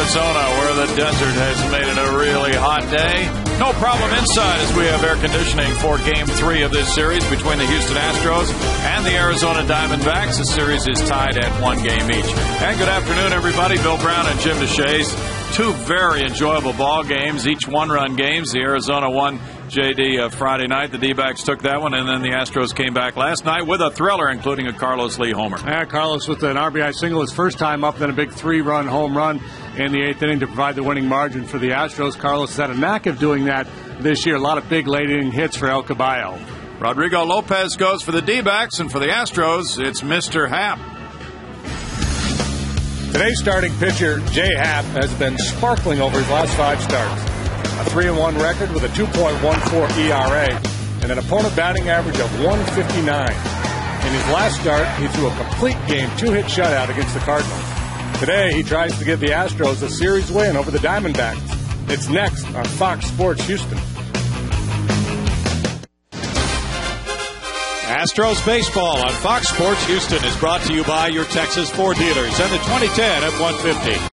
Arizona, where the desert has made it a really hot day. No problem inside as we have air conditioning for Game 3 of this series between the Houston Astros and the Arizona Diamondbacks. The series is tied at 1 game each. And good afternoon, everybody. Bill Brown and Jim DeShays. 2 very enjoyable ball games, each one-run games. The Arizona won JD Friday night. The D-backs took that one, and then the Astros came back last night with a thriller, including a Carlos Lee homer. Carlos with an RBI single his first time up, then a big 3-run home run in the 8th inning to provide the winning margin for the Astros. Carlos has had a knack of doing that this year. A lot of big late-inning hits for El Caballo. Rodrigo Lopez goes for the D-backs, and for the Astros, it's Mr. Happ. Today's starting pitcher, Jay Happ, has been sparkling over his last 5 starts. A 3-1 record with a 2.14 ERA and an opponent batting average of 159. In his last start, he threw a complete game 2-hit shutout against the Cardinals. Today, he tries to give the Astros a series win over the Diamondbacks. It's next on Fox Sports Houston. Astros baseball on Fox Sports Houston is brought to you by your Texas Ford dealers and the 2010 F-150.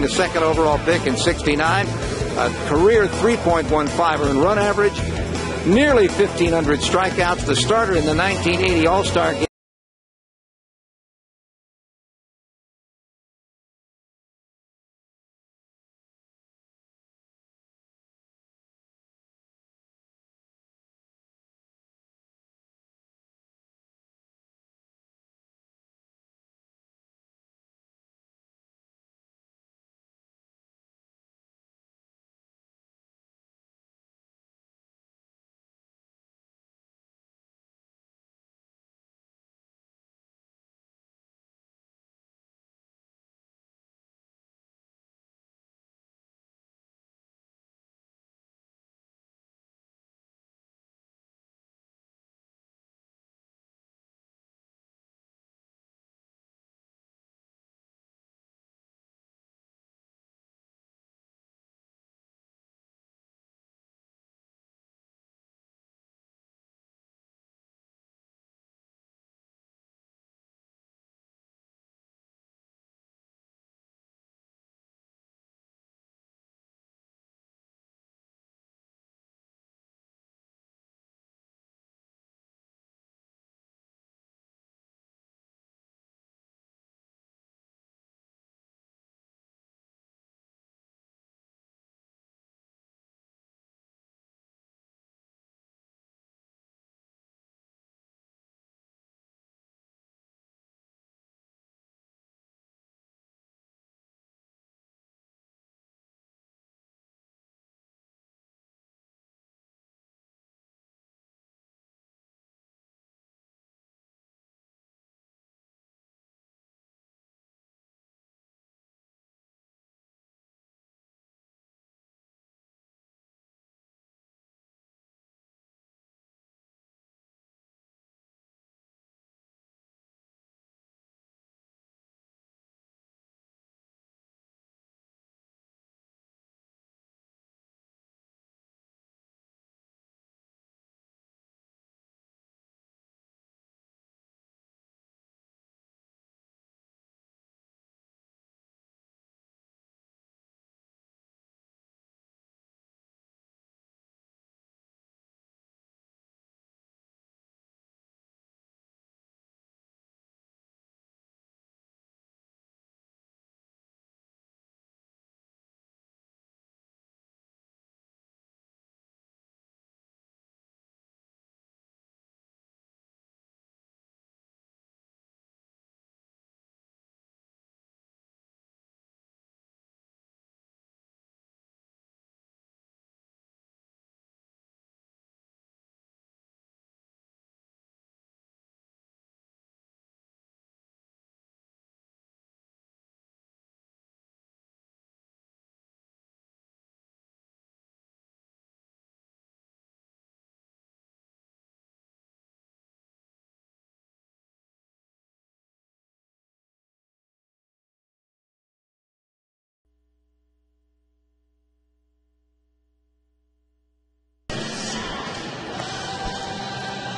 the second overall pick in '69. A career 3.15 earned run average, nearly 1,500 strikeouts. The starter in the 1980 All-Star game.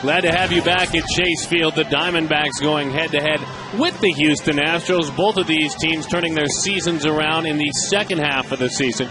Glad to have you back at Chase Field. The Diamondbacks going head-to-head with the Houston Astros. Both of these teams turning their seasons around in the second half of the season.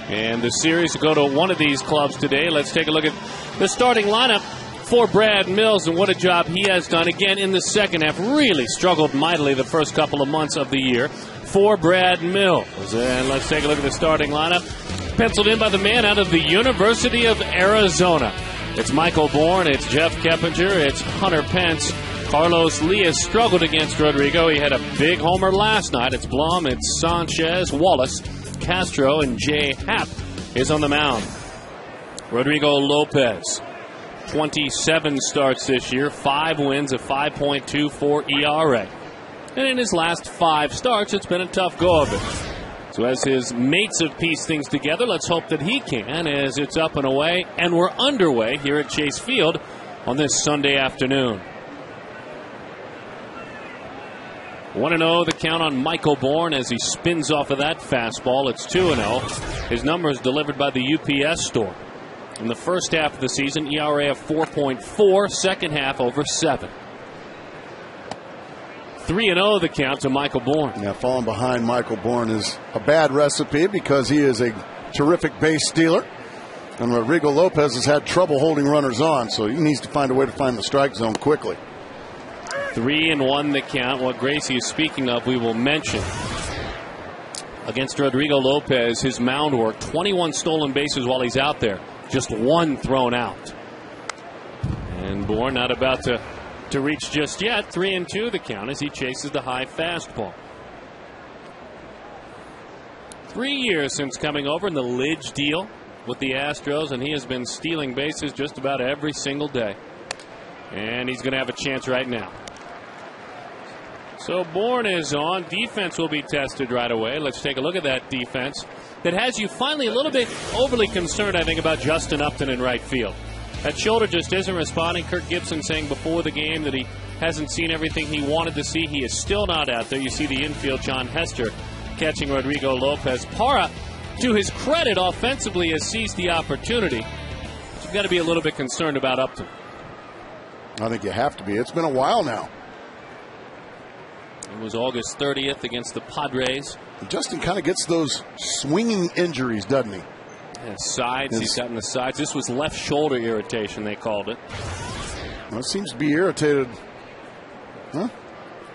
And the series will go to one of these clubs today. Let's take a look at the starting lineup for Brad Mills, and what a job he has done again in the second half. Really struggled mightily the first couple of months of the year for Brad Mills. And let's take a look at the starting lineup. Penciled in by the man out of the University of Arizona. It's Michael Bourne, it's Jeff Keppinger, it's Hunter Pence. Carlos Lee has struggled against Rodrigo. He had a big homer last night. It's Blum, it's Sanchez, Wallace, Castro, and Jay Happ is on the mound. Rodrigo Lopez, 27 starts this year, 5 wins, a 5.24 ERA. And in his last 5 starts, it's been a tough go of it. So as his mates have pieced things together, let's hope that he can, as it's up and away, and we're underway here at Chase Field on this Sunday afternoon. 1-0 the count on Michael Bourne as he spins off of that fastball. It's 2-0. His number is delivered by the UPS store. In the first half of the season, ERA of 4.4, second half over 7. 3-0 the count to Michael Bourne. Yeah, falling behind Michael Bourne is a bad recipe because he is a terrific base stealer. And Rodrigo Lopez has had trouble holding runners on, so he needs to find a way to find the strike zone quickly. 3-1 the count. What Gracie is speaking of, we will mention. Against Rodrigo Lopez, his mound work, 21 stolen bases while he's out there. Just 1 thrown out. And Bourne not about to reach just yet. 3-2 the count as he chases the high fastball. 3 years since coming over in the Lidge deal with the Astros, and he has been stealing bases just about every single day. And he's going to have a chance right now. So Bourne is on. Defense will be tested right away. Let's take a look at that defense that has you finally a little bit overly concerned, I think, about Justin Upton in right field. That shoulder just isn't responding. Kirk Gibson saying before the game that he hasn't seen everything he wanted to see. He is still not out there. You see the infield, John Hester catching Rodrigo Lopez. Parra, to his credit, offensively has seized the opportunity. But you've got to be a little bit concerned about Upton. I think you have to be. It's been a while now. It was August 30th against the Padres. Justin kind of gets those swinging injuries, doesn't he? And sides, he's gotten the sides. This was left shoulder irritation, they called it. Well, it seems to be irritated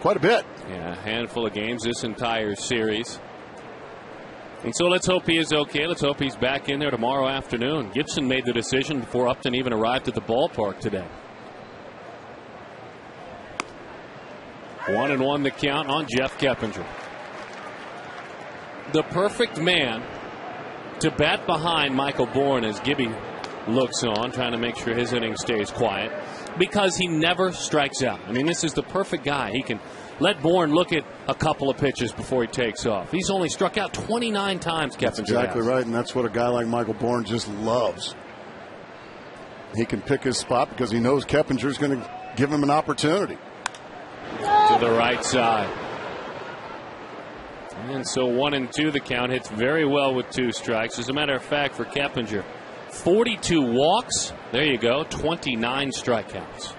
quite a bit. Yeah, a handful of games this entire series. And so let's hope he is okay. Let's hope he's back in there tomorrow afternoon. Gibson made the decision before Upton even arrived at the ballpark today. 1-1 the count on Jeff Keppinger. The perfect man to bat behind Michael Bourne as Gibby looks on, trying to make sure his inning stays quiet, because he never strikes out. I mean, this is the perfect guy. He can let Bourne look at a couple of pitches before he takes off. He's only struck out 29 times, Keppinger. That's exactly right, and that's what a guy like Michael Bourne just loves. He can pick his spot because he knows Keppinger's going to give him an opportunity. To the right side. And so 1-2 the count. Hits very well with 2 strikes. As a matter of fact, for Keppinger, 42 walks. There you go. 29 strikeouts.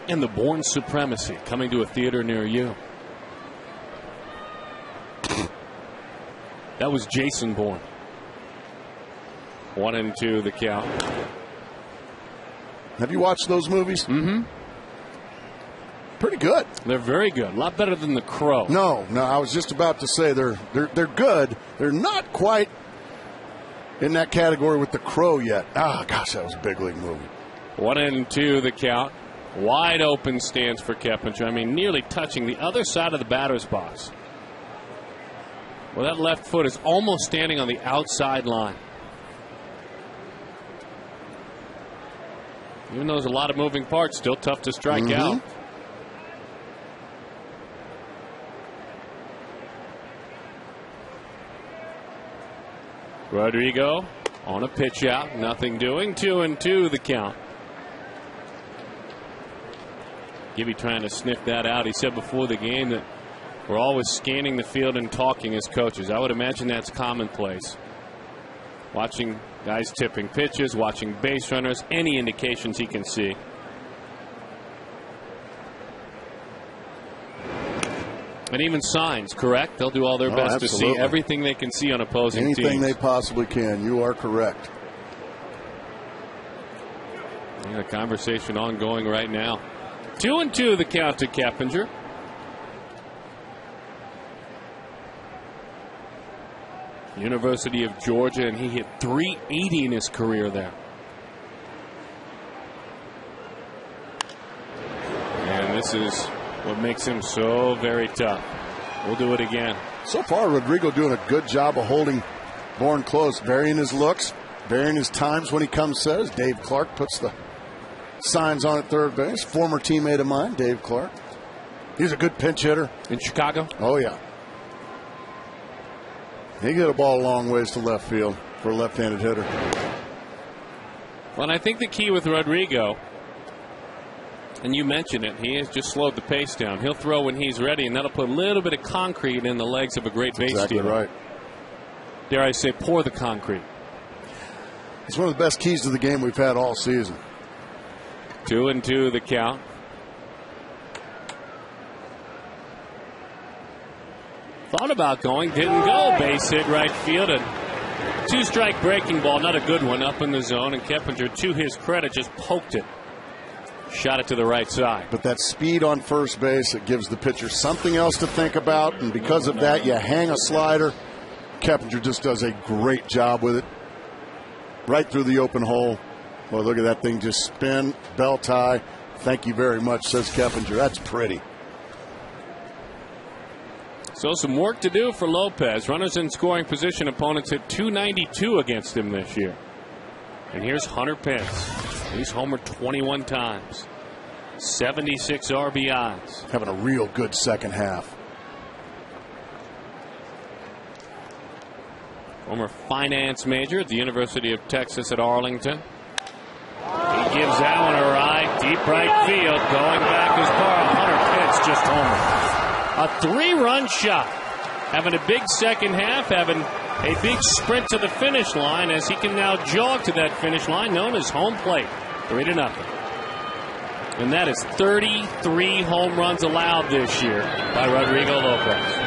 And the Bourne supremacy coming to a theater near you. That was Jason Bourne. 1-2 the count. Have you watched those movies? Mm-hmm. Pretty good. They're very good. A lot better than The Crow. No, I was just about to say they're good. They're not quite in that category with The Crow yet. Ah, gosh, that was a big league movie. 1-2 the count. Wide open stance for Keppinger. I mean, nearly touching the other side of the batter's box. Well, that left foot is almost standing on the outside line. Even though there's a lot of moving parts, still tough to strike out. Rodrigo on a pitch out, nothing doing. 2-2 the count. Gibby trying to sniff that out. He said before the game that we're always scanning the field and talking as coaches. I would imagine that's commonplace. Watching guys tipping pitches, watching base runners, any indications he can see. And even signs, correct? They'll do all their best absolutely. to see everything they can see on opposing teams. Anything they possibly can. You are correct. Yeah, conversation ongoing right now. 2-2 the count to Keppinger. University of Georgia, and he hit .380 in his career there. And this is what makes him so very tough. We'll do it again. So far, Rodrigo doing a good job of holding Bourne close, varying his looks, varying his times when he comes set. As Dave Clark puts the signs on at third base. Former teammate of mine, Dave Clark. He's a good pinch hitter. In Chicago? Oh, yeah. He get a ball a long ways to left field for a left-handed hitter. Well, and I think the key with Rodrigo, and you mentioned it, he has just slowed the pace down. He'll throw when he's ready, and that'll put a little bit of concrete in the legs of a great base Exactly stealer. right. Dare I say, pour the concrete. It's one of the best keys to the game we've had all season. 2-2 the count. Thought about going, didn't go. Base hit right field. A 2-strike breaking ball, not a good one, up in the zone. And Keppinger, to his credit, just poked it. Shot it to the right side. But that speed on first base, it gives the pitcher something else to think about. And because of that, you hang a slider. Keppinger just does a great job with it. Right through the open hole. Well, look at that thing just spin, bell tie. Thank you very much, says Keppinger. That's pretty. So some work to do for Lopez. Runners in scoring position. Opponents hit .292 against him this year. And here's Hunter Pence. He's homered 21 times. 76 RBIs. Having a real good second half. Former finance major at the University of Texas at Arlington. He gives that one a ride. Deep right field. Going back as far. Hunter Pence just homered. A 3-run shot. Having a big second half, having a big sprint to the finish line as he can now jog to that finish line known as home plate. 3-0. And that is 33 home runs allowed this year by Rodrigo Lopez.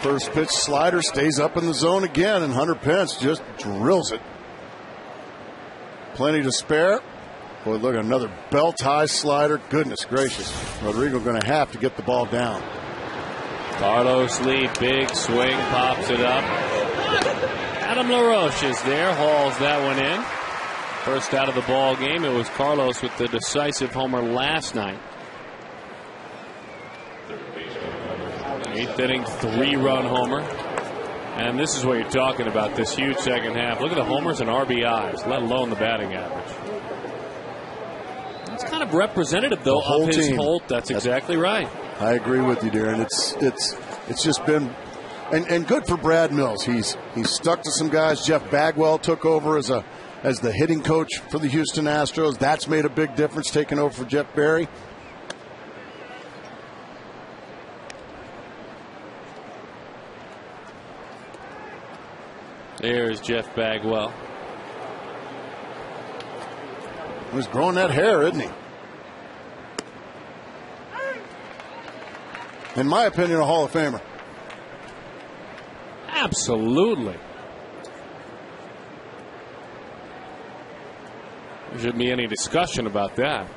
First pitch slider stays up in the zone again, and Hunter Pence just drills it. Plenty to spare. Boy, look, another belt-high slider. Goodness gracious. Rodrigo going to have to get the ball down. Carlos Lee, big swing, pops it up. Adam LaRoche is there, hauls that one in. First out of the ball game, it was Carlos with the decisive homer last night. 8th inning, 3-run homer. And this is what you're talking about, this huge second half. Look at the homers and RBIs, let alone the batting average. It's kind of representative, though, of his whole. That's exactly right. I agree with you, Darren. It's just been and good for Brad Mills. He's stuck to some guys. Jeff Bagwell took over as the hitting coach for the Houston Astros. That's made a big difference, taking over for Jeff Barry. There's Jeff Bagwell. He's growing that hair, isn't he? In my opinion, a Hall of Famer. Absolutely. There shouldn't be any discussion about that.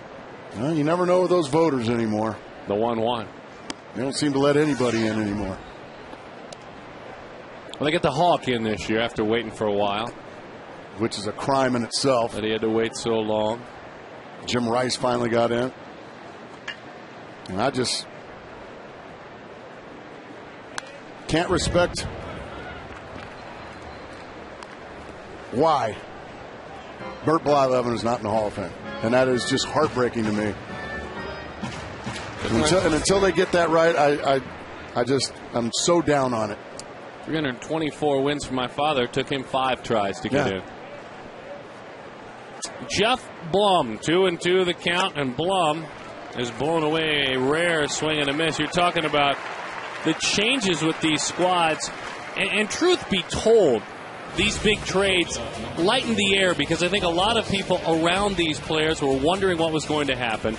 Well, you never know with those voters anymore. The 1-1. They don't seem to let anybody in anymore. Well, they get the Hawk in this year after waiting for a while. Which is a crime in itself. That he had to wait so long. Jim Rice finally got in. And I just can't respect why Bert Blyleven is not in the Hall of Fame. And that is just heartbreaking to me. And until they get that right, I'm so down on it. 324 wins for my father. Took him 5 tries to get in. Jeff Blum, 2-2 the count, and Blum has blown away a rare swing and a miss. You're talking about the changes with these squads, and truth be told, these big trades lighten the air because I think a lot of people around these players were wondering what was going to happen.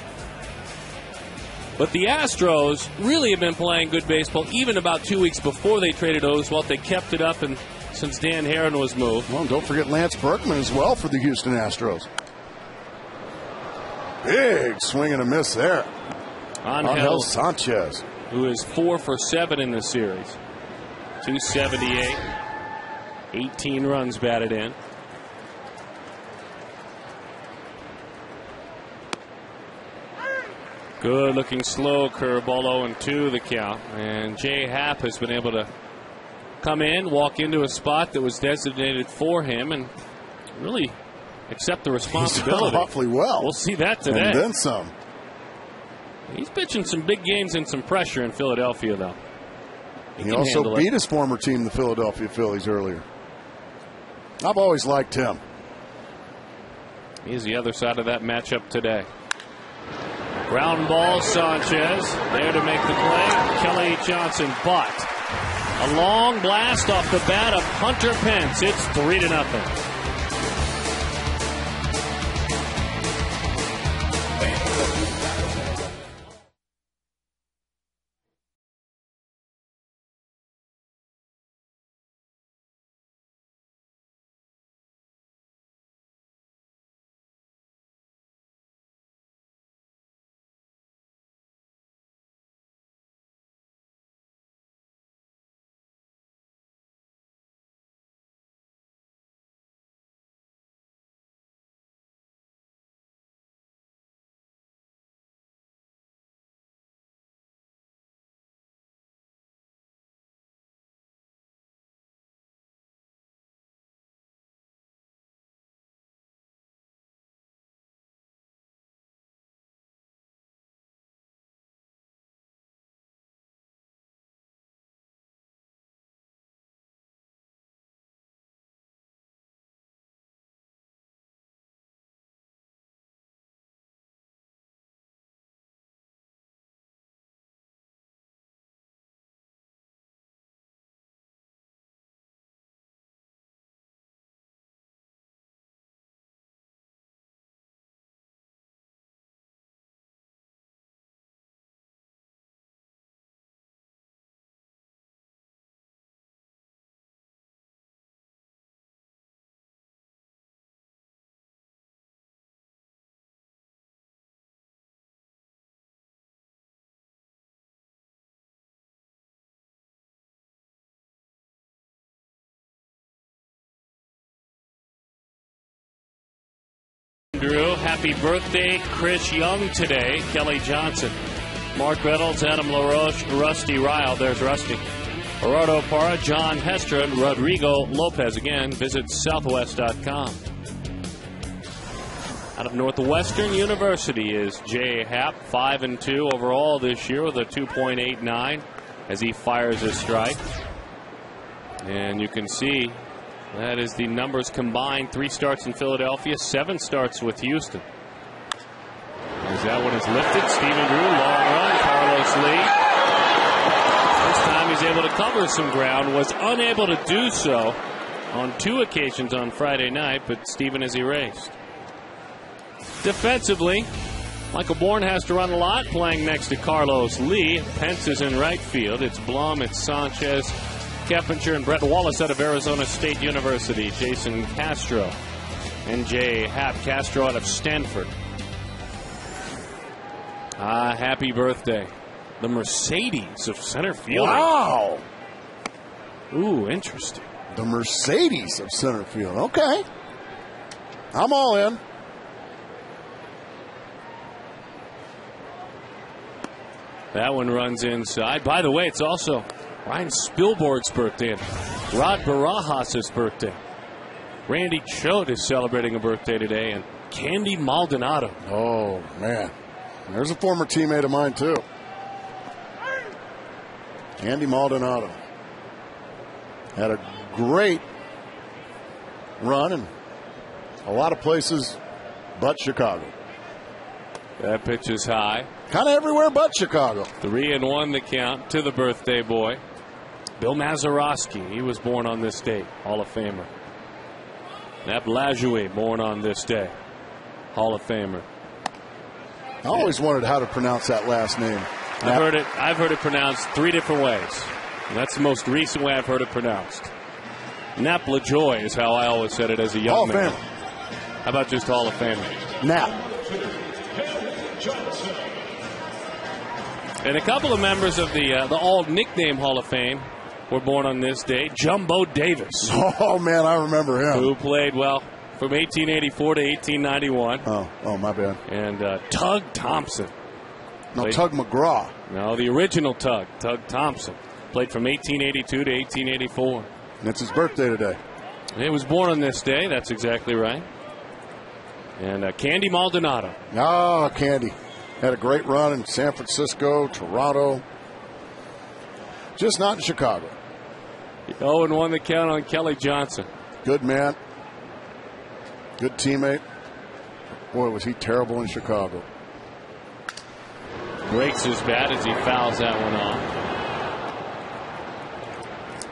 But the Astros really have been playing good baseball even about 2 weeks before they traded Oswalt. They kept it up and since Dan Herron was moved. Well, don't forget Lance Berkman as well for the Houston Astros. Big swing and a miss there. Angel Sanchez, who is 4 for 7 in the series. 278. 18 runs batted in. Good looking slow curveball, 0-2 the count. And Jay Happ has been able to come in, walk into a spot that was designated for him, and really accept the responsibility. He's done awfully well. We'll see that today. And then some. He's pitching some big games and some pressure in Philadelphia, though. He also beat his former team, the Philadelphia Phillies, earlier. I've always liked him. He's the other side of that matchup today. Ground ball, Sanchez there to make the play. Kelly Johnson, but a long blast off the bat of Hunter Pence. It's 3-0. Drew, happy birthday, Chris Young today. Kelly Johnson, Mark Reynolds, Adam LaRoche, Rusty Ryle. There's Rusty. Gerardo Parra, John Hester, and Rodrigo Lopez. Again, visit southwest.com. Out of Northwestern University is Jay Happ, 5-2 overall this year with a 2.89 as he fires his strike. And you can see that is the numbers combined. 3 starts in Philadelphia, 7 starts with Houston. As that one is lifted, Stephen Drew, long run, Carlos Lee. This time he's able to cover some ground, was unable to do so on 2 occasions on Friday night, but Stephen is erased. Defensively, Michael Bourne has to run a lot, playing next to Carlos Lee. Pence is in right field. It's Blum, it's Sanchez, Keppinger, and Brett Wallace out of Arizona State University. Jason Castro and Jay Happ. Castro out of Stanford. Happy birthday. The Mercedes of center field. Wow. Ooh, interesting. The Mercedes of center field. Okay. I'm all in. That one runs inside. By the way, it's also Ryan Spielborg's birthday and Rod Barajas' birthday. Randy Choate is celebrating a birthday today, and Candy Maldonado. Oh, man. There's a former teammate of mine, too. Candy Maldonado. Had a great run in a lot of places but Chicago. That pitch is high. Kind of everywhere but Chicago. 3-1 the count to the birthday boy. Bill Mazeroski, he was born on this date, Hall of Famer. Nap Lajoie, born on this day, Hall of Famer. I always wondered how to pronounce that last name. I've heard it pronounced 3 different ways. And that's the most recent way I've heard it pronounced. Nap Lajoie is how I always said it as a young man. Hall of Famer. How about just Hall of Famer? Nap. And a couple of members of the all-nickname Hall of Fame were born on this day. Jumbo Davis. Oh, man, I remember him. Who played, well, from 1884 to 1891. Oh, my bad. And Tug Thompson. No, Tug McGraw. No, the original Tug Thompson. Played from 1882 to 1884. And it's his birthday today. And he was born on this day. That's exactly right. And Candy Maldonado. Oh, Candy. Had a great run in San Francisco, Toronto. Just not in Chicago. 0-1 the count on Kelly Johnson. Good man. Good teammate. Boy, was he terrible in Chicago. breaks his bat as he fouls that one off.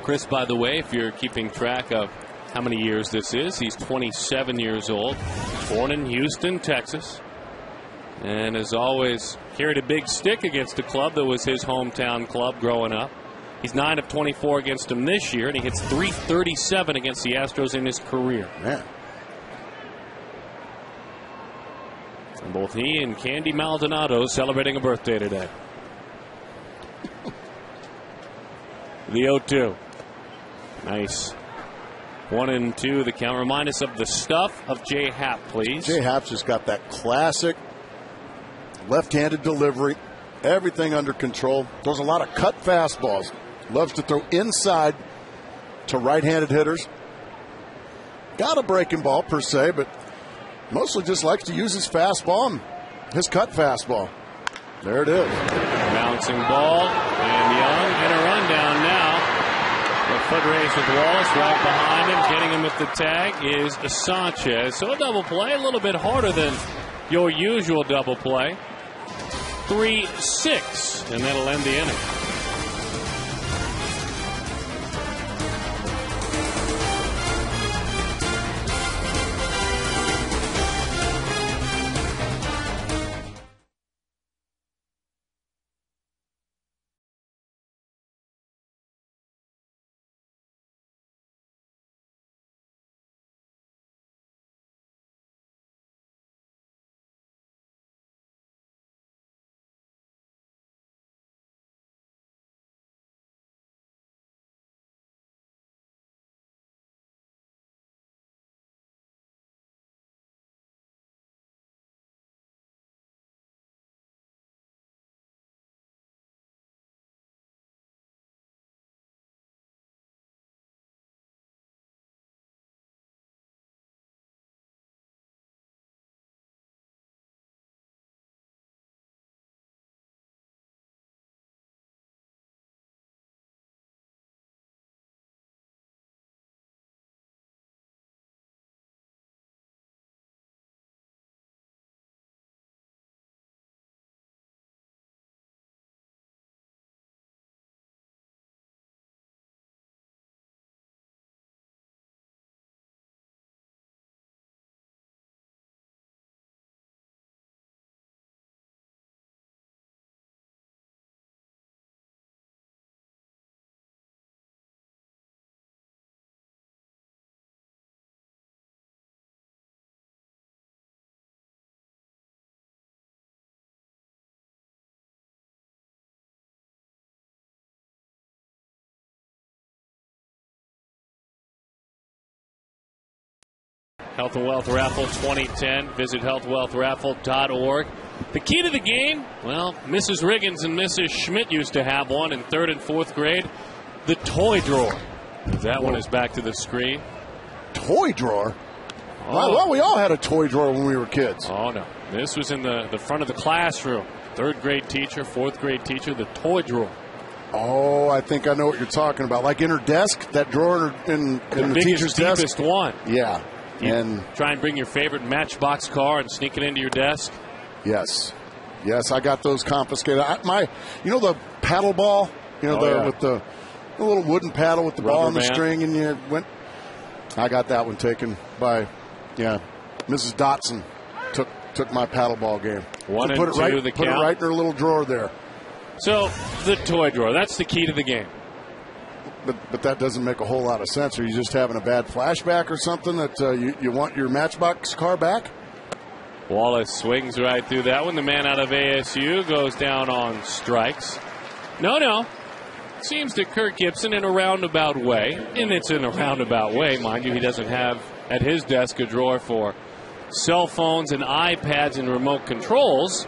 Chris, by the way, if you're keeping track of how many years this is, he's 27 years old, born in Houston, Texas, and has always carried a big stick against a club that was his hometown club growing up. He's 9 of 24 against him this year, and he hits .337 against the Astros in his career. Man. And both he and Candy Maldonado celebrating a birthday today. The 0-2. Nice. 1-2 the count. Remind us of the stuff of J. Happ, please. J. Happ's just got that classic left-handed delivery. Everything under control. Throws a lot of cut fastballs. Loves to throw inside to right-handed hitters. Got a breaking ball per se, but mostly just likes to use his fastball and his cut fastball. There it is. Bouncing ball, and Young, and a rundown now. A foot race with Wallace right behind him. Getting him with the tag is Sanchez. So a double play, a little bit harder than your usual double play. 3-6, and that'll end the inning. Health and Wealth Raffle 2010. Visit healthwealthraffle.org. The key to the game, well, Mrs. Riggins and Mrs. Schmidt used to have one in 3rd and 4th grade. The toy drawer. That one is back to the screen. Toy drawer? Oh. Well, we all had a toy drawer when we were kids. Oh, no. This was in the front of the classroom. 3rd grade teacher, 4th grade teacher, the toy drawer. Oh, I think I know what you're talking about. Like in her desk, that drawer in the teacher's desk? Deepest one. Yeah. And try and bring your favorite Matchbox car and sneak it into your desk. Yes, I got those confiscated. The paddle ball, with the little wooden paddle with the ball and the string, and you went. I got that one taken by, Mrs. Dotson took my paddle ball game. 1-2 the count. Put it right in her little drawer there. So the toy drawer, that's the key to the game. But that doesn't make a whole lot of sense. Are you just having a bad flashback or something that you want your Matchbox car back? Wallace swings right through that one. The man out of ASU goes down on strikes. No. Seems to Kirk Gibson in a roundabout way. And it's in a roundabout way, mind you. He doesn't have at his desk a drawer for cell phones and iPads and remote controls.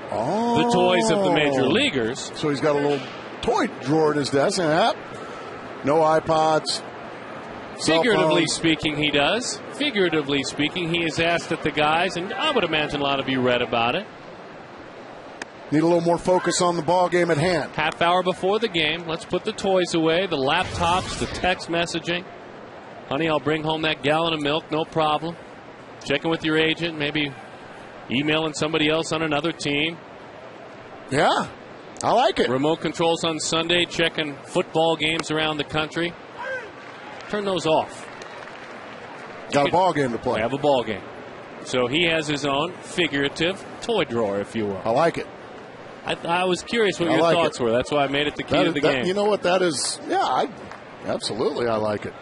Oh. The toys of the major leaguers. So he's got a little toy drawer in his desk. And no iPods. Figuratively speaking, he does. Figuratively speaking, he has asked that the guys, and I would imagine a lot of you read about it. Need a little more focus on the ball game at hand. Half hour before the game, let's put the toys away, the laptops, the text messaging. Honey, I'll bring home that gallon of milk, no problem. Checking with your agent, maybe emailing somebody else on another team. Yeah, I like it. Remote controls on Sunday, checking football games around the country. Turn those off. Got a ball game to play. We have a ball game. So he has his own figurative toy drawer, if you will. I like it. I was curious what your thoughts were. That's why I made it the key to the game. You know what that is? Yeah, absolutely I like it.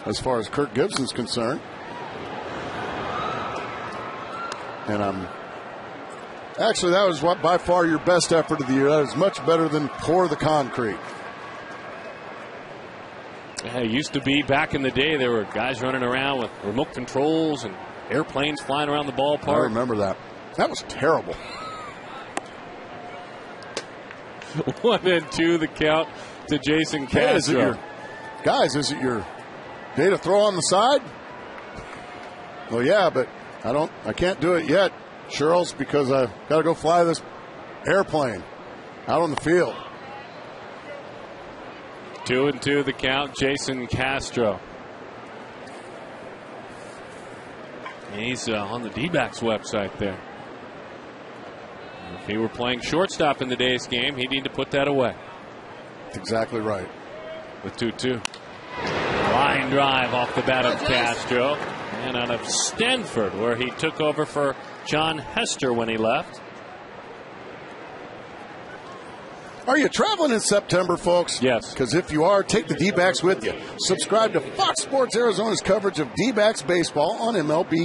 As far as Kirk Gibson's concerned. And actually, that was by far your best effort of the year. That was much better than Pour the Concrete. Yeah, it used to be back in the day, there were guys running around with remote controls and airplanes flying around the ballpark. I remember that. That was terrible. 1-2 the count to Jason Castro. Is it your day to throw on the side? Well, yeah, but I can't do it yet, Charles, because I've got to go fly this airplane out on the field. 2-2 the count, Jason Castro. He's on the D-backs website there. If he were playing shortstop in today's game, he'd need to put that away. That's exactly right. With 2-2. Line drive off the bat of Castro. And out of Stanford, where he took over for John Hester when he left. Are you traveling in September, folks? Yes. Because if you are, take the D-backs with you. Subscribe to Fox Sports Arizona's coverage of D-backs baseball on MLB.TV.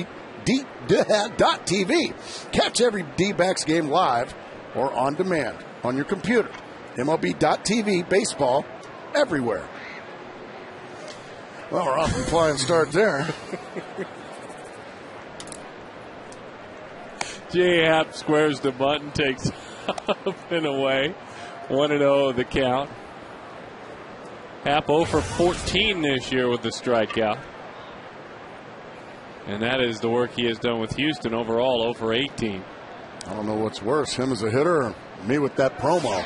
Catch every D-backs game live or on demand on your computer. MLB.TV baseball everywhere. Well, we're off and flying start there. J.Happ squares the button, takes up and away. 1-0 the count. Happ 0 for 14 this year with the strikeout. And that is the work he has done with Houston overall, 0 for 18. I don't know what's worse, him as a hitter or me with that promo.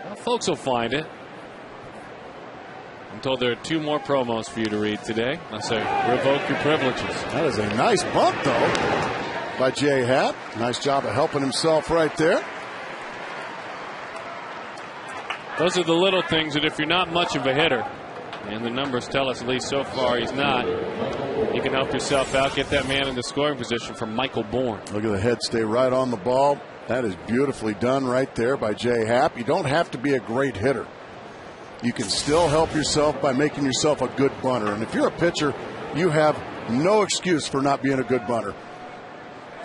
Well, folks will find it. I'm told there are 2 more promos for you to read today. I say revoke your privileges. That is a nice bunt, though, by J.Happ. Nice job of helping himself right there. Those are the little things that if you're not much of a hitter, and the numbers tell us at least so far he's not, you can help yourself out, get that man in the scoring position from Michael Bourne. Look at the head stay right on the ball. That is beautifully done right there by J.Happ. You don't have to be a great hitter. You can still help yourself by making yourself a good bunter. And if you're a pitcher, you have no excuse for not being a good bunter.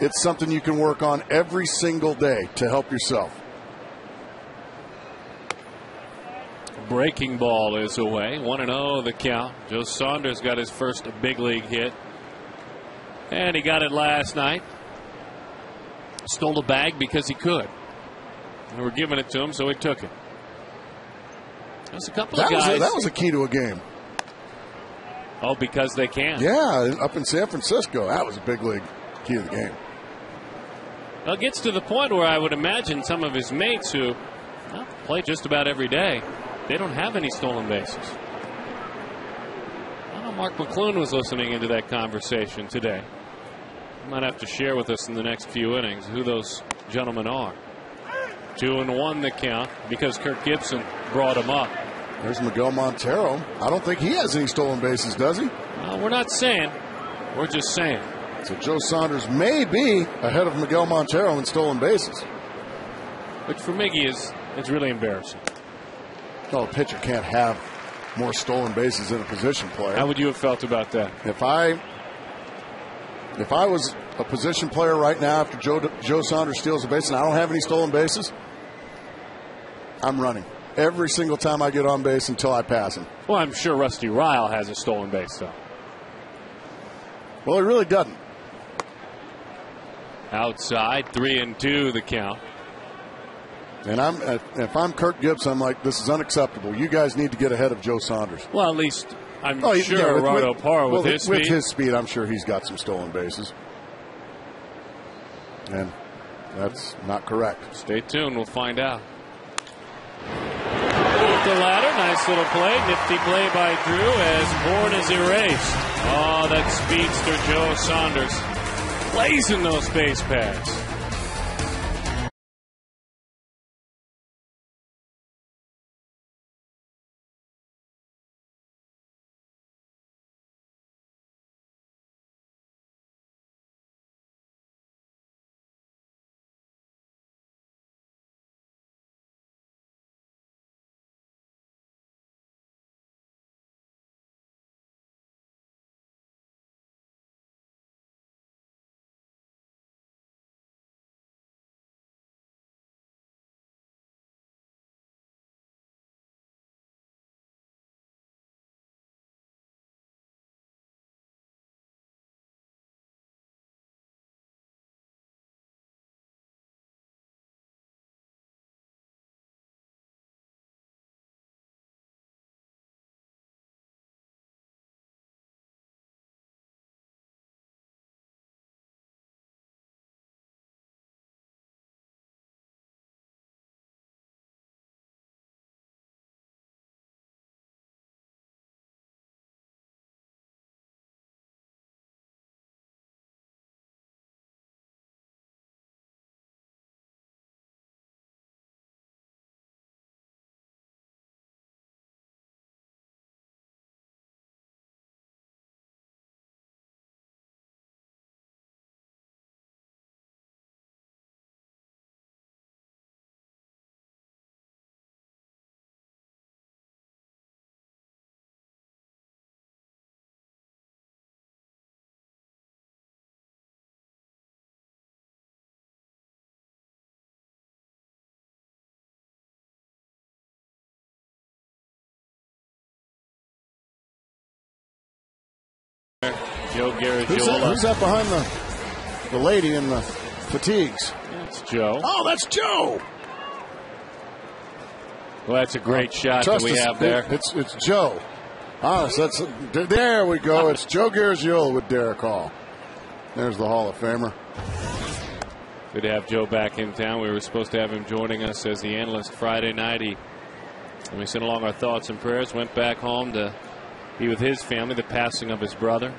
It's something you can work on every single day to help yourself. Breaking ball is away. 1-0 the count. Joe Saunders got his first big league hit. And he got it last night. Stole a bag because he could. They were giving it to him, so he took it. There's a couple of guys. That was a key to a game. Oh, because they can. Yeah, up in San Francisco. That was a big league key to the game. Well, it gets to the point where I would imagine some of his mates who play just about every day, they don't have any stolen bases. I know Mark McClune was listening into that conversation today. He might have to share with us in the next few innings who those gentlemen are. 2-1 the count because Kirk Gibson brought him up. There's Miguel Montero. I don't think he has any stolen bases, does he? Well, we're not saying. We're just saying. So Joe Saunders may be ahead of Miguel Montero in stolen bases. Which for Miggy is really embarrassing. No, a pitcher can't have more stolen bases than a position player. How would you have felt about that? If I was a position player right now after Joe Saunders steals a base and I don't have any stolen bases, I'm running every single time I get on base until I pass him. Well, I'm sure Rusty Ryle has a stolen base, though. Well, he really doesn't. Outside, 3-2 the count. And if I'm Kirk Gibson, I'm like, this is unacceptable. You guys need to get ahead of Joe Saunders. Well, at least I'm sure Rado Parra with his speed. With his speed, I'm sure he's got some stolen bases. And that's not correct. Stay tuned. We'll find out. The ladder. Nice little play. Nifty play by Drew as Bourne is erased. Oh, that speedster Joe Saunders blazing those base paths. Joe Garagiola. Who's up behind the lady in the fatigues? That's Joe. Oh, that's Joe. Well, that's a great shot that we have there. It's Joe. There we go. It's Joe Garagiola with Derek Hall. There's the Hall of Famer. Good to have Joe back in town. We were supposed to have him joining us as the analyst Friday night. And we sent along our thoughts and prayers, went back home to be with his family, the passing of his brother,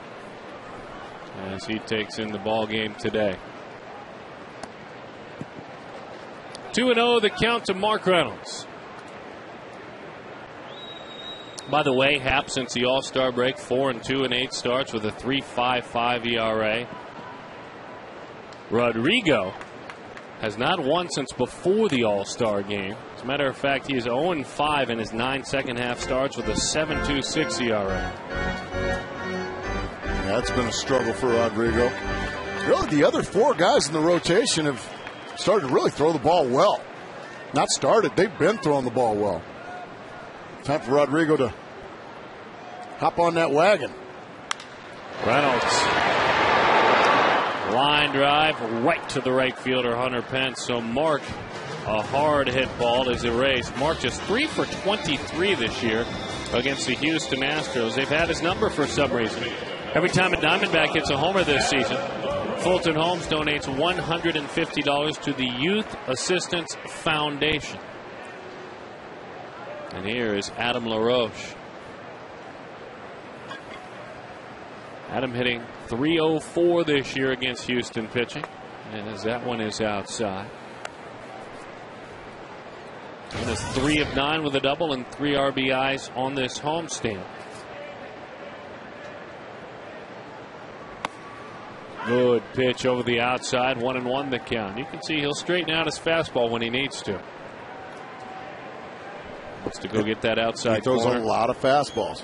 as he takes in the ball game today. 2-0 the count to Mark Reynolds. By the way, Happ since the All-Star break, 4-2 in 8 starts with a 3.55 ERA. Rodrigo has not won since before the All-Star game. As a matter of fact, he is 0-5 in his 9 second-half starts with a 7.26 ERA. Yeah, that's been a struggle for Rodrigo. Really, the other 4 guys in the rotation have started to really throw the ball well. Not started, they've been throwing the ball well. Time for Rodrigo to hop on that wagon. Reynolds. Line drive right to the right fielder, Hunter Pence. So Mark, a hard hit ball is erased. Mark just 3 for 23 this year against the Houston Astros. They've had his number for some reason. Every time a Diamondback hits a homer this season, Fulton Holmes donates $150 to the Youth Assistance Foundation. And here is Adam LaRoche. Adam hitting .304 this year against Houston pitching, as that one is outside. And is 3 of 9 with a double and 3 RBIs on this homestand. Good pitch over the outside, 1-1 the count. You can see he'll straighten out his fastball when he needs to. Wants to go get that outside he throws corner. a lot of fastballs.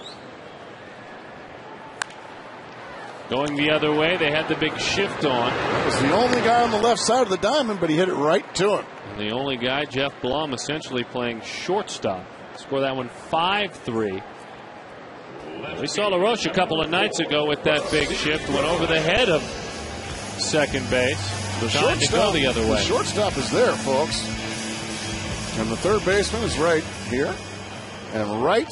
Going the other way, they had the big shift on. He was the only guy on the left side of the diamond, but he hit it right to him. And the only guy, Jeff Blum, essentially playing shortstop. Score that one 5-3. We saw LaRoche a couple of nights ago with that big shift. Went over the head of second base. Time to go the other way. The shortstop is there, folks. And the third baseman is right here. And right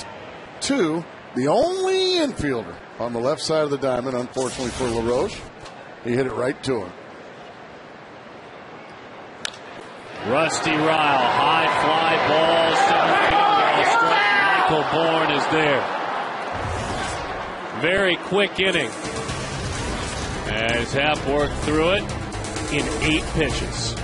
to the only infielder on the left side of the diamond, unfortunately for LaRoche. He hit it right to him. Rusty Ryle, high fly ball, center field, Michael Bourne is there. Very quick inning as Happ worked through it in 8 pitches.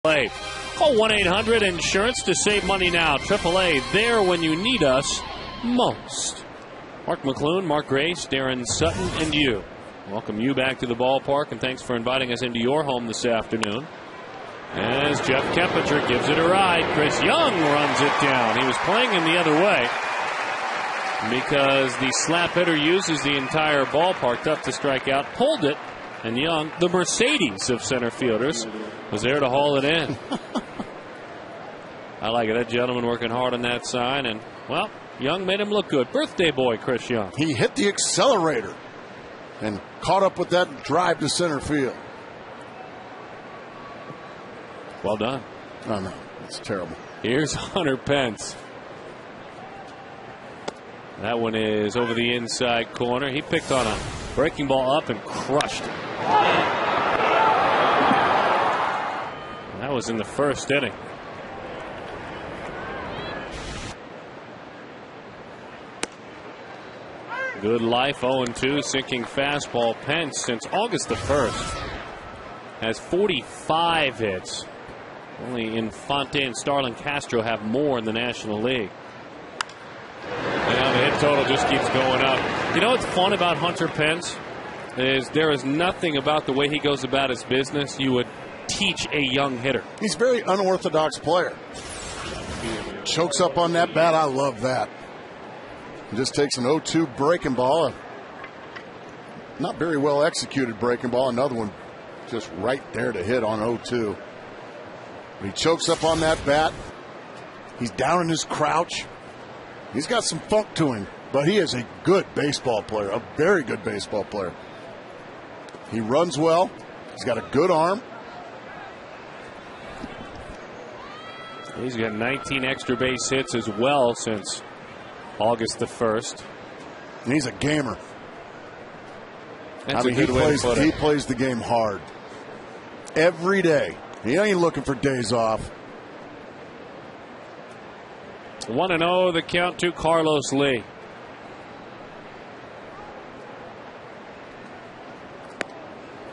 Play. Call 1-800-INSURANCE to save money now. AAA, there when you need us most. Mark McClune, Mark Grace, Darren Sutton, and you. Welcome you back to the ballpark, and thanks for inviting us into your home this afternoon. As Jeff Kempinger gives it a ride, Chris Young runs it down. He was playing him the other way because the slap hitter uses the entire ballpark. Tough to strike out. Pulled it, and Young, the Mercedes of center fielders, was there to haul it in. I like it. That gentleman working hard on that sign, and, well, Young made him look good. Birthday boy, Chris Young. He hit the accelerator and caught up with that drive to center field. Well done. Oh, no, it's terrible. Here's Hunter Pence. That one is over the inside corner. He picked on a breaking ball up and crushed it. That was in the first inning. Good life, 0-2, sinking fastball. Pence, since August the 1st, has 45 hits. Only Infante and Starlin Castro have more in the National League. And the hit total just keeps going up. You know what's fun about Hunter Pence is there is nothing about the way he goes about his business you would teach a young hitter. He's a very unorthodox player. Chokes up on that bat. I love that. He just takes an 0-2 breaking ball. A not very well executed breaking ball. Another one just right there to hit on 0-2. He chokes up on that bat. He's down in his crouch. He's got some funk to him, but he is a good baseball player, a very good baseball player. He runs well. He's got a good arm. He's got 19 extra base hits as well since August the 1st. And he's a gamer. That's a good way to put it. He plays the game hard. Every day. He ain't looking for days off. 1-0 the count to Carlos Lee.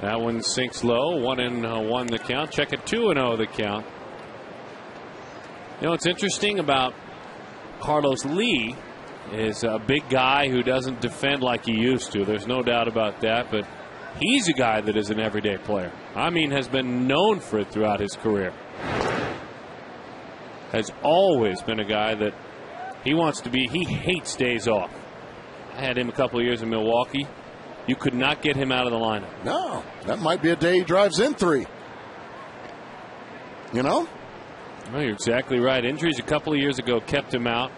That one sinks low. 1-1 the count. Check it, 2-0 the count. You know what's interesting about Carlos Lee is a big guy who doesn't defend like he used to. There's no doubt about that, but he's a guy that is an everyday player. I mean, has been known for it throughout his career. Has always been a guy that he wants to be. He hates days off. I had him a couple of years in Milwaukee. You could not get him out of the lineup. No, that might be a day he drives in 3. You know? Well, you're exactly right. Injuries a couple of years ago kept him out.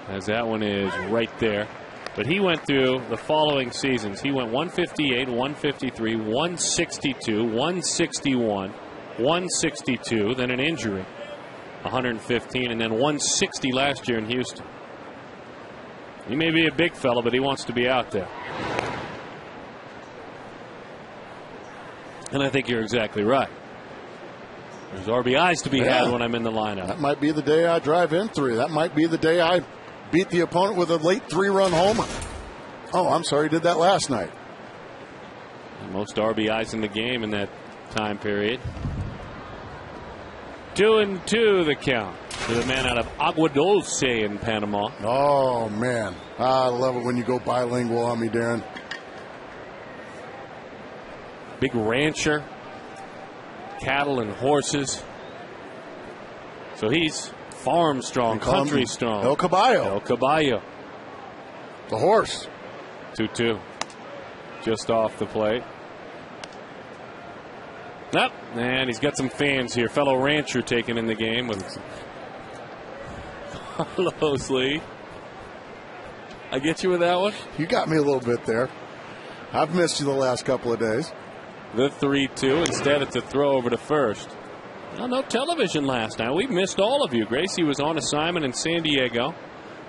As that one is right there. But he went through the following seasons. He went 158, 153, 162, 161, 162, then an injury, 115, and then 160 last year in Houston. He may be a big fella, but he wants to be out there. And I think you're exactly right. There's RBIs to be had when I'm in the lineup. That might be the day I drive in 3. That might be the day I beat the opponent with a late 3-run homer. Oh, I'm sorry, he did that last night. Most RBIs in the game in that time period. 2-2 the count to the man out of Agua Dulce in Panama. Oh, man. I love it when you go bilingual on me, Darren. Big rancher. Cattle and horses. So he's farm strong, country strong. El Caballo. El Caballo. The horse. 2-2. Just off the plate. Nope. And he's got some fans here. Fellow rancher taking in the game with Carlos Lee. I get you with that one? You got me a little bit there. I've missed you the last couple of days. The 3-2. Instead, it's a throw over to first. Well, no television last night. We missed all of you. Gracie was on assignment in San Diego.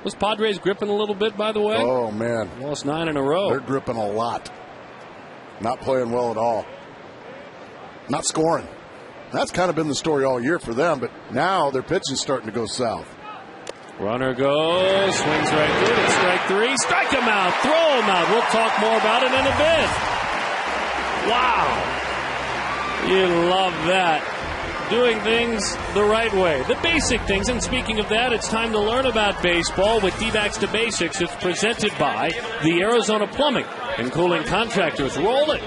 Was Padres gripping a little bit, by the way? Oh, man. Lost 9 in a row. They're gripping a lot. Not playing well at all. Not scoring. That's kind of been the story all year for them, but now their pitching's starting to go south. Runner goes, swings right through it. Strike 3. Strike him out. Throw him out. We'll talk more about it in a bit. Wow. You love that. Doing things the right way. The basic things. And speaking of that, it's time to learn about baseball with D-Backs to Basics. It's presented by the Arizona Plumbing and Cooling Contractors. Roll it.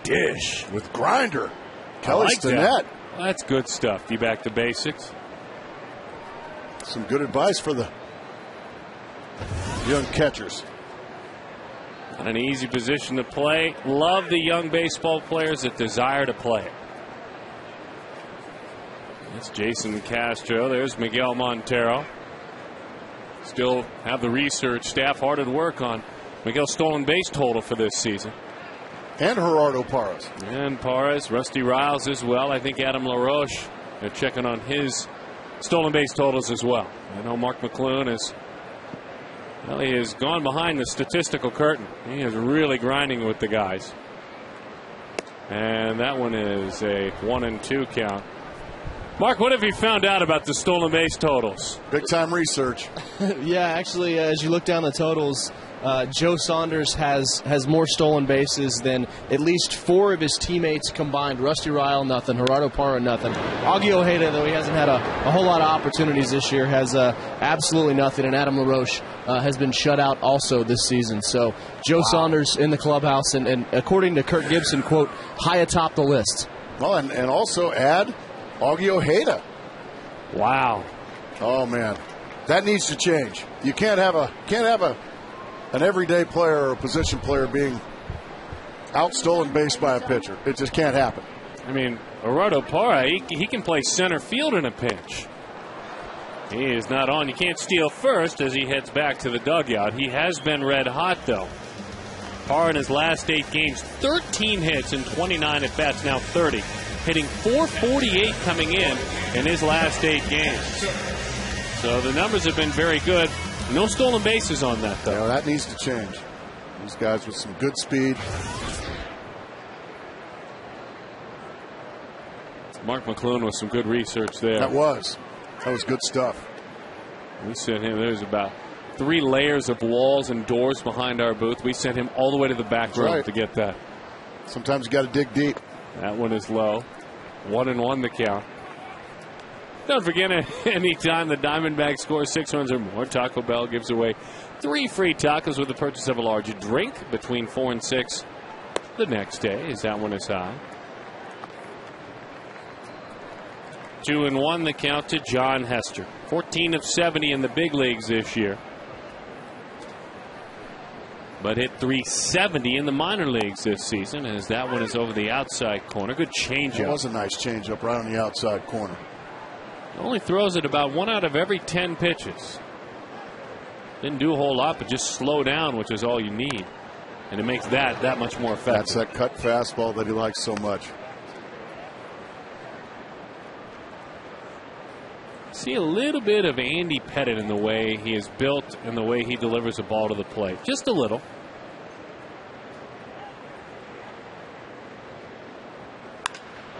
Dish with grinder. Kelly Stinnett. Well, that's good stuff. Be back to basics. Some good advice for the young catchers. Not an easy position to play. Love the young baseball players that desire to play it. That's Jason Castro. There's Miguel Montero. Still have the research staff hard at work on Miguel's stolen base total for this season. And Gerardo Parras. And Parras, Rusty Riles as well. I think Adam LaRoche, they're checking on his stolen base totals as well. I know Mark McClune he has gone behind the statistical curtain. He is really grinding with the guys. And that one is a 1-2 count. Mark, what have you found out about the stolen base totals? Big time research. Yeah, actually, as you look down the totals, Joe Saunders has more stolen bases than at least 4 of his teammates combined. Rusty Ryle, nothing. Gerardo Parra, nothing. Augie Ojeda, though he hasn't had a whole lot of opportunities this year, has absolutely nothing. And Adam LaRoche has been shut out also this season. So Joe Saunders in the clubhouse, and according to Kirk Gibson, quote, high atop the list. Well, and also add Augie Ojeda. Wow. Oh, man. That needs to change. You can't have an everyday player or a position player being outstolen base by a pitcher. It just can't happen. I mean, Gerardo Parra, he can play center field in a pinch. He is not on. You can't steal first as he heads back to the dugout. He has been red hot, though. Parra in his last 8 games, 13 hits and 29 at bats, now 30. Hitting .448 coming in his last 8 games. So the numbers have been very good. No stolen bases on that, though. Yeah, that needs to change. These guys with some good speed. Mark McClune with some good research there. That was good stuff. We sent him, there's about 3 layers of walls and doors behind our booth. We sent him all the way to the back row to get that. Sometimes you got to dig deep. That one is low. 1-1 the count. Don't forget, anytime the Diamondbacks score 6 runs or more, Taco Bell gives away 3 free tacos with the purchase of a large drink between 4 and 6 the next day, as that one is high. 2-1 the count to John Hester. 14 of 70 in the big leagues this year. But hit .370 in the minor leagues this season, as that one is over the outside corner. Good changeup. It was a nice changeup right on the outside corner. Only throws it about 1 out of every 10 pitches. Didn't do a whole lot, but just slow down, which is all you need. And it makes that much more effective. That's that cut fastball that he likes so much. See a little bit of Andy Pettit in the way he is built and the way he delivers a ball to the plate. Just a little.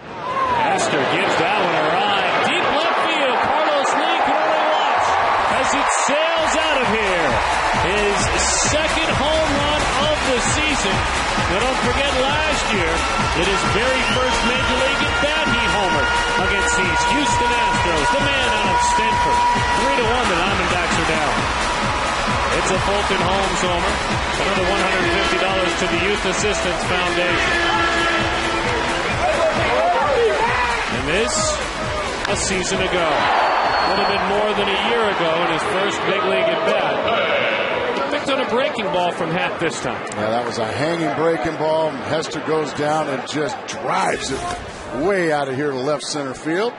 Hester gives that one a ride. Deep left field. Carlos Lee can only watch as it sails out of here. His second home run of the season. Now don't forget last year, in his very first Major League at bat, he homered against these Houston Astros. The man out of Stanford. 3-1, the Diamondbacks are down. It's a Fulton Holmes homer. Another $150 to the Youth Assistance Foundation. And this, a season ago. A little bit more than a year ago in his first big league at bat. Picked on a breaking ball from Happ this time. Yeah, that was a hanging breaking ball. And Hester goes down and just drives it way out of here to left center field.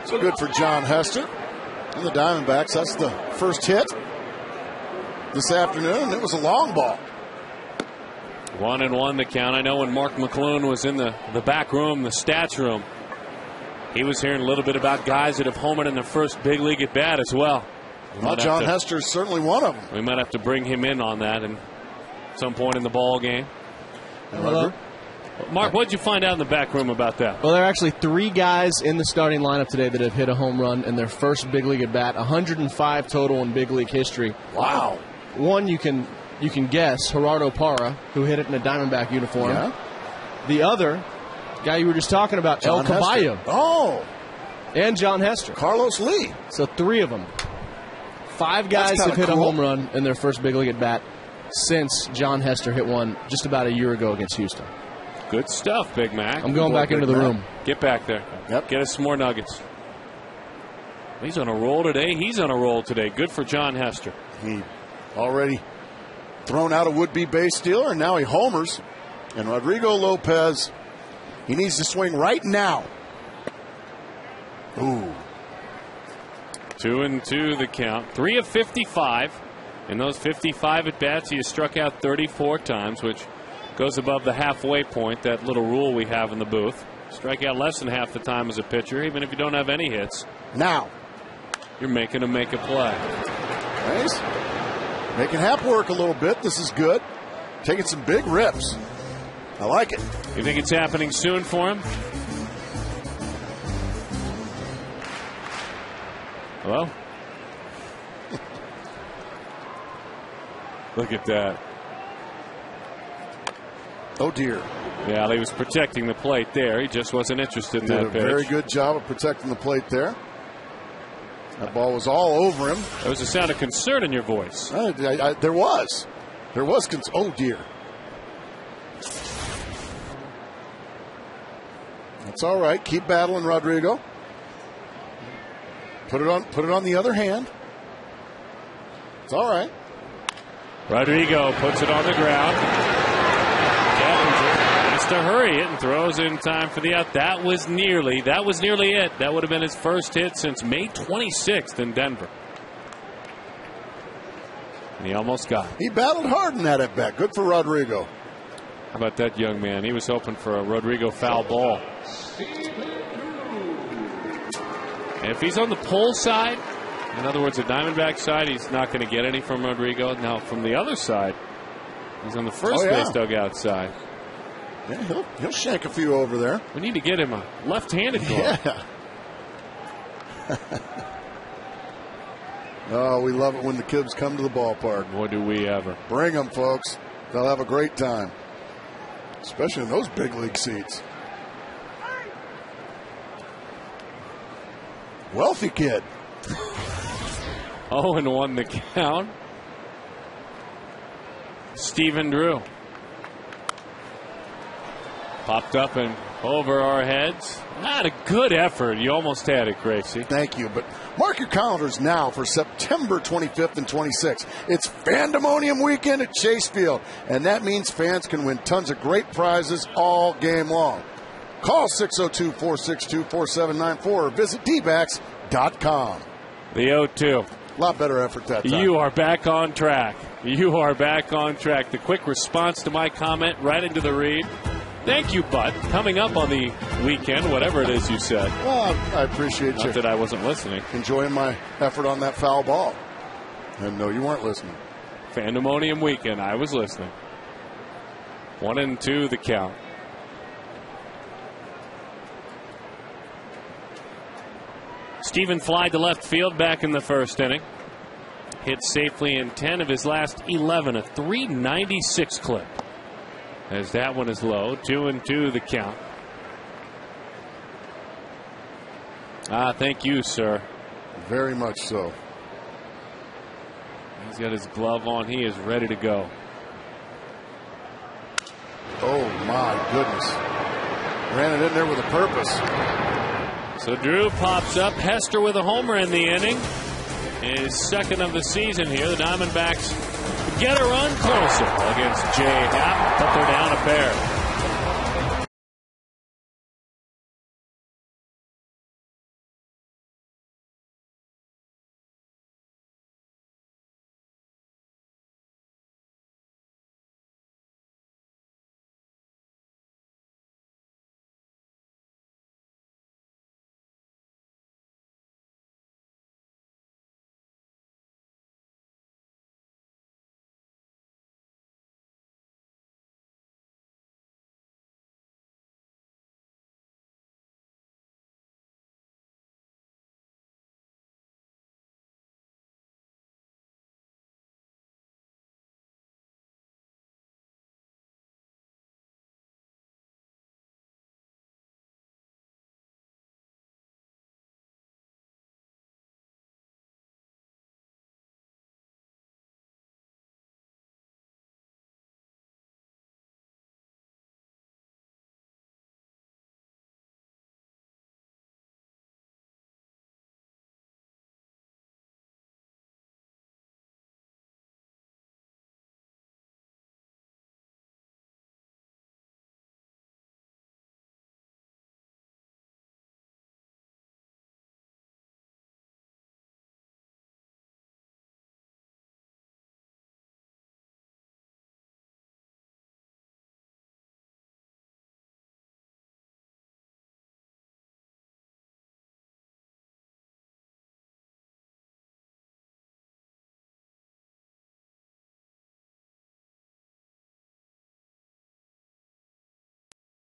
So good for John Hester and the Diamondbacks. That's the first hit this afternoon. It was a long ball. 1-1 the count. I know when Mark McClune was in the back room, the stats room, he was hearing a little bit about guys that have homered in their first big league at bat as well. Well, John Hester is certainly one of them. We might have to bring him in on that at some point in the ball game. Hello. Mark, what did you find out in the back room about that? Well, there are actually 3 guys in the starting lineup today that have hit a home run in their first big league at bat. 105 total in big league history. Wow. One you can guess, Gerardo Parra, who hit it in a Diamondback uniform. Yeah. The other guy you were just talking about, John El Caballo. Hester. Oh. And John Hester. Carlos Lee. So 3 of them. 5 guys have hit a home run in their first big league at bat since John Hester hit one just about a year ago against Houston. Good stuff, Big Mac. I'm going back into the room. Get back there. Yep. Get us some more nuggets. He's on a roll today. He's on a roll today. Good for John Hester. He already thrown out a would-be base stealer, and now he homers. And Rodrigo Lopez, he needs to swing right now. Ooh. 2-2 the count. 3 of 55. In those 55 at-bats, he has struck out 34 times, which goes above the halfway point, that little rule we have in the booth. Strike out less than half the time as a pitcher, even if you don't have any hits. Now. You're making him make a play. Nice. Making Happ work a little bit. This is good. Taking some big rips. I like it. You think it's happening soon for him? Hello? Look at that. Oh, dear. Yeah, he was protecting the plate there. He just wasn't interested in Did that a pitch. very good job of protecting the plate there. That ball was all over him. There was a sound of concern in your voice. There was. Oh, dear. That's all right. Keep battling, Rodrigo. Put it on the other hand. It's all right. Rodrigo puts it on the ground. Has to hurry it and throws it in time for the out. That was nearly it. That would have been his first hit since May 26th in Denver. And he almost got it. He battled hard in that at bat. Good for Rodrigo. How about that young man? He was hoping for a Rodrigo foul ball. And if he's on the pull side, in other words, the Diamondback side, he's not going to get any from Rodrigo. Now, from the other side, he's on the first base dugout side. Yeah, he'll shank a few over there. We need to get him a left-handed glove. Yeah. Oh, we love it when the kids come to the ballpark. Boy, do we ever. Bring them, folks. They'll have a great time, especially in those big league seats. Wealthy kid. 0-1 the count. Stephen Drew. Popped up and over our heads. Not a good effort. You almost had it, Gracie. Thank you. But mark your calendars now for September 25th and 26th. It's Fandemonium weekend at Chase Field. And that means fans can win tons of great prizes all game long. Call 602-462-4794 or visit dbacks.com. The 0-2. A lot better effort that time. You are back on track. You are back on track. The quick response to my comment right into the read. Thank you, Bud. Coming up on the weekend, whatever it is you said. Well, I appreciate you. Not that I wasn't listening. Enjoying my effort on that foul ball. And no, you weren't listening. Fandemonium weekend. I was listening. 1-2 the count. Stephen flied to left field back in the first inning. Hit safely in 10 of his last 11, a .396 clip. As that one is low, 2-2 the count. Thank you, sir. Very much so. He's got his glove on. He is ready to go. Oh, my goodness. Ran it in there with a purpose. So Drew pops up. Hester with a homer in the inning. His second of the season here. The Diamondbacks get a run closer against Jay Happ, but they're down a pair.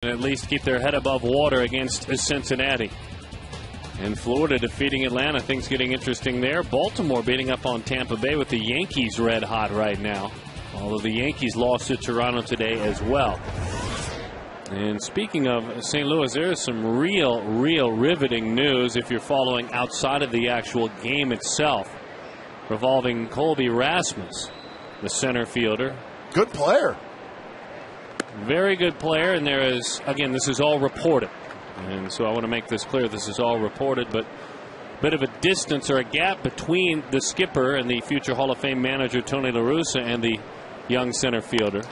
And at least keep their head above water against Cincinnati. And Florida defeating Atlanta. Things getting interesting there. Baltimore beating up on Tampa Bay with the Yankees red hot right now. Although the Yankees lost to Toronto today as well. And speaking of St. Louis, there is some real riveting news if you're following outside of the actual game itself. Revolving Colby Rasmus, the center fielder. Good player. Very good player, and there is, again, this is all reported. And so I want to make this clear, this is all reported, but a bit of a distance or a gap between the skipper and the future Hall of Fame manager Tony La Russa and the young center fielder.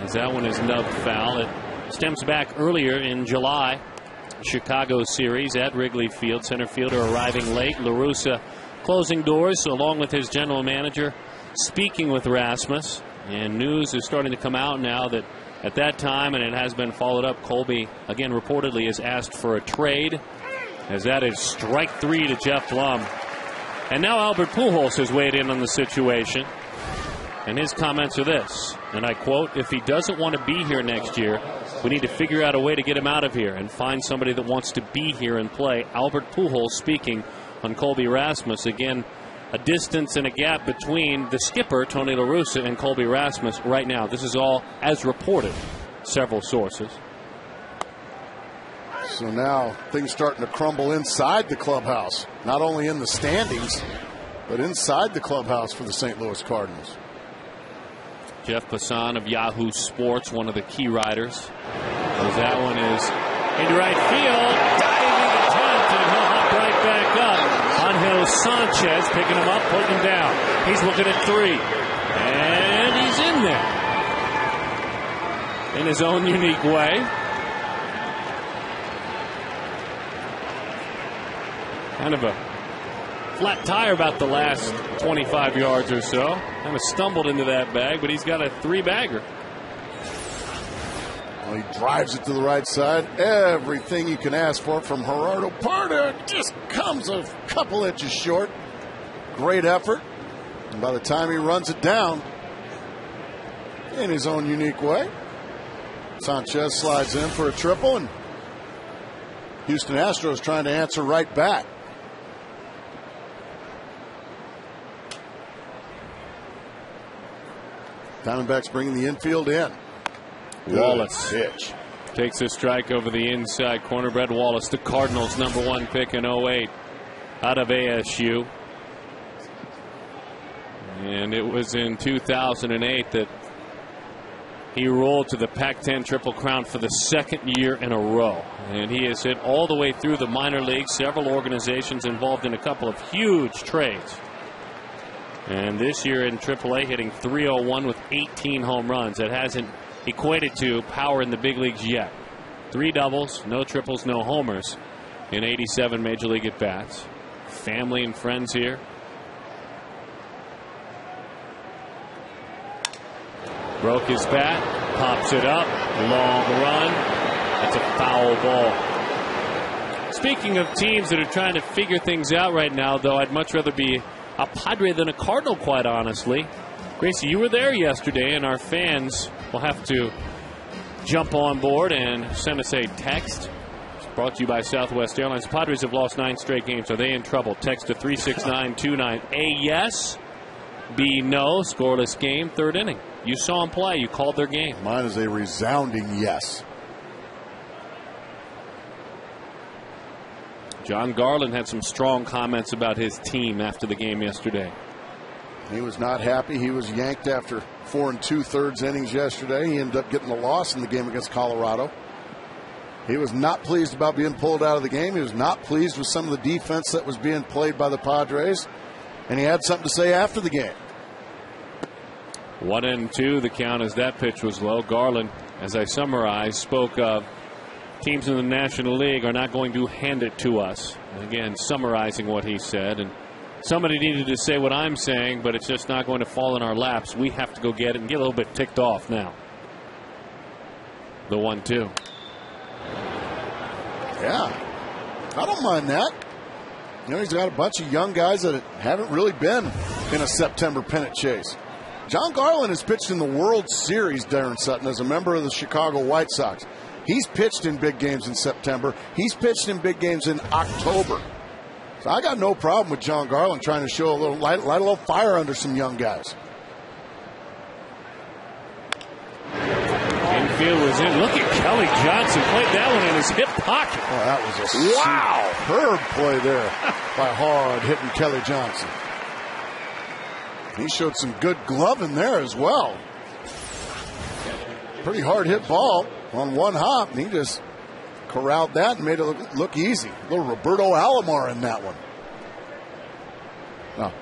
As that one is nubbed foul. It stems back earlier in July, Chicago series at Wrigley Field. Center fielder arriving late. La Russa closing doors, so along with his general manager, speaking with Rasmus. And news is starting to come out now that at that time, and it has been followed up, Colby, again, reportedly has asked for a trade, as that is strike three to Jeff Blum. And now Albert Pujols has weighed in on the situation. And his comments are this, and I quote, "If he doesn't want to be here next year, we need to figure out a way to get him out of here and find somebody that wants to be here and play." Albert Pujols speaking on Colby Rasmus. Again, a distance and a gap between the skipper, Tony La Russa, and Colby Rasmus right now. This is all as reported, several sources. So now things starting to crumble inside the clubhouse. Not only in the standings, but inside the clubhouse for the St. Louis Cardinals. Jeff Passan of Yahoo Sports, one of the key writers. As that one is into right field. Diving attempt, and he'll hop right back up. Angel Sanchez picking him up, putting him down. He's looking at three. And he's in there. In his own unique way. Kind of a flat tire about the last 25 yards or so. Kind of stumbled into that bag, but he's got a 3-bagger. Well, he drives it to the right side. Everything you can ask for from Gerardo Parra, just comes a couple inches short. Great effort. And by the time he runs it down in his own unique way, Sanchez slides in for a triple, and Houston Astros trying to answer right back. Diamondbacks bringing the infield in. Wallace pitch. Takes a strike over the inside corner. Brett Wallace, the Cardinals' #1 pick in 08 out of ASU. And it was in 2008 that he rolled to the Pac-10 Triple Crown for the second year in a row. And he has hit all the way through the minor leagues, several organizations involved in a couple of huge trades. And this year in AAA, hitting .301 with 18 home runs. That hasn't equated to power in the big leagues yet. 3 doubles, no triples, no homers in 87 major league at-bats. Family and friends here. Broke his bat, pops it up, long run. That's a foul ball. Speaking of teams that are trying to figure things out right now, though, I'd much rather be a Padre than a Cardinal, quite honestly. Gracie, you were there yesterday, and our fans will have to jump on board and send us a text. It's brought to you by Southwest Airlines. The Padres have lost 9 straight games. Are they in trouble? Text to 36929. A, yes. B, no. Scoreless game, 3rd inning. You saw them play. You called their game. Mine is a resounding yes. John Garland had some strong comments about his team after the game yesterday. He was not happy. He was yanked after 4 2/3 innings yesterday. He ended up getting the loss in the game against Colorado. He was not pleased about being pulled out of the game. He was not pleased with some of the defense that was being played by the Padres. And he had something to say after the game. 1-2 the count as that pitch was low. Garland, as I summarized, spoke of teams in the National League are not going to hand it to us. Again, summarizing what he said. And somebody needed to say what I'm saying, but it's just not going to fall in our laps. We have to go get it and get a little bit ticked off now. The 1-2. Yeah, I don't mind that. You know, he's got a bunch of young guys that haven't really been in a September pennant chase. John Garland has pitched in the World Series, Darren Sutton, as a member of the Chicago White Sox. He's pitched in big games in September. He's pitched in big games in October. So I got no problem with John Garland trying to show a little light a little fire under some young guys. Infield was in. Look at Kelly Johnson. Played that one in his hip pocket. Oh, that was a superb play there by hard-hitting Kelly Johnson. He showed some good gloving there as well. Pretty hard-hit ball on one hop, and he just corralled that and made it look easy. A little Roberto Alomar in that one. Oh.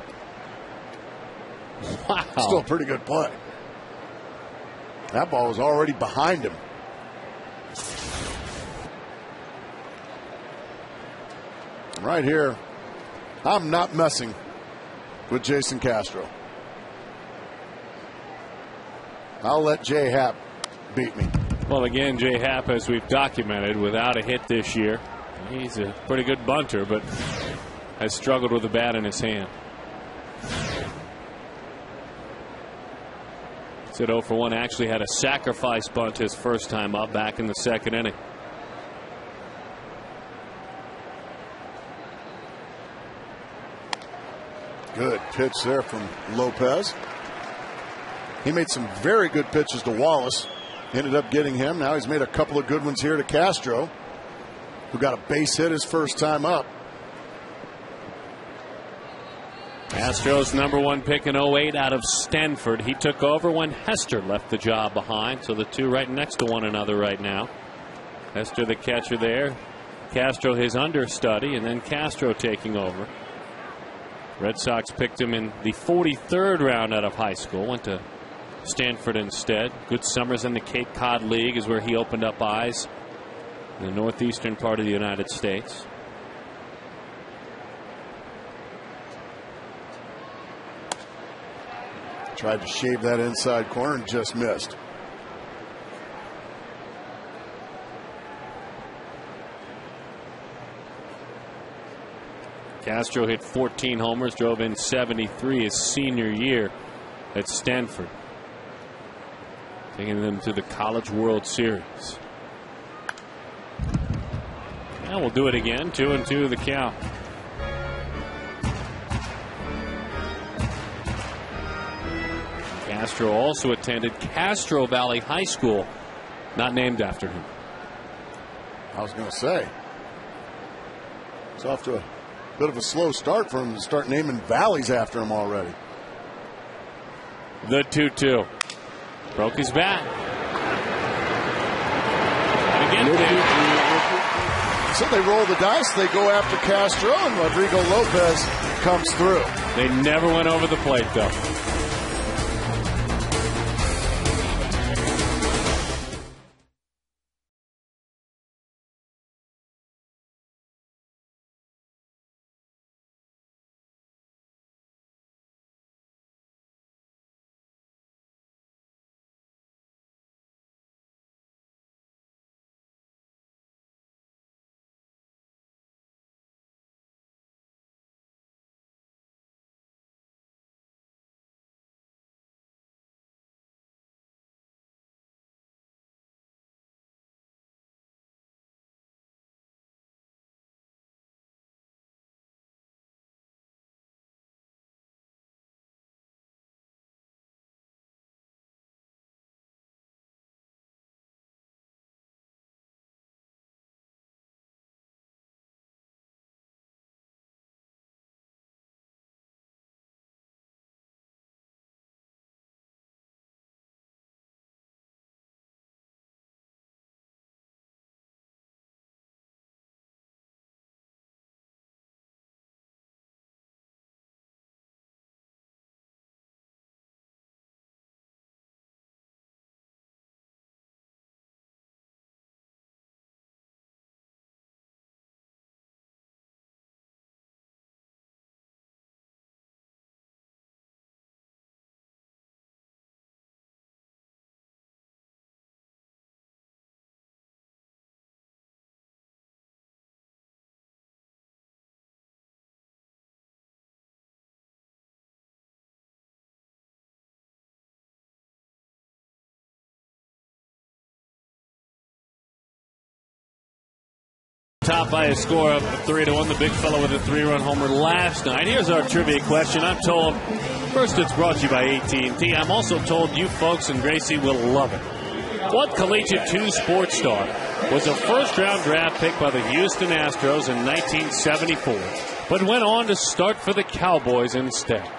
Wow. Still a pretty good play. That ball was already behind him. Right here, I'm not messing with Jason Castro. I'll let Jay Happ beat me. Well, again, Jay Happ, as we've documented, without a hit this year. He's a pretty good bunter, but has struggled with the bat in his hand. Said 0 for 1, actually had a sacrifice bunt his first time up back in the 2nd inning. Good pitch there from Lopez. He made some very good pitches to Wallace. Ended up getting him. Now he's made a couple of good ones here to Castro, who got a base hit his first time up. Astros #1 pick in 08 out of Stanford. He took over when Hester left the job behind. So the two right next to one another right now. Hester the catcher there. Castro his understudy, and then Castro taking over. Red Sox picked him in the 43rd round out of high school. Went to Stanford instead. Good summers in the Cape Cod League is where he opened up eyes in the northeastern part of the United States. Tried to shave that inside corner and just missed. Castro hit 14 homers, drove in 73 his senior year at Stanford, taking them to the College World Series. And we'll do it again. 2-2 the count. Castro also attended Castro Valley High School, not named after him. I was going to say, it's off to a bit of a slow start for him to start naming valleys after him already. The 2-2. Broke his bat. So they roll the dice. They go after Castro, and Rodrigo Lopez comes through. They never went over the plate, though. Top by a score of 3-1. The big fellow with a 3-run homer last night. Here's our trivia question. I'm told, first it's brought to you by AT&T. I'm also told you folks in Gracie will love it. What Collegiate 2 sports star was a first-round draft pick by the Houston Astros in 1974, but went on to start for the Cowboys instead?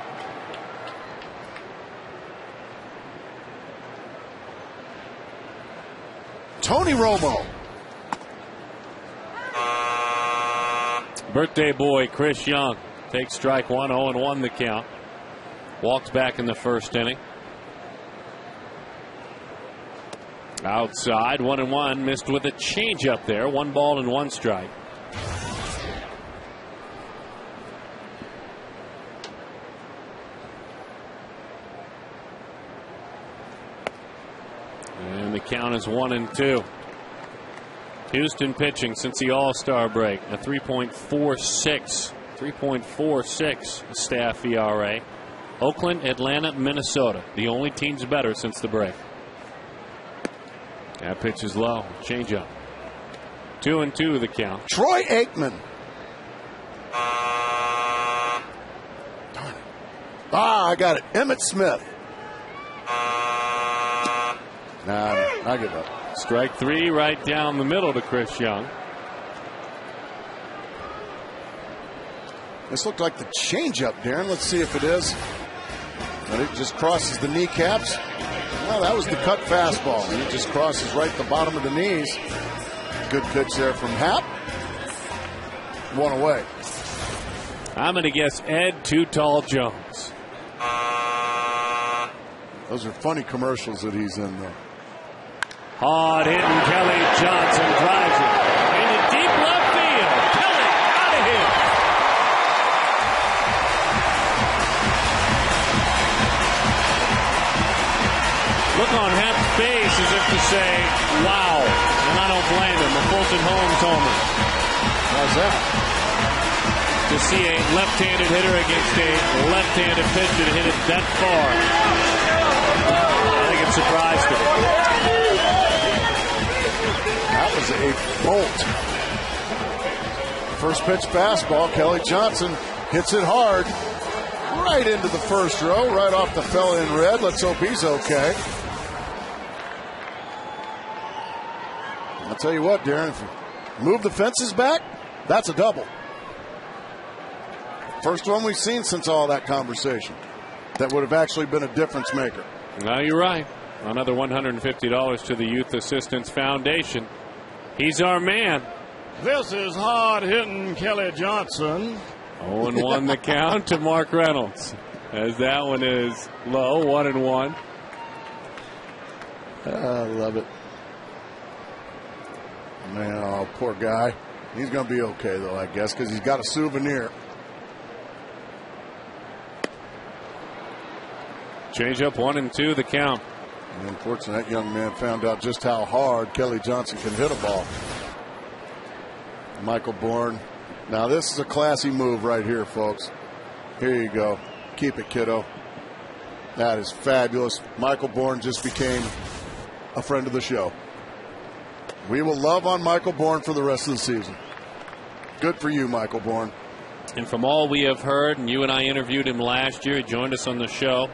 Tony Romo. Birthday boy Chris Young takes strike one, 0-1 the count. Walks back in the first inning. Outside, 1-1, missed with a changeup there. 1 ball and 1 strike. And the count is 1-2. Houston pitching since the All-Star break, a 3.46 staff ERA. Oakland, Atlanta, Minnesota, the only teams better since the break. That pitch is low, changeup. 2-2 the count. Troy Aikman. I got it. Emmitt Smith. Nah, I give up. Strike 3 right down the middle to Chris Young. This looked like the changeup, Darren. Let's see if it is. And it just crosses the kneecaps. Well, that was the cut fastball. And it just crosses right the bottom of the knees. Good pitch there from Happ. 1 away. I'm going to guess Ed Too Tall Jones. Those are funny commercials that he's in, though. Hard hitting Kelly Johnson drives it into deep left field. Kelly out of here. look on Hemp's face as if to say, wow. And I don't blame him. A Fulton Holmes homer. How's that? To see a left-handed hitter against a left-handed pitcher to hit it that far. I think it surprised him. That was a bolt. First pitch fastball. Kelly Johnson hits it hard. Right into the first row. Right off the fella in red. Let's hope he's okay. I'll tell you what, Darren. If you move the fences back, that's a double. First one we've seen since all that conversation that would have actually been a difference maker. No, you're right. Another $150 to the Youth Assistance Foundation. He's our man. This is hard-hitting Kelly Johnson. 0-1 the count to Mark Reynolds. As that one is low, 1-1. I love it. Man, oh, poor guy. He's going to be okay, though, I guess, because he's got a souvenir. Change up 1-2 the count. And unfortunately, that young man found out just how hard Kelly Johnson can hit a ball. Michael Bourne. Now, this is a classy move right here, folks. Here you go. Keep it, kiddo. That is fabulous. Michael Bourne just became a friend of the show. We will love on Michael Bourne for the rest of the season. Good for you, Michael Bourne. And from all we have heard, and you and I interviewed him last year, he joined us on the show.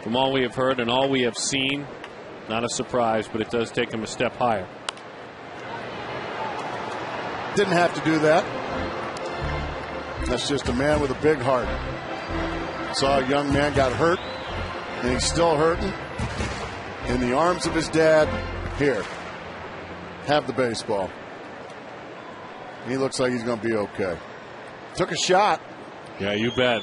From all we have heard and all we have seen, not a surprise, but it does take him a step higher. Didn't have to do that. That's just a man with a big heart. Saw a young man got hurt, and he's still hurting. In the arms of his dad, here, have the baseball. He looks like he's going to be okay. Took a shot. Yeah, you bet.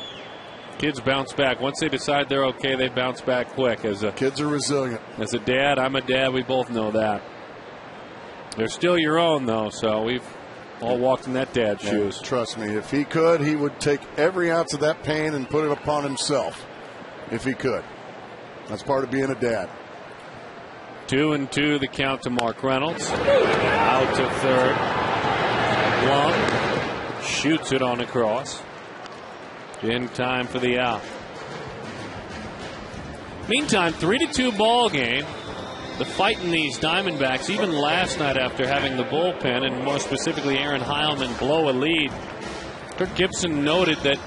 Kids bounce back. Once they decide they're okay, they bounce back quick. Kids are resilient. As a dad, I'm a dad. We both know that. They're still your own, though, so we've all walked in that dad's shoes. Trust me, if he could, he would take every ounce of that pain and put it upon himself. If he could. That's part of being a dad. 2-2 the count to Mark Reynolds. Out to third. Long shoots it on across. In time for the out. Meantime, 3-2 ball game. The fight in these Diamondbacks, even last night after having the bullpen, and more specifically Aaron Heilman, blow a lead. Kirk Gibson noted that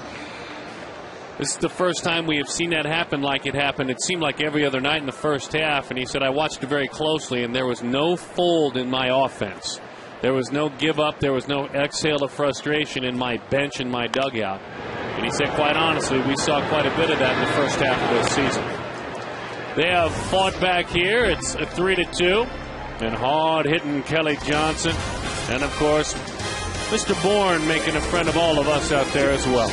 this is the first time we have seen that happen like it happened. It seemed like every other night in the first half, and he said, I watched it very closely, and there was no fold in my offense. There was no give up. There was no exhale of frustration in my bench and my dugout. And he said, quite honestly, we saw quite a bit of that in the first half of this season. They have fought back here. It's a 3-2. And hard-hitting Kelly Johnson. And, of course, Mr. Bourne making a friend of all of us out there as well.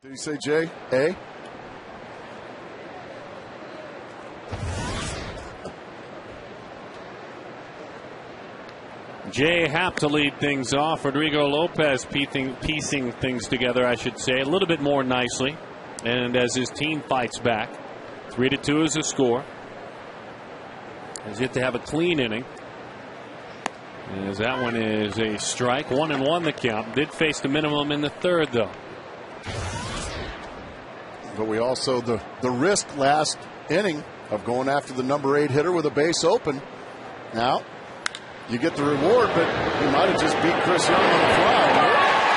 Did he say J? A? J-Happ to lead things off. Rodrigo Lopez piecing things together, I should say, a little bit more nicely. And as his team fights back, 3-2 is the score. Has yet to have a clean inning. As that one is a strike. 1-1 the count. Did face the minimum in the third, though. But we also, the risk last inning of going after the number 8 hitter with a base open. Now, you get the reward, but you might have just beat Chris Young on the fly.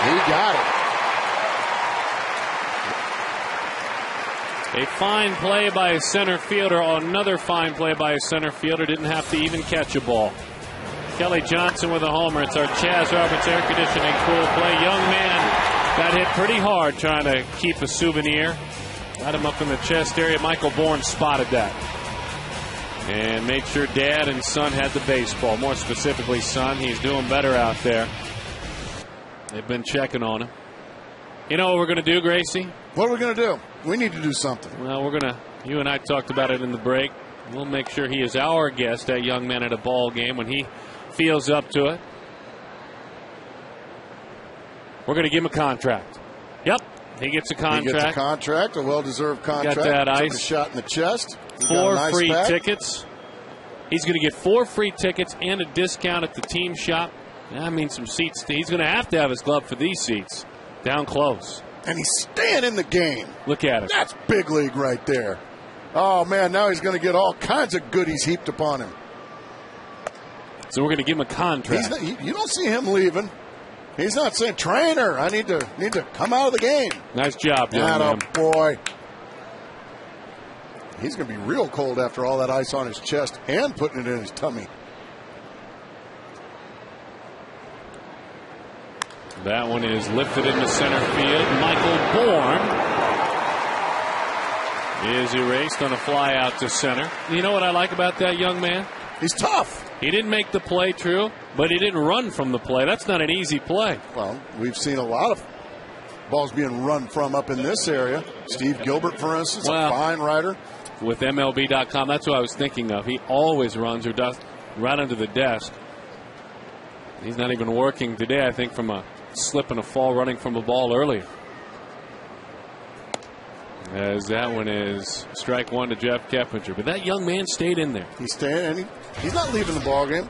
He got it. A fine play by a center fielder. Another fine play by a center fielder. Didn't have to even catch a ball. Kelly Johnson with a homer. It's our Chaz Roberts air conditioning cool play. Young man got hit pretty hard trying to keep a souvenir. Got him up in the chest area. Michael Bourne spotted that and made sure dad and son had the baseball. More specifically, son. He's doing better out there. They've been checking on him. You know what we're going to do, Gracie? What are we going to do? We need to do something. Well, you and I talked about it in the break. We'll make sure he is our guest, that young man, at a ball game when he feels up to it. We're going to give him a contract. Yep, he gets a contract. He gets a contract, a well-deserved contract. Got that ice. Took a shot in the chest. 4 free tickets. He's going to get 4 free tickets and a discount at the team shop. I mean, some seats. He's going to have his glove for these seats. Down close. And he's staying in the game. Look at it. That's big league right there. Oh, man, now he's going to get all kinds of goodies heaped upon him. So we're going to give him a contract. You don't see him leaving. He's not saying, trainer, I need to come out of the game. Nice job, young man. Boy. He's going to be real cold after all that ice on his chest and putting it in his tummy. That one is lifted into center field. Michael Bourne is erased on a fly out to center. You know what I like about that young man? He's tough. He didn't make the play, true, but he didn't run from the play. That's not an easy play. Well, we've seen a lot of balls being run from up in this area. Steve Gilbert, for instance, a fine rider. With MLB.com, that's what I was thinking of. He always runs or does right under the desk. He's not even working today, I think, from a slip and a fall running from a ball earlier. As that one is strike one to Jeff Keppinger. But that young man stayed in there. He's staying, and he's not leaving the ball game.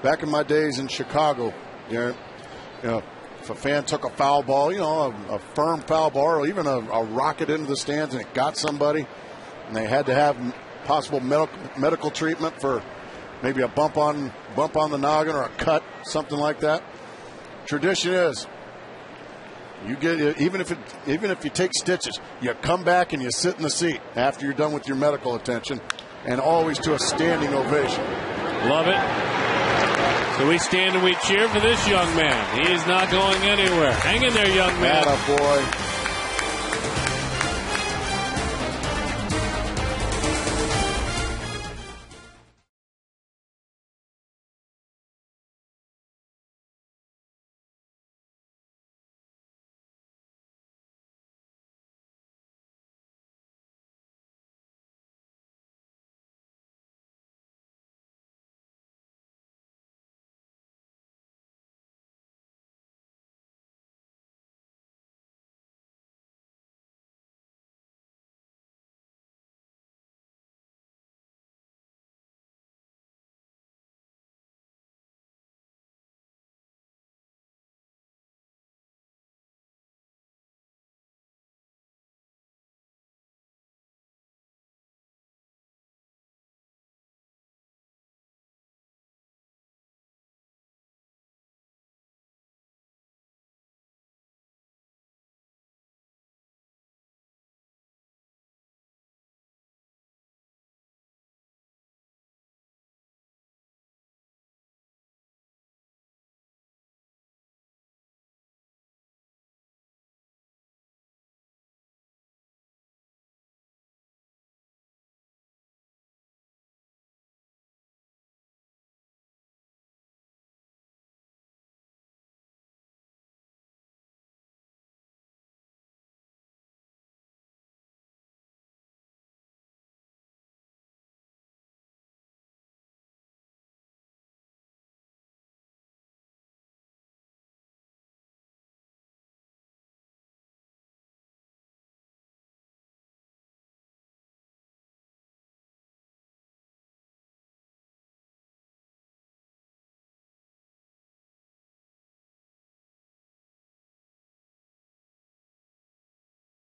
Back in my days in Chicago, you know, if a fan took a foul ball, a firm foul ball, or even a rocket into the stands and it got somebody, and they had to have possible medical treatment for maybe a bump on the noggin or a cut, something like that. Tradition is you get even if you take stitches, you come back and you sit in the seat after you're done with your medical attention, and always to a standing ovation. Love it. So we stand and we cheer for this young man. He is not going anywhere. Hang in there, young man. Attaboy.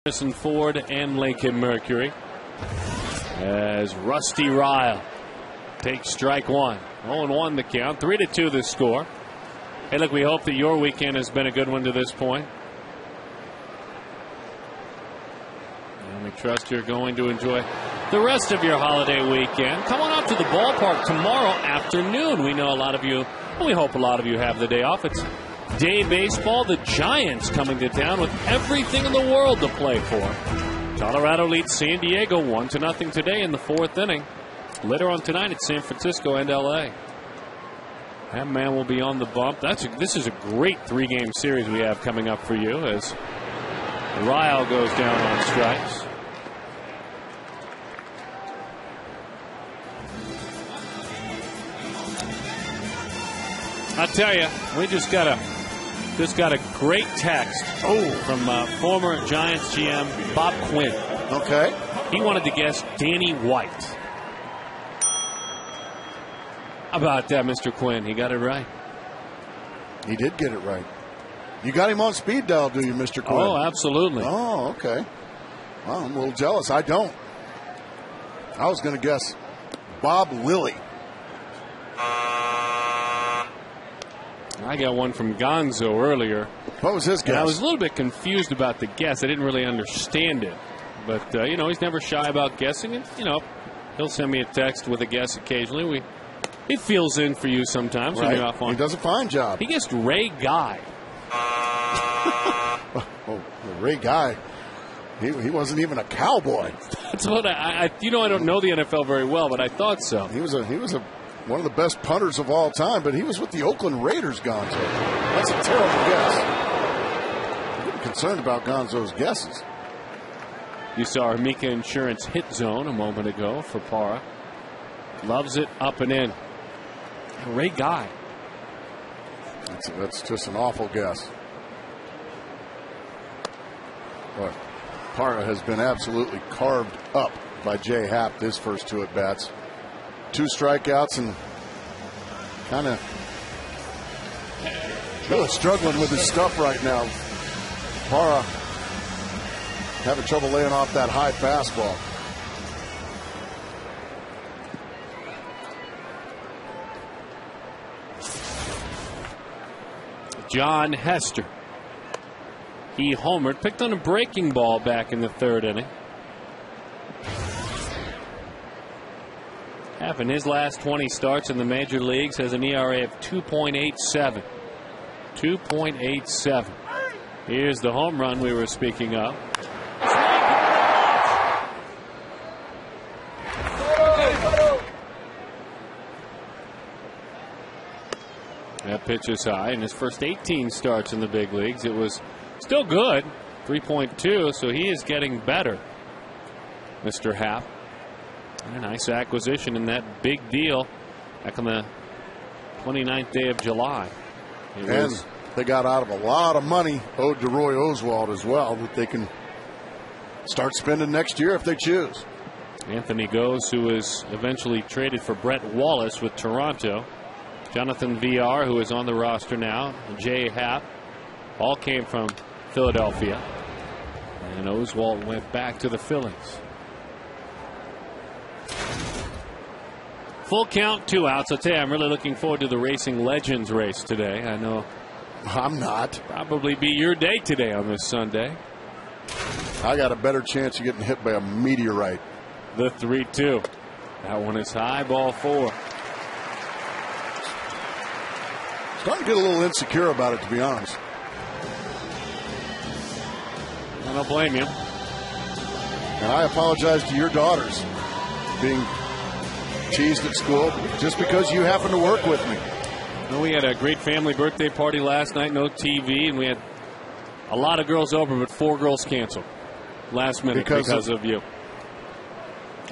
Harrison Ford and Lincoln Mercury. As Rusty Ryle takes strike one. 0-1 the count. 3-2 the score. Hey, look, we hope that your weekend has been a good one to this point. And we trust you're going to enjoy the rest of your holiday weekend. Come on out to the ballpark tomorrow afternoon. We know a lot of you, and we hope a lot of you have the day off. It's day baseball. The Giants coming to town with everything in the world to play for. Colorado leads San Diego 1-0 today in the 4th inning. Later on tonight, it's San Francisco and L.A. That man will be on the bump. This is a great 3-game series we have coming up for you as Ryle goes down on strikes. I tell you, we just got a great text from former Giants GM Bob Quinn. Okay. He wanted to guess Danny White. How about that, Mr. Quinn? He got it right. He did get it right. You got him on speed dial, do you, Mr. Quinn? Oh, absolutely. Oh, okay. Well, I'm a little jealous. I don't. I was going to guess Bob Lilly. I got one from Gonzo earlier. What was his guess? And I was a little bit confused about the guess. I didn't really understand it. But, he's never shy about guessing. And, he'll send me a text with a guess occasionally. He fills in for you sometimes when you're off on. He does a fine job. He guessed Ray Guy. Ray Guy. He wasn't even a cowboy. That's what I don't know the NFL very well, but I thought so. He was one of the best punters of all time, but he was with the Oakland Raiders, Gonzo. That's a terrible guess. I'm concerned about Gonzo's guesses. You saw our Mika Insurance hit zone a moment ago for Parra. Loves it up and in. Ray Guy. That's just an awful guess. But Parra has been absolutely carved up by Jay Happ his first 2 at-bats. 2 strikeouts and kind of really struggling with his stuff right now. Parra having trouble laying off that high fastball. John Hester. He homered, picked on a breaking ball back in the 3rd inning. Happ in his last 20 starts in the major leagues has an ERA of 2.87. 2.87. Here's the home run we were speaking of. That pitch is high. In his first 18 starts in the big leagues, it was still good. 3.2, so he is getting better, Mr. Happ. A nice acquisition in that big deal back on the 29th day of July. And they got out of a lot of money owed to Roy Oswald as well that they can start spending next year if they choose. Anthony Goes, who was eventually traded for Brett Wallace with Toronto. Jonathan VR, who is on the roster now. Jay Happ, all came from Philadelphia. And Oswald went back to the Phillies. Full count, 2 outs. I'll tell you, I'm really looking forward to the Racing Legends race today. I know I'm not. Probably be your day today on this Sunday. I got a better chance of getting hit by a meteorite. The 3-2. That one is high, ball 4. Starting to get a little insecure about it, to be honest. I don't blame you. And I apologize to your daughters being teased at school just because you happen to work with me. Well, we had a great family birthday party last night, no TV, and we had a lot of girls over, but 4 girls canceled last minute because of you.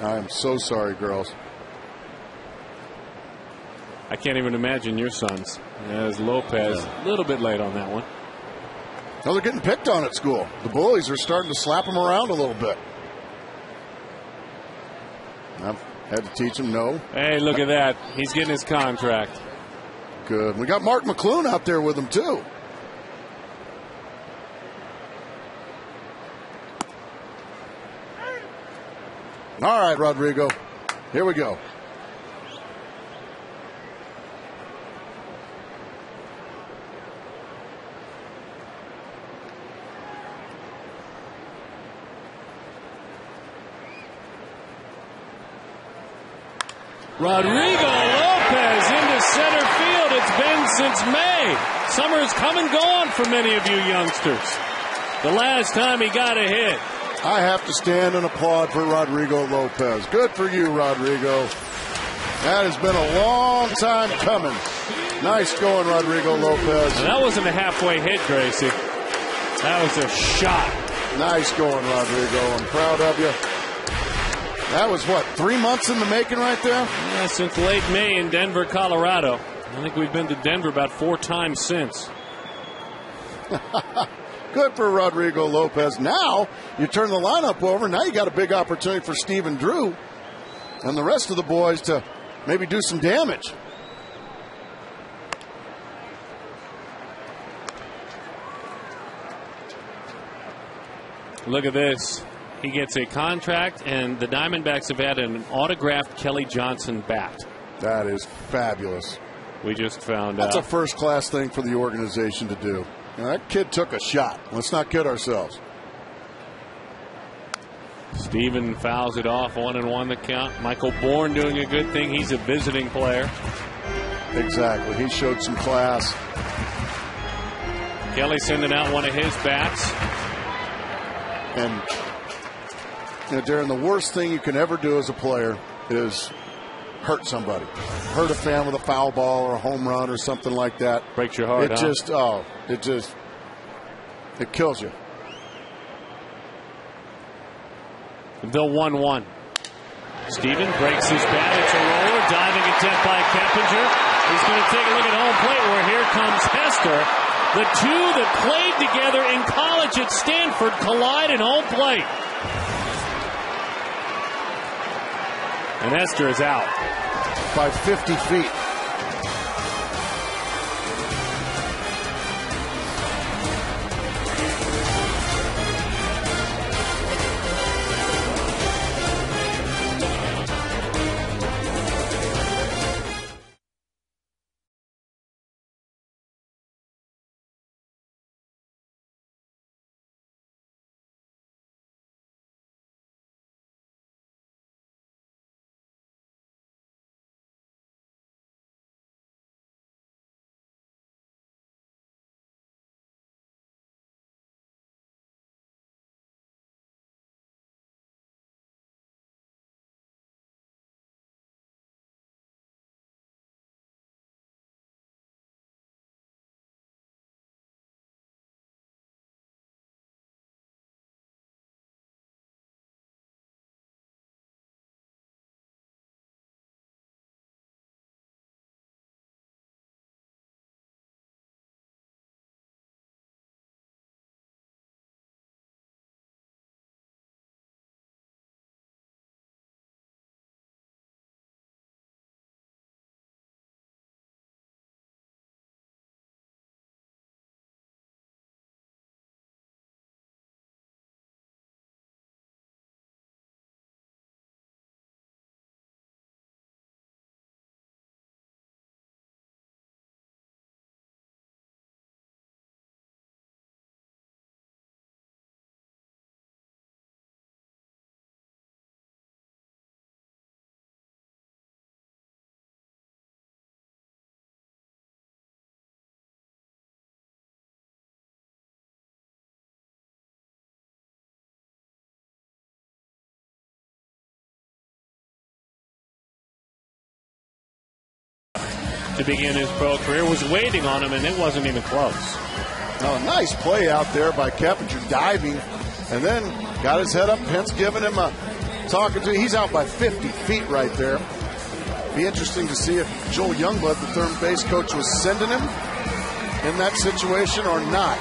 I am so sorry, girls. I can't even imagine your sons. As Lopez, a little bit late on that one. No, they're getting picked on at school. The bullies are starting to slap them around a little bit. I've had to teach him no. Hey, look at that. He's getting his contract. Good. We got Mark McClune out there with him, too. All right, Rodrigo. Here we go. Rodrigo Lopez into center field. It's been since May. Summer has come and gone for many of you youngsters. The last time he got a hit. I have to stand and applaud for Rodrigo Lopez. Good for you, Rodrigo. That has been a long time coming. Nice going, Rodrigo Lopez. And that wasn't a halfway hit, Gracie. That was a shot. Nice going, Rodrigo. I'm proud of you. That was, what, 3 months in the making right there? Yeah, since late May in Denver, Colorado. I think we've been to Denver about 4 times since. Good for Rodrigo Lopez. Now, you turn the lineup over. Now you got a big opportunity for Stephen Drew and the rest of the boys to maybe do some damage. Look at this. He gets a contract, and the Diamondbacks have added an autographed Kelly Johnson bat. That is fabulous. We just found out. That's a first-class thing for the organization to do. You know, that kid took a shot. Let's not kid ourselves. Steven fouls it off, 1-1 the count. Michael Bourne doing a good thing. He's a visiting player. Exactly. He showed some class. Kelly sending out one of his bats. And, you know, Darren, the worst thing you can ever do as a player is hurt somebody. Hurt a fan with a foul ball or a home run or something like that. Breaks your heart, It kills you. The 1-1. Steven breaks his bat. It's a roller. Diving attempt by Keppinger. He's going to take a look at home plate where here comes Hester. The two that played together in college at Stanford collide in home plate. And Hester is out. By 50 feet. To begin his pro career, was waiting on him, and it wasn't even close. Oh, nice play out there by Keppinger, diving, and then got his head up. Pence giving him a talking to. He's out by 50 feet right there. Be interesting to see if Joel Youngblood, the third base coach, was sending him in that situation or not.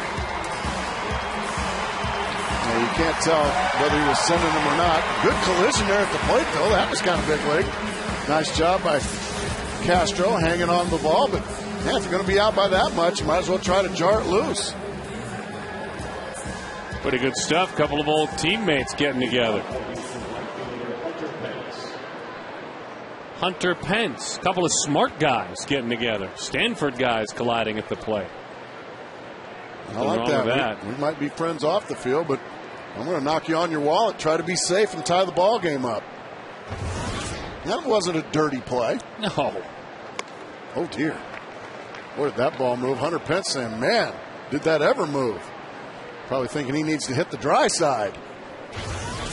Now, you can't tell whether he was sending him or not. Good collision there at the plate, though. That was kind of big league. Nice job by Castro hanging on the ball, but man, if you're going to be out by that much, you might as well try to jar it loose. Pretty good stuff. Couple of old teammates getting together. Hunter Pence. A couple of smart guys getting together. Stanford guys colliding at the plate. I like that. We might be friends off the field, but I'm going to knock you on your wallet, try to be safe, and tie the ball game up. That wasn't a dirty play. No. Oh, dear. Where did that ball move? Hunter Pence saying, man, did that ever move? Probably thinking he needs to hit the dry side.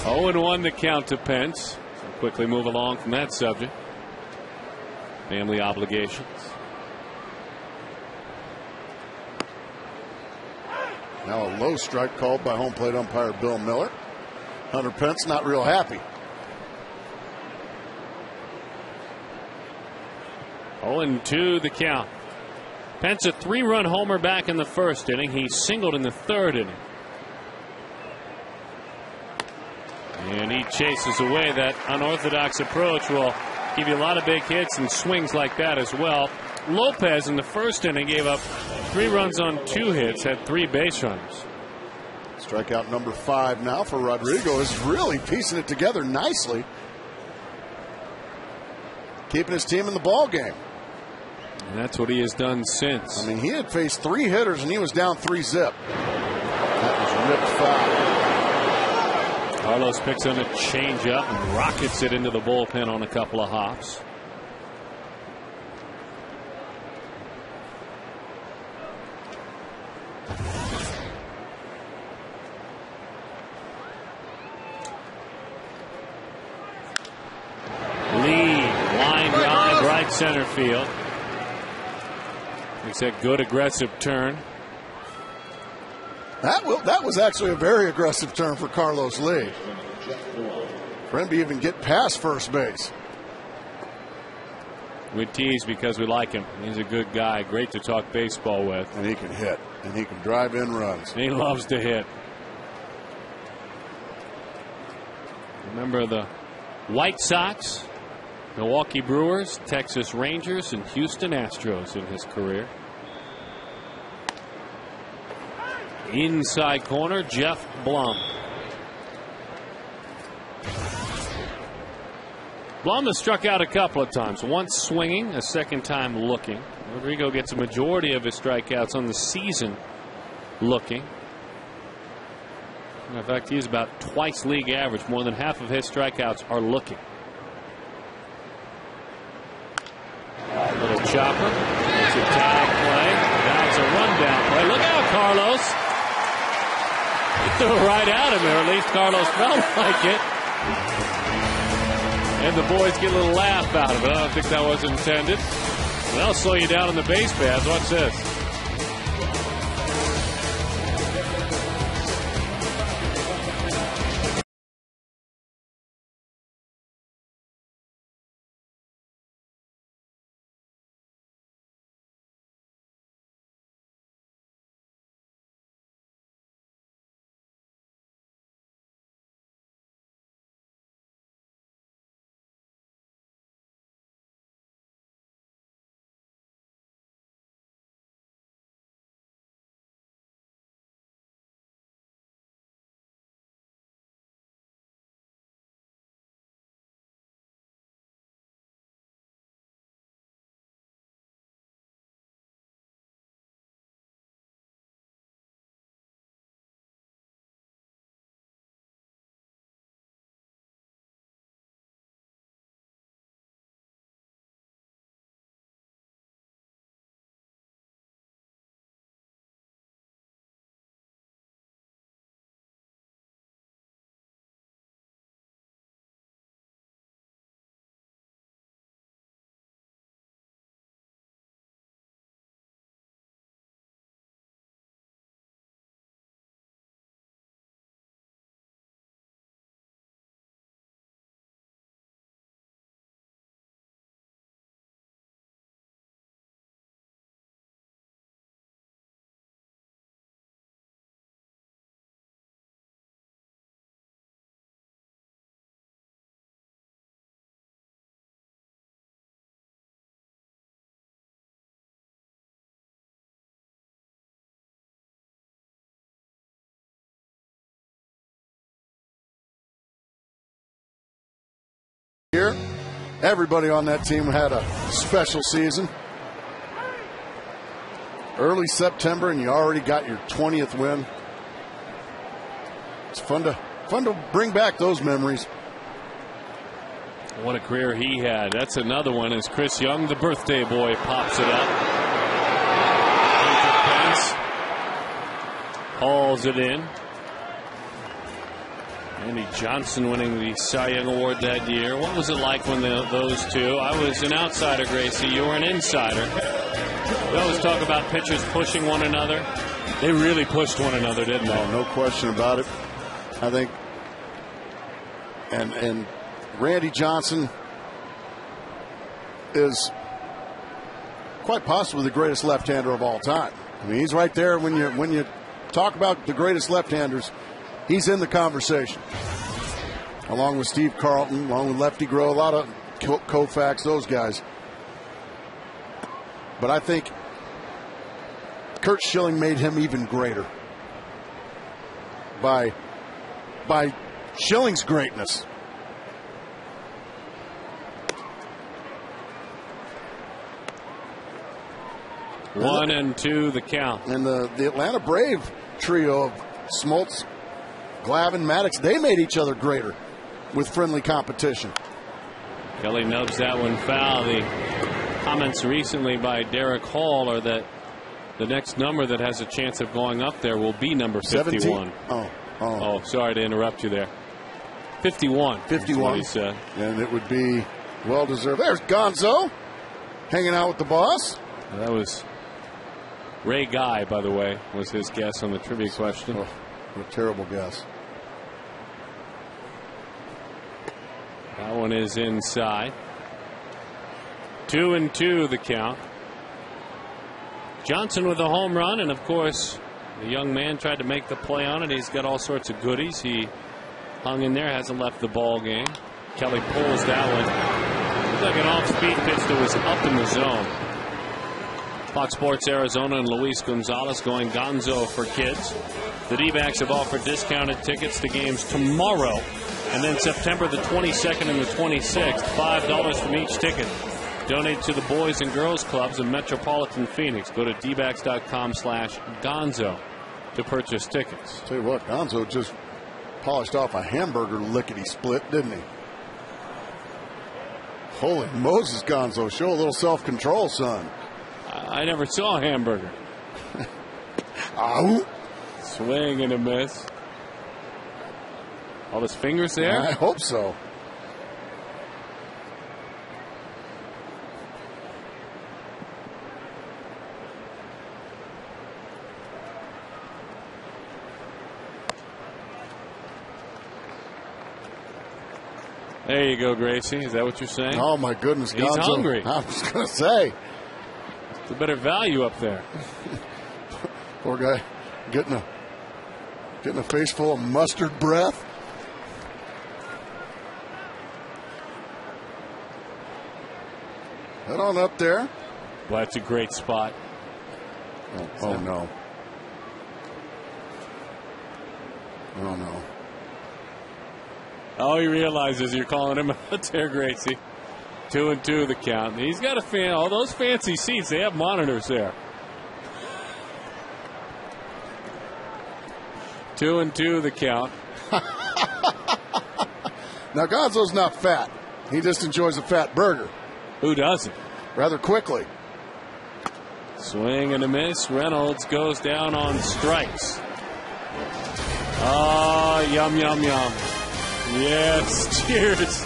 0-1 to count to Pence. So quickly move along from that subject. Family obligations. Now a low strike called by home plate umpire Bill Miller. Hunter Pence not real happy. 0-2 the count. Pence a 3-run homer back in the first inning. He singled in the third inning. And he chases away. That unorthodox approach will give you a lot of big hits and swings like that as well. Lopez in the first inning gave up 3 runs on 2 hits, had 3 base runners. Strikeout number 5 now for Rodrigo is really piecing it together nicely. Keeping his team in the ball game. And that's what he has done since. I mean, he had faced 3 hitters and he was down 3-zip. That was ripped foul. Carlos picks on a changeup and rockets it into the bullpen on a couple of hops. Lee, line drive, right center field. Makes that good aggressive turn. That was actually a very aggressive turn for Carlos Lee. For him to even get past first base. We tease because we like him. He's a good guy, great to talk baseball with. And he can hit, and he can drive in runs. He loves to hit. Remember the White Sox, Milwaukee Brewers, Texas Rangers, and Houston Astros in his career. Inside corner, Jeff Blum. Blum has struck out a couple of times, once swinging, a second time looking. Rodrigo gets a majority of his strikeouts on the season looking. In fact, he's about twice league average. More than half of his strikeouts are looking. Little chopper. It's a tag play. Now it's a rundown play. Look out, Carlos. He threw it right at him, or at least Carlos felt like it. And the boys get a little laugh out of it. I don't think that was intended. They'll slow you down on the base paths. Watch this. Here, Everybody on that team had a special season. Early September, and you already got your 20th win. It's fun to bring back those memories. What a career he had. That's another one as Chris Young, the birthday boy, pops it up. Hunter Pence hauls it in. Randy Johnson winning the Cy Young Award that year. What was it like when those two? I was an outsider, Gracie. You were an insider. We always talk about pitchers pushing one another. They really pushed one another, didn't they? Oh, no question about it. I think, and Randy Johnson is quite possibly the greatest left-hander of all time. I mean, he's right there when you talk about the greatest left-handers. He's in the conversation, along with Steve Carlton, along with Lefty Grove, a lot of Koufax, those guys. But I think Curt Schilling made him even greater by Schilling's greatness. One and two, the count. And the Atlanta Brave trio of Smoltz, Glavine, Maddox, they made each other greater with friendly competition. Kelly nubs that one foul. The comments recently by Derek Hall are that the next number that has a chance of going up there will be number 51. 17? Oh, sorry to interrupt you there. 51. 51. What he said. And it would be well deserved. There's Gonzo hanging out with the boss. That was Ray Guy, by the way, was his guess on the trivia question. Oh, what a terrible guess. That one is inside. 2-2 the count. Johnson with a home run, and of course the young man tried to make the play on it. He's got all sorts of goodies. He hung in there, hasn't left the ball game. Kelly pulls that one. Looked like an off-speed pitch that was up in the zone. Fox Sports Arizona and Luis Gonzalez going Gonzo for kids. The D-backs have offered discounted tickets to games tomorrow, and then September the 22nd and the 26th. $5 from each ticket. Donate to the Boys and Girls Clubs in Metropolitan Phoenix. Go to dbacks.com/Gonzo to purchase tickets. Tell you what, Gonzo just polished off a hamburger lickety-split, didn't he? Holy Moses, Gonzo. Show a little self-control, son. I never saw a hamburger. Ow. Swing and a miss. All his fingers there? I hope so. There you go, Gracie. Is that what you're saying? Oh, my goodness. He's Gonzo. hungry. I was going to say. It's a better value up there. Poor guy getting a face full of mustard breath. Head on up there. Well, that's a great spot. Oh no. Oh, no. Oh, he realizes you're calling him out there, Gracie. 2-2 the count. He's got a fan. All those fancy seats, they have monitors there. 2-2 the count. Now, Gonzo's not fat. He just enjoys a fat burger. Who doesn't? Rather quickly. Swing and a miss. Reynolds goes down on strikes. Oh, yum, yum, yum. Yes, cheers.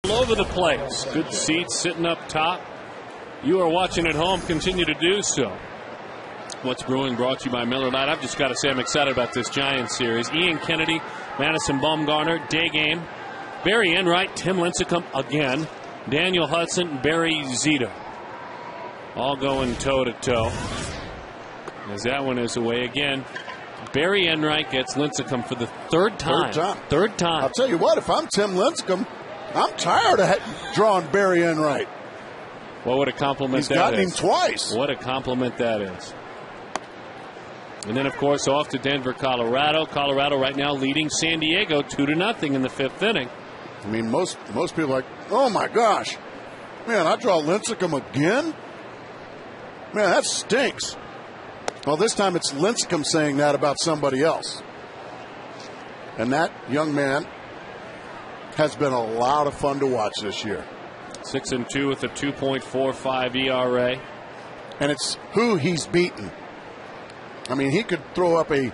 all over the place. Good seats sitting up top. You are watching at home. Continue to do so. What's Brewing brought to you by Miller Lite. I've just got to say I'm excited about this Giants series. Ian Kennedy, Madison Bumgarner, day game. Barry Enright, Tim Lincecum again. Daniel Hudson, Barry Zito. All going toe-to-toe. As that one is away again. Barry Enright gets Lincecum for the third time. Third time. I'll tell you what, if I'm Tim Lincecum, I'm tired of drawing Barry Enright. Well, what a compliment that is. He's gotten him twice. What a compliment that is. And then, of course, off to Denver, Colorado. Colorado right now leading San Diego 2-0 in the 5th inning. I mean, most people are like, oh, my gosh. Man, I draw Lincecum again? Man, that stinks. Well, this time it's Lincecum saying that about somebody else. And that young man has been a lot of fun to watch this year. 6-2 with a 2.45 ERA. And it's who he's beaten. I mean, he could throw up a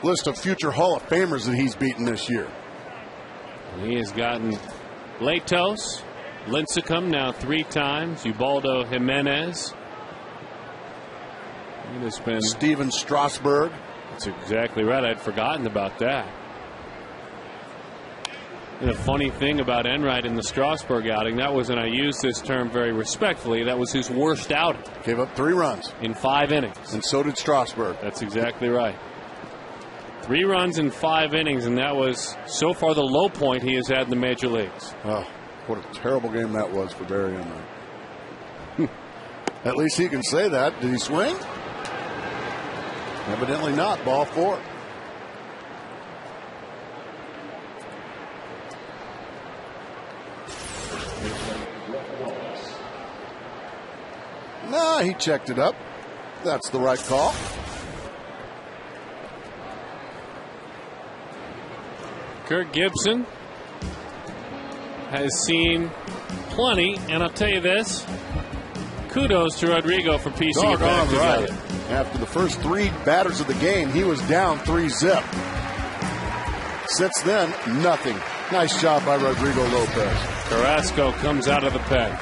list of future Hall of Famers that he's beaten this year. He has gotten Latos, Lincecum now 3 times, Ubaldo Jimenez. It has been Steven Strasburg. That's exactly right. I'd forgotten about that. And the funny thing about Enright in the Strasburg outing, that was, and I use this term very respectfully, that was his worst outing. Gave up 3 runs. In 5 innings. And so did Strasburg. That's exactly right. 3 runs in 5 innings, and that was so far the low point he has had in the major leagues. Oh, what a terrible game that was for Barry Enright. At least he can say that. Did he swing? Evidently not. Ball 4. Nah, he checked it up. That's the right call. Kirk Gibson has seen plenty, and I'll tell you this, kudos to Rodrigo for piecing it back together. After the first 3 batters of the game, he was down 3-zip. Since then, nothing. Nice job by Rodrigo Lopez. Carrasco comes out of the pen.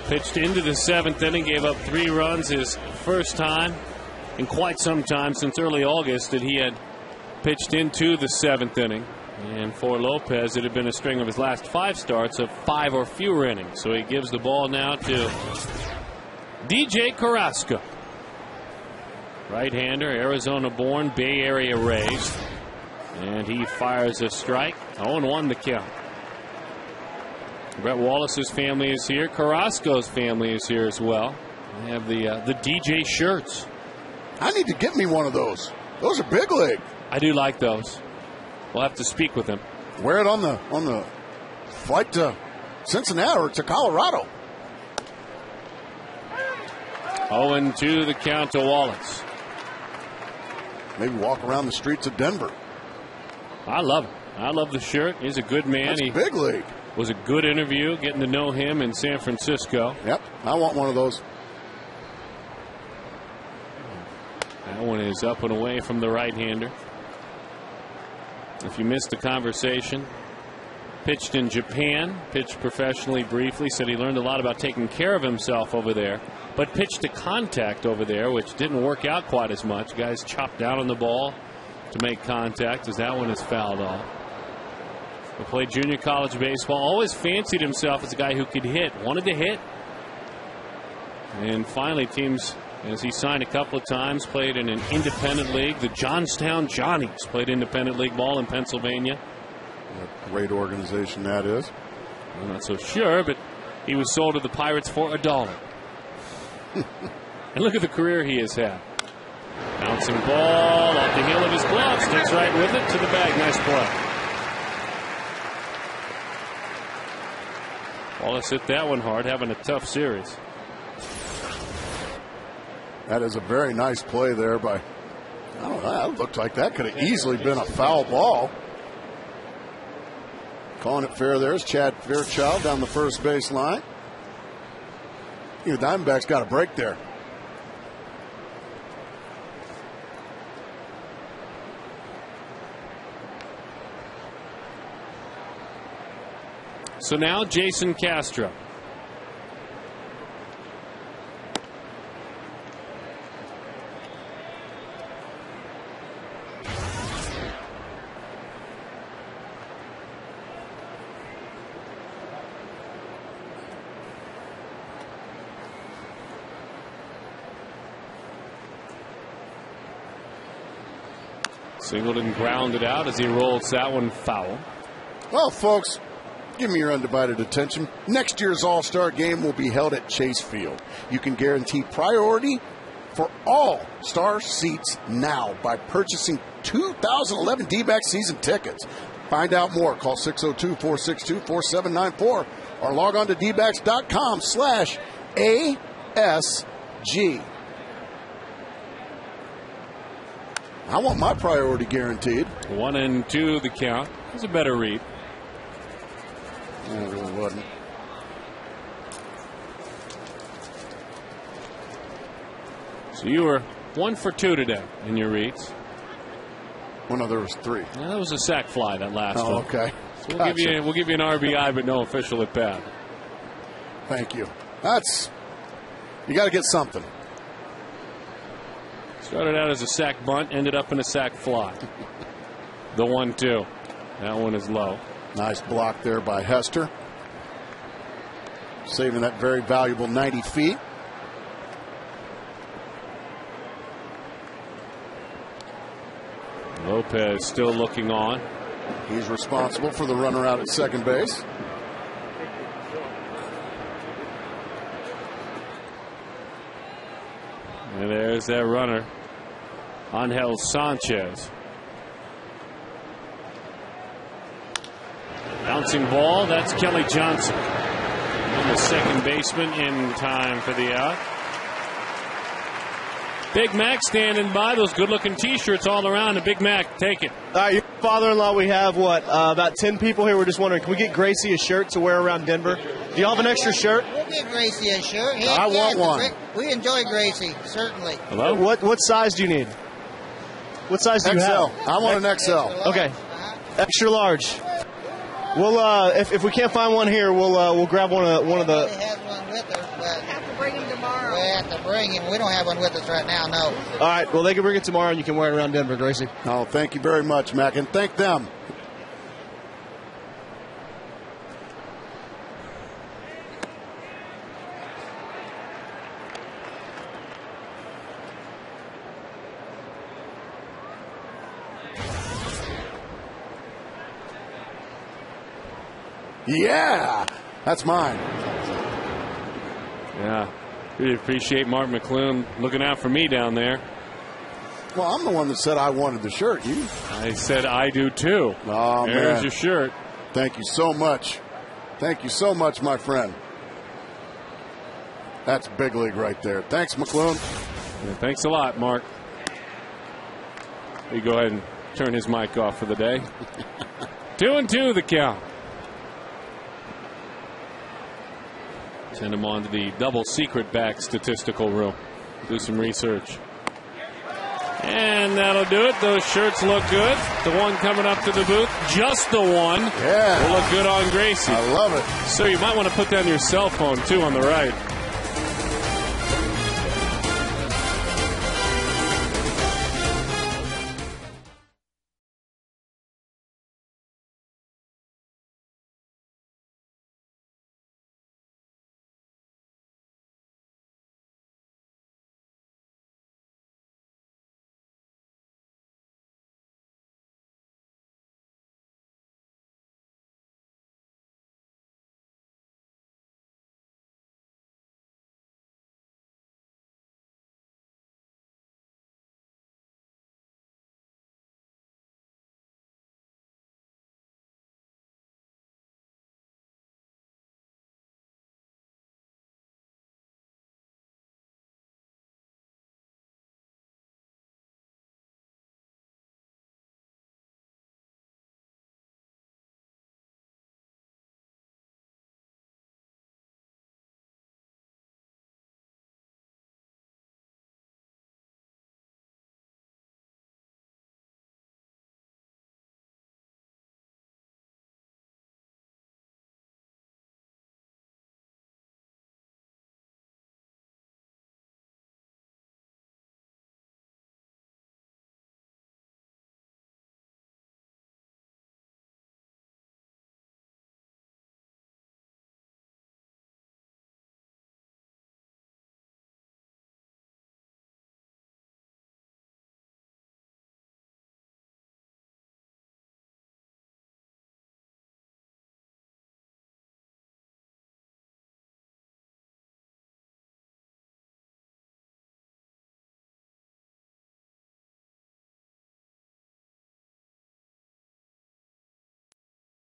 Pitched into the 7th inning, gave up 3 runs, his first time in quite some time since early August that he had pitched into the 7th inning. And for Lopez, it had been a string of his last 5 starts of 5 or fewer innings. So he gives the ball now to DJ Carrasco. Right-hander, Arizona-born, Bay Area raised. And he fires a strike. 0-1 the count. Brett Wallace's family is here. Carrasco's family is here as well. They have the DJ shirts. I need to get me one of those. Those are big league. I do like those. We'll have to speak with him. Wear it on the flight to Cincinnati or to Colorado. 0-2 the count to Wallace. Maybe walk around the streets of Denver. I love it. I love the shirt. He's a good man. That's big league. Was a good interview getting to know him in San Francisco. Yep, I want one of those. That one is up and away from the right-hander. If you missed the conversation, pitched in Japan, pitched professionally briefly, said he learned a lot about taking care of himself over there, but pitched to contact over there, which didn't work out quite as much. Guys chopped down on the ball to make contact as that one is fouled off. He played junior college baseball, always fancied himself as a guy who could hit, wanted to hit. And finally, teams, as he signed a couple of times, played in an independent league. The Johnstown Johnnies played independent league ball in Pennsylvania. What a great organization that is. I'm not so sure, but he was sold to the Pirates for $1. And look at the career he has had. Bouncing ball off the heel of his glove, sticks right with it to the bag. Nice play. Wallace hit that one hard, having a tough series. That is a very nice play there by, I don't know, that looked like that could have easily been a foul ball. Calling it fair there is Chad Fairchild down the first base line. The Diamondbacks got a break there. So now Jason Castro. Singleton grounded out as he rolls that one foul. Well, folks, give me your undivided attention. Next year's All-Star Game will be held at Chase Field. You can guarantee priority for all Star seats now by purchasing 2011 D-backs season tickets. Find out more. Call 602-462-4794 or log on to dbacks.com/ASG. I want my priority guaranteed. 1-2 the count. It's a better read. No, it really wasn't. So you were 1 for 2 today in your reads. Well, no, there was 3. Yeah, that was a sac fly, that last one. Oh, okay. So we'll give you an RBI, but no official at bat. Thank you. You got to get something. Started out as a sac bunt, ended up in a sac fly. The 1-2. That one is low. Nice block there by Hester. Saving that very valuable 90 feet. Lopez still looking on. He's responsible for the runner out at second base. And there's that runner, Angel Sanchez. Bouncing ball, that's Kelly Johnson. And the second baseman in time for the out. Big Mac standing by, those good-looking T-shirts all around. And Big Mac, take it. All right, your father-in-law, we have, about 10 people here. We're just wondering, can we get Gracie a shirt to wear around Denver? Do y'all have an extra shirt? We'll get Gracie a shirt. I want one. We enjoy Gracie, certainly. Hello? What size do you need? What size do you have? XL. I want an XL. Okay. Extra large. We'll if we can't find one here, we'll grab one of the. He has one with us, but have to bring him tomorrow. We have to bring him. We don't have one with us right now. No. All right. Well, they can bring it tomorrow, and you can wear it around Denver, Gracie. Oh, thank you very much, Mac, and thank them. Yeah, that's mine. Yeah. Really appreciate Mark McClune looking out for me down there. Well, I'm the one that said I wanted the shirt. You? I said I do too. Oh, There's man. your shirt. Thank you so much. Thank you so much, my friend. That's big league right there. Thanks, McClune. Yeah, thanks a lot, Mark. You go ahead and turn his mic off for the day. 2-2 the count. Send him on to the double secret back statistical room. Do some research. And that'll do it. Those shirts look good. The one coming up to the booth, just the one. Yeah. Will look good on Gracie. I love it. So you might want to put down your cell phone, too, on the right.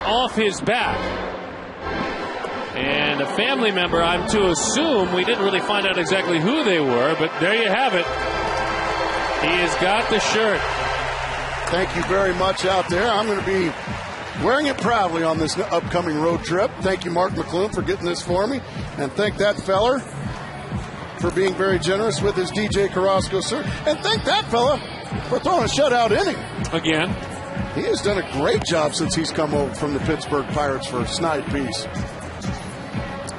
Off his back. And a family member, I'm to assume, we didn't really find out exactly who they were, but there you have it. He has got the shirt. Thank you very much out there. I'm going to be wearing it proudly on this upcoming road trip. Thank you, Mark McClune, for getting this for me. And thank that feller for being very generous with his DJ Carrasco, sir. And thank that fella for throwing a shutout inning. Again. He has done a great job since he's come over from the Pittsburgh Pirates for Snipe Peace.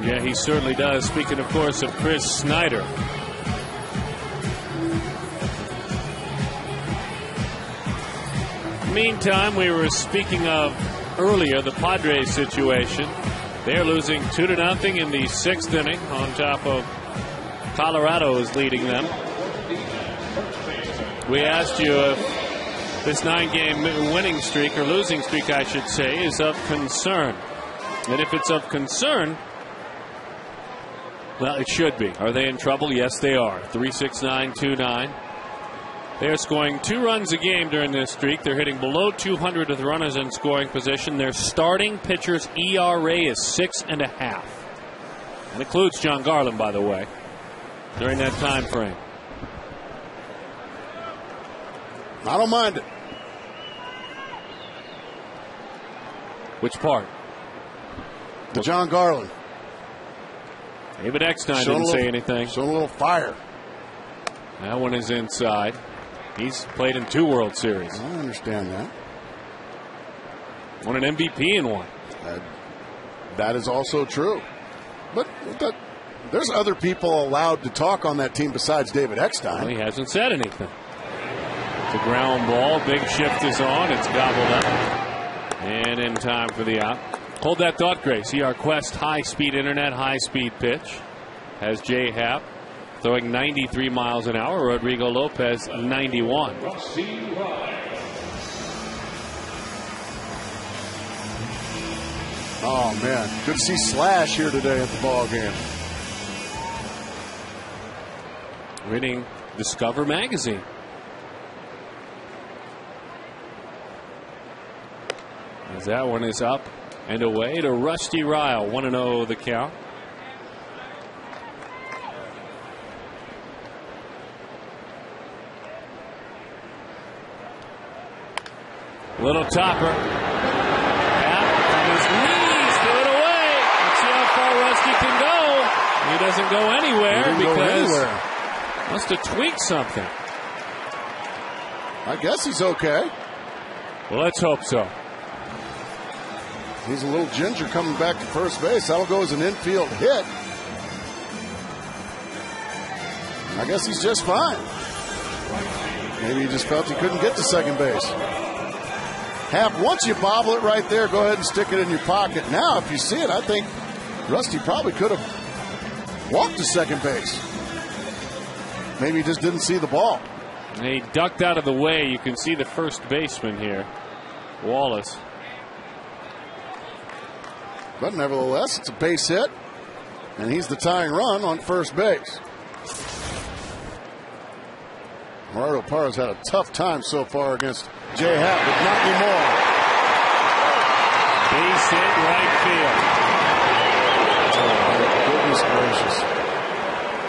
Yeah, he certainly does. Speaking, of course, of Chris Snyder. Meantime, we were speaking of earlier the Padres situation. They're losing 2-0 in the 6th inning on top of Colorado is leading them. We asked you if this 9-game winning streak, or losing streak, I should say, is of concern. And if it's of concern, well, it should be. Are they in trouble? Yes, they are. 3-6-9-2-9. They're scoring 2 runs a game during this streak. They're hitting below 200 with runners in scoring position. Their starting pitcher's ERA is 6.5. And includes John Garland, by the way, during that time frame. I don't mind it. Which part? The John Garland. David Eckstein didn't say anything. Showing a little fire. That one is inside. He's played in 2 World Series. I understand that. Won an MVP in one. That is also true. But there's other people allowed to talk on that team besides David Eckstein. Well, he hasn't said anything. It's a ground ball. Big shift is on. It's gobbled up. And in time for the out. Hold that thought, Gracie. Our Quest high-speed internet, high-speed pitch has Jay Happ throwing 93 miles an hour. Rodrigo Lopez 91. Oh man, good to see Slash here today at the ball game. Reading Discover magazine. As that one is up and away to Rusty Ryle. 1-0 the count. Little topper. Happ on his knees, threw it away. Let's see how far Rusty can go. He doesn't go anywhere because must have tweaked something. I guess he's okay. Well, let's hope so. He's a little ginger coming back to first base. That'll go as an infield hit. I guess he's just fine. Maybe he just felt he couldn't get to second base. Happ, once you bobble it right there, go ahead and stick it in your pocket. Now, if you see it, I think Rusty probably could have walked to second base. Maybe he just didn't see the ball. And he ducked out of the way. You can see the first baseman here, Wallace. But nevertheless, it's a base hit, and he's the tying run on first base. Gerardo Parra's had a tough time so far against Jay Happ, but not anymore. Base hit, right field. Oh, goodness gracious.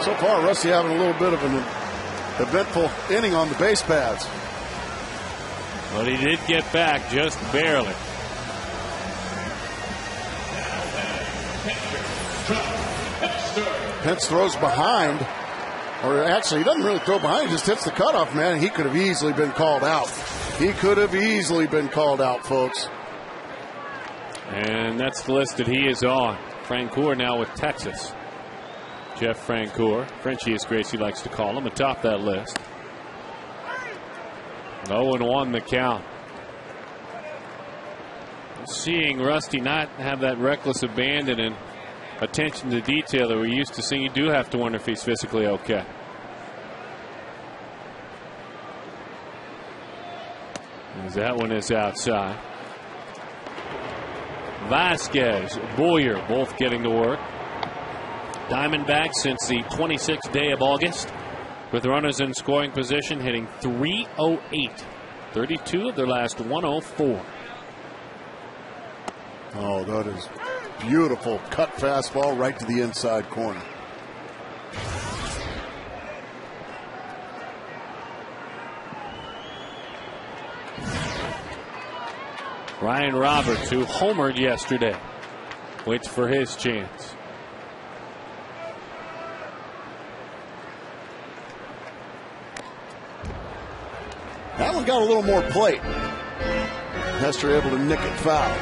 So far, Rusty having a little bit of an eventful inning on the base paths. But he did get back just barely. Pence throws behind, or actually he doesn't really throw behind, he just hits the cutoff man. He could have easily been called out. He could have easily been called out, folks. And that's the list that he is on. Francoeur now with Texas. Jeff Francoeur, Frenchie as Gracie likes to call him, atop that list. 0-1 the count. Seeing Rusty not have that reckless abandon and attention to detail that we're used to seeing, you do have to wonder if he's physically okay. As that one is outside. Vasquez, Boyer, both getting to work. Diamondbacks since the 26th day of August, with runners in scoring position, hitting .308. 32 of their last 104. Oh, that is beautiful. Cut fastball right to the inside corner. Ryan Roberts, who homered yesterday, waits for his chance. That one got a little more plate. Hester able to nick it foul.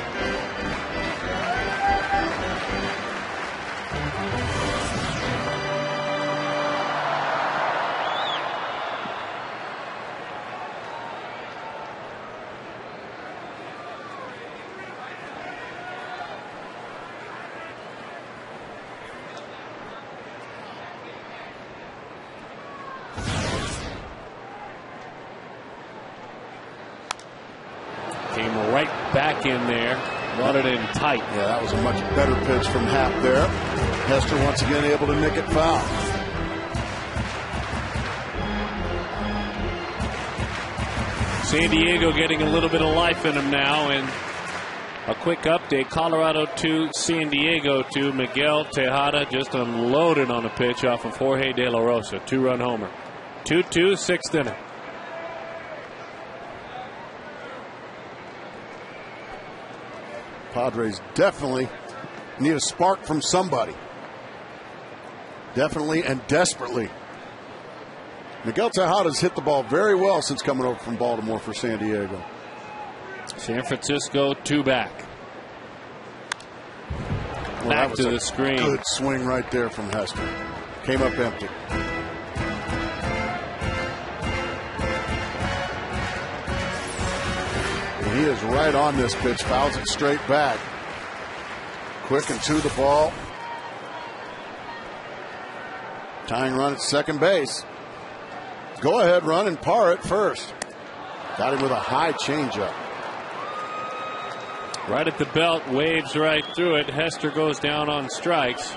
Back in there, brought it in tight. Yeah, that was a much better pitch from Happ there. Hester once again able to nick it foul. San Diego getting a little bit of life in them now. And a quick update, Colorado 2, San Diego 2. Miguel Tejada just unloaded on a pitch off of Jorge De La Rosa. 2-run homer. 2-2, sixth inning. Padres definitely need a spark from somebody. Definitely and desperately. Miguel Tejada's hit the ball very well since coming over from Baltimore for San Diego. San Francisco 2 back. Well, back to the screen. Good swing right there from Hester. Came up empty. He is right on this pitch, fouls it straight back. Quick and to the ball. Tying run at second base. Go ahead run and Parra at first. Got him with a high changeup. Right at the belt, waves right through it. Hester goes down on strikes.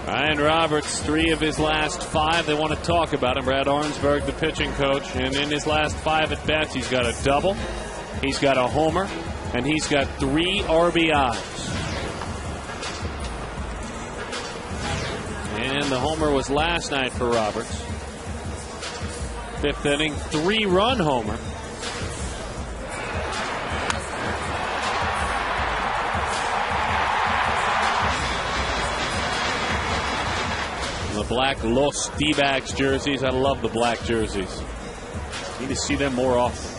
Ryan Roberts, 3 of his last 5. They want to talk about him. Brad Arnsberg, the pitching coach. And in his last 5 at bats, he's got a double. He's got a homer. and he's got 3 RBIs. And the homer was last night for Roberts. 5th inning, 3-run homer. The black Los D-backs jerseys. I love the black jerseys. Need to see them more often.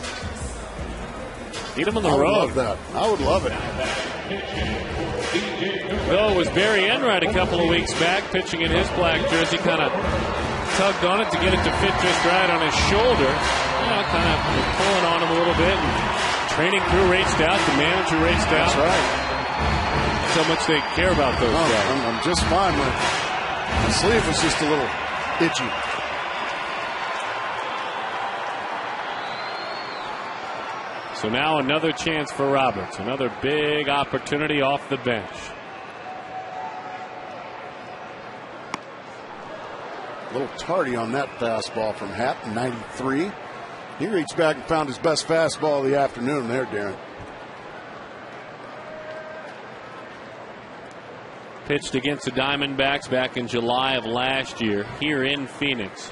Need them on the road. I would love that. I would love it. Though it was Barry Enright a couple of weeks back pitching in his black jersey, kind of tugged on it to get it to fit just right on his shoulder. You know, kind of pulling on him a little bit. And training crew raced out. The manager raced out. That's right. So much they care about those guys. I'm just fine. My sleeve was just a little itchy. So now another chance for Roberts. Another big opportunity off the bench. A little tardy on that fastball from Happ, 93. He reached back and found his best fastball of the afternoon there, Darren. Pitched against the Diamondbacks back in July of last year here in Phoenix.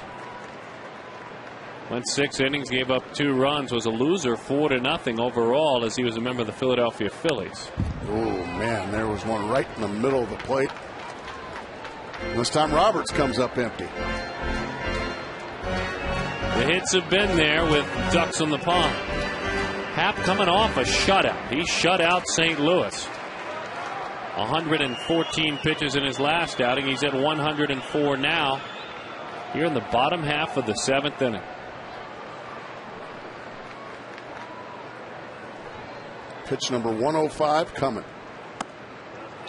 Went 6 innings, gave up 2 runs, was a loser 4-0 overall as he was a member of the Philadelphia Phillies. Oh, man, there was one right in the middle of the plate. This time Roberts comes up empty. The hits have been there with ducks on the pond. Happ coming off a shutout. He shut out St. Louis. 114 pitches in his last outing. He's at 104 now. Here in the bottom half of the 7th inning. Pitch number 105 coming.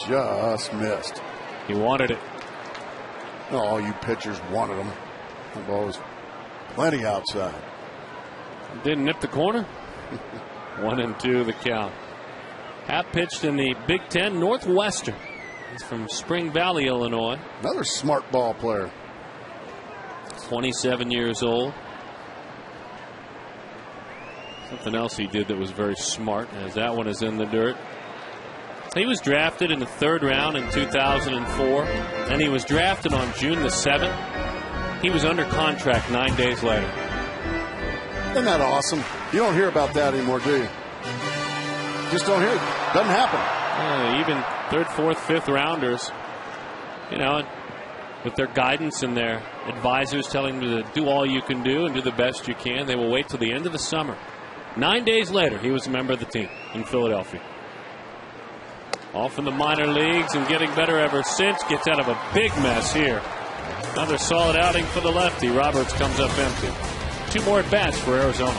Just missed. He wanted it. Oh, you pitchers wanted him. The ball was plenty outside. Didn't nip the corner. 1-2 the count. Happ pitched in the Big Ten Northwestern. He's from Spring Valley, Illinois. Another smart ball player. 27 years old. Something else he did that was very smart, as that one is in the dirt. He was drafted in the 3rd round in 2004, and he was drafted on June the 7th. He was under contract 9 days later. Isn't that awesome? You don't hear about that anymore, do you? Just don't hear it. Doesn't happen. Even 3rd, 4th, 5th rounders, you know, with their guidance and their advisors telling them to do all you can do and do the best you can, they will wait till the end of the summer. 9 days later, he was a member of the team in Philadelphia. Off in the minor leagues and getting better ever since. Gets out of a big mess here. Another solid outing for the lefty. Roberts comes up empty. 2 more at bats for Arizona.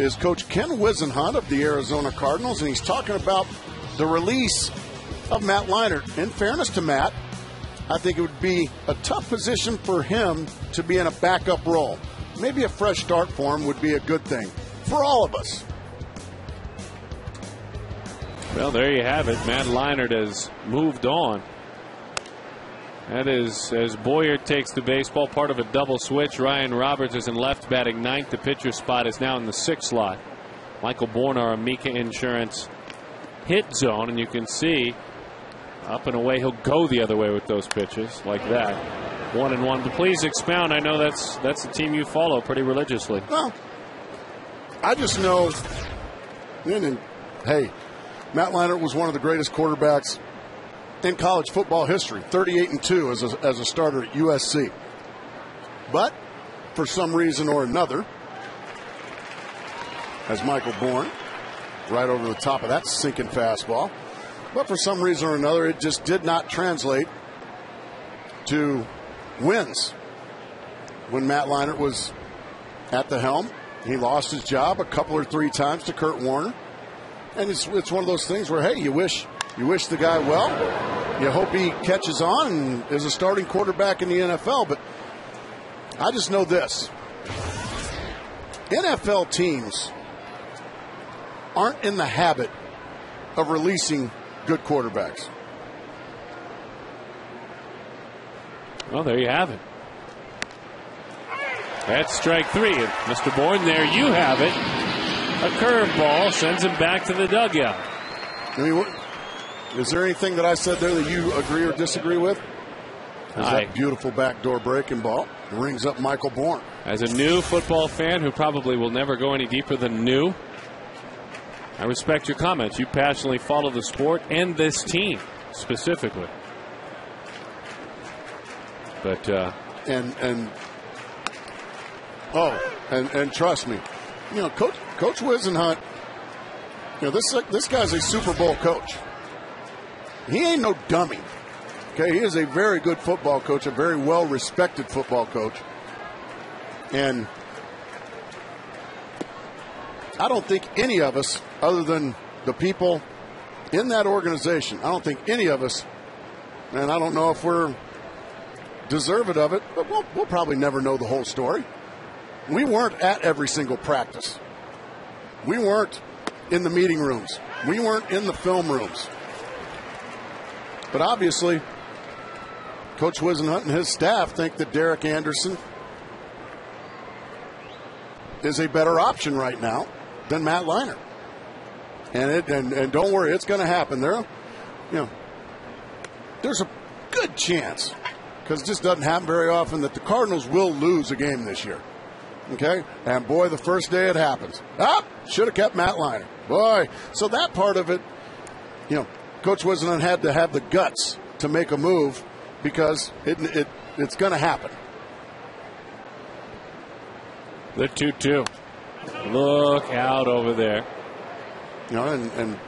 is Coach Ken Whisenhunt of the Arizona Cardinals, and he's talking about the release of Matt Leinart. In fairness to Matt, I think it would be a tough position for him to be in a backup role. Maybe a fresh start for him would be a good thing for all of us. Well, there you have it. Matt Leinart has moved on. That is, as Boyer takes the baseball, part of a double switch. Ryan Roberts is in left, batting ninth. The pitcher spot is now in the sixth slot. Michael Bourne, our Amica Insurance hit zone, and you can see up and away he'll go the other way with those pitches like that. 1-1. But please expound. I know that's the team you follow pretty religiously. Well, I just know, hey, Matt Leinart was one of the greatest quarterbacks in college football history, 38-2 as a starter at USC. But for some reason or another, as Michael Bourne, right over the top of that sinking fastball, but for some reason or another, it just did not translate to wins. When Matt Leinart was at the helm, he lost his job a couple or three times to Kurt Warner. And it's one of those things where, hey, you wish the guy well. You hope he catches on and is a starting quarterback in the NFL. But I just know this. NFL teams aren't in the habit of releasing good quarterbacks. Well, there you have it. That's strike three. And Mr. Bourne, there you have it. A curveball sends him back to the dugout. I mean, is there anything that I said there that you agree or disagree with? That beautiful backdoor breaking ball rings up Michael Bourne. As a new football fan who probably will never go any deeper than new, I respect your comments. You passionately follow the sport and this team specifically. But and trust me, you know, Coach Whisenhunt, you know, this guy's a Super Bowl coach. He ain't no dummy. Okay, he is a very good football coach, a very well-respected football coach. And I don't think any of us, other than the people in that organization, I don't think any of us, and I don't know if we're deserving of it, but we'll probably never know the whole story. We weren't at every single practice. We weren't in the meeting rooms. We weren't in the film rooms. But obviously, Coach Whisenhunt and his staff think that Derek Anderson is a better option right now than Matt Leinart. And don't worry, it's going to happen. There's a good chance, because it just doesn't happen very often, that the Cardinals will lose a game this year. Okay? And boy, the first day it happens. Should have kept Matt Leinart. Boy. So that part of it, you know, Coach Whisenhunt had to have the guts to make a move, because it's going to happen. The 2-2. Look out over there. You know, and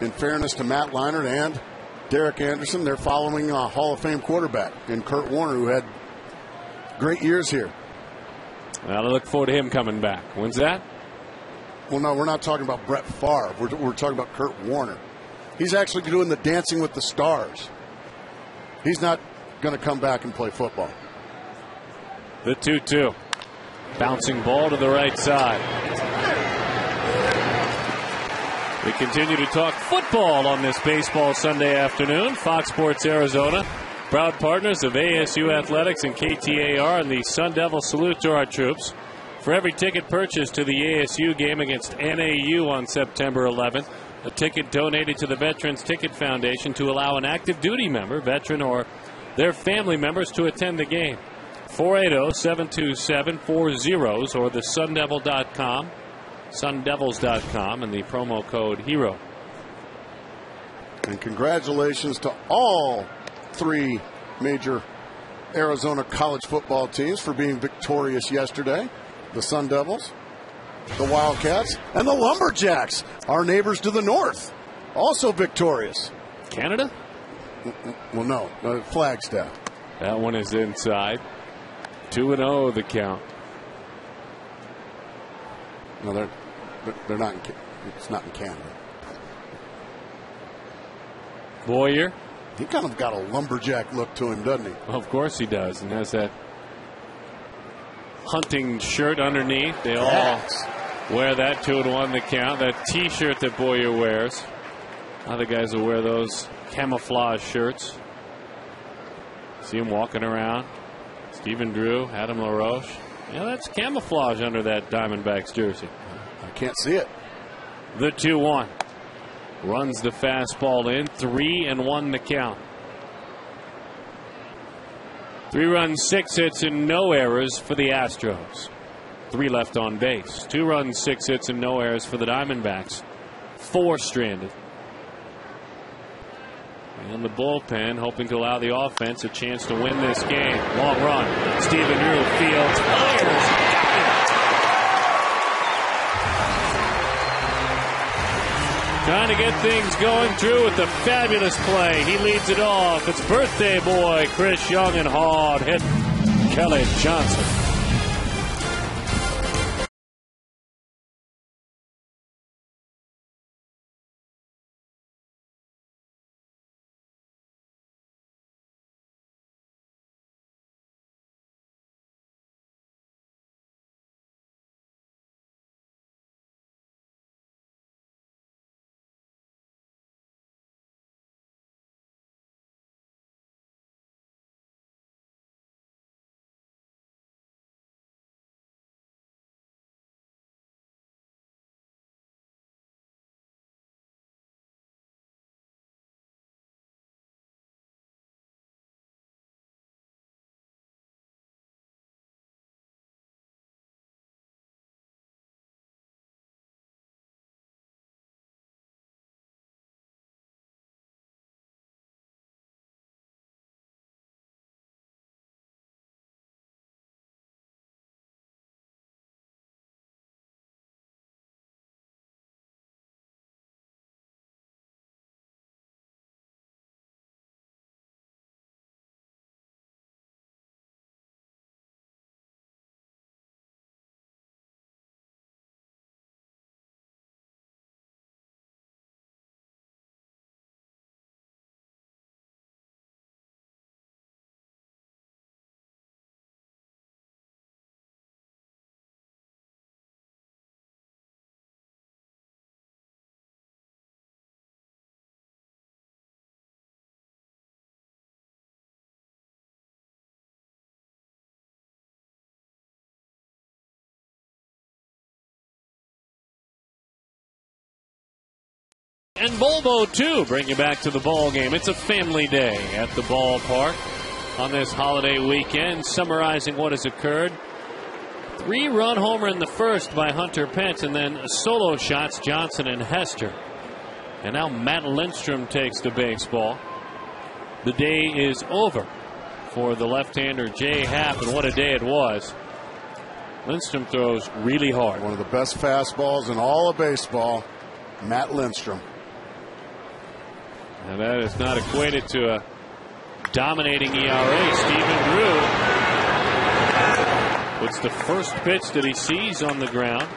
in fairness to Matt Leinart and Derek Anderson, they're following a Hall of Fame quarterback in Kurt Warner, who had great years here. Well, I look forward to him coming back. When's that? Well, no, we're not talking about Brett Favre. We're talking about Kurt Warner. He's actually doing the Dancing with the Stars. He's not going to come back and play football. The 2-2. Bouncing ball to the right side. We continue to talk football on this baseball Sunday afternoon. Fox Sports Arizona, proud partners of ASU Athletics and KTAR, and the Sun Devil salute to our troops. For every ticket purchased to the ASU game against NAU on September 11th, a ticket donated to the Veterans Ticket Foundation to allow an active duty member, veteran, or their family members to attend the game. 480-727-40s or the sundevil.com, sundevils.com, and the promo code HERO. And congratulations to all three major Arizona college football teams for being victorious yesterday. The Sun Devils, the Wildcats, and the Lumberjacks, our neighbors to the north, also victorious. Canada? Well, no, Flagstaff. That one is inside. 2-0 the count. No, they're not. It's not in Canada. Boyer. He kind of got a lumberjack look to him, doesn't he? Well, of course he does, and has that hunting shirt underneath. They all wear that 2-1 the count. That T-shirt that Boyer wears. Other guys will wear those camouflage shirts. See him walking around. Stephen Drew, Adam LaRoche. Yeah, that's camouflage under that Diamondbacks jersey. I can't see it. The 2-1. Runs the fastball in. 3-1 the count. 3 runs, 6 hits, and no errors for the Astros. 3 left on base. 2 runs, 6 hits, and no errors for the Diamondbacks. 4 stranded. And the bullpen hoping to allow the offense a chance to win this game. Long run. Stephen Drew fields. Fires. Trying to get things going. Drew with the fabulous play. He leads it off. It's birthday boy Chris Young and hard hit Kelly Johnson. And Bulbo, too, bring you back to the ball game. It's a family day at the ballpark on this holiday weekend. Summarizing what has occurred. 3-run homer in the first by Hunter Pence, and then solo shots Johnson and Hester. And now Matt Lindstrom takes the baseball. The day is over for the left-hander Jay Happ, and what a day it was. Lindstrom throws really hard. One of the best fastballs in all of baseball, Matt Lindstrom. And that is not equated to a dominating ERA. Stephen Drew puts the first pitch that he sees on the ground.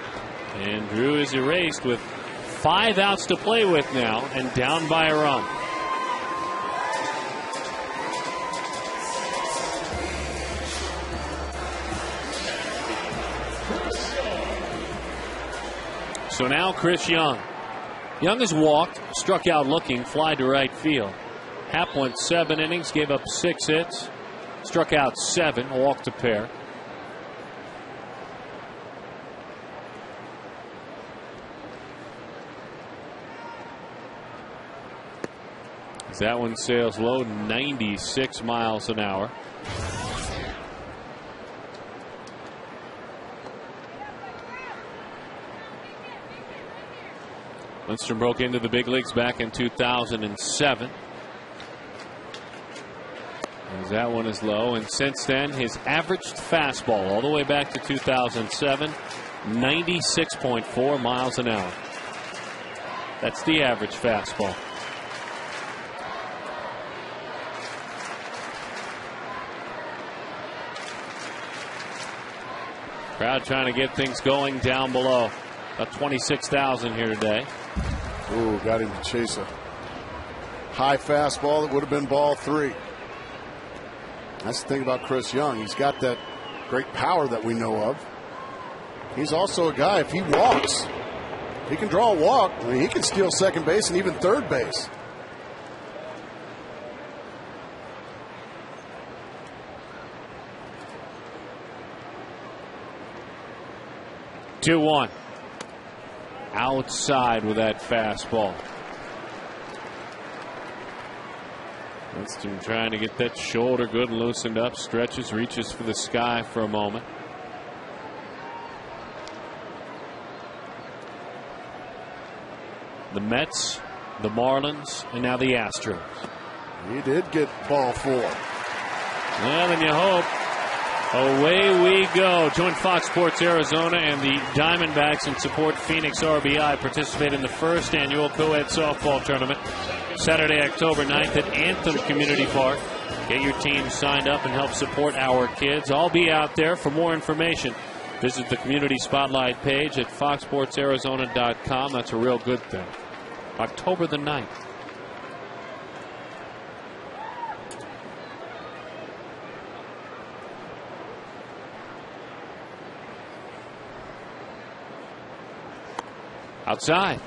And Drew is erased with 5 outs to play with now and down by a run. So now Chris Young. Young has walked, struck out looking, fly to right field. Happ went 7 innings, gave up 6 hits, struck out 7, walked a pair. As that one sails low, 96 miles an hour. Lindstrom broke into the big leagues back in 2007. As that one is low, and since then his averaged fastball all the way back to 2007, 96.4 miles an hour. That's the average fastball. Crowd trying to get things going down below. About 26,000 here today. Ooh, got him to chase a high fastball that would have been ball 3. That's the thing about Chris Young. He's got that great power that we know of. He's also a guy, if he walks, he can draw a walk. I mean, he can steal second base and even third base. Two-one. Outside with that fastball. Winston trying to get that shoulder good and loosened up. Stretches, reaches for the sky for a moment. The Mets, the Marlins, and now the Astros. He did get ball 4. Well, then you hope. Away we go. Join Fox Sports Arizona and the Diamondbacks and support Phoenix RBI. Participate in the first annual co-ed softball tournament. Saturday, October 9th at Anthem Community Park. Get your team signed up and help support our kids. I'll be out there. For more information, visit the Community Spotlight page at foxsportsarizona.com. That's a real good thing. October the 9th. Outside.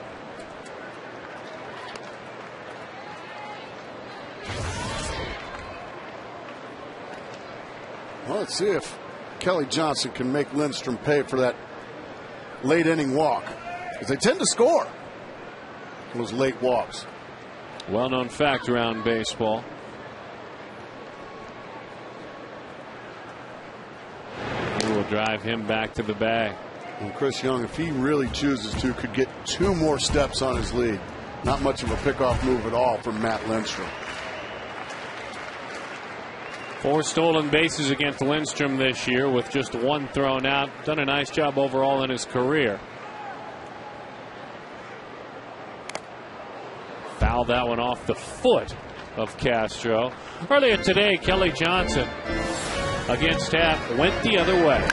Well, let's see if Kelly Johnson can make Lindstrom pay for that late inning walk, because they tend to score those late walks. Well-known fact around baseball. He will drive him back to the bag. And Chris Young, if he really chooses to, could get 2 more steps on his lead. Not much of a pickoff move at all from Matt Lindstrom. 4 stolen bases against Lindstrom this year with just 1 thrown out. Done a nice job overall in his career. Fouled that one off the foot of Castro. Earlier today, Kelly Johnson against Happ went the other way.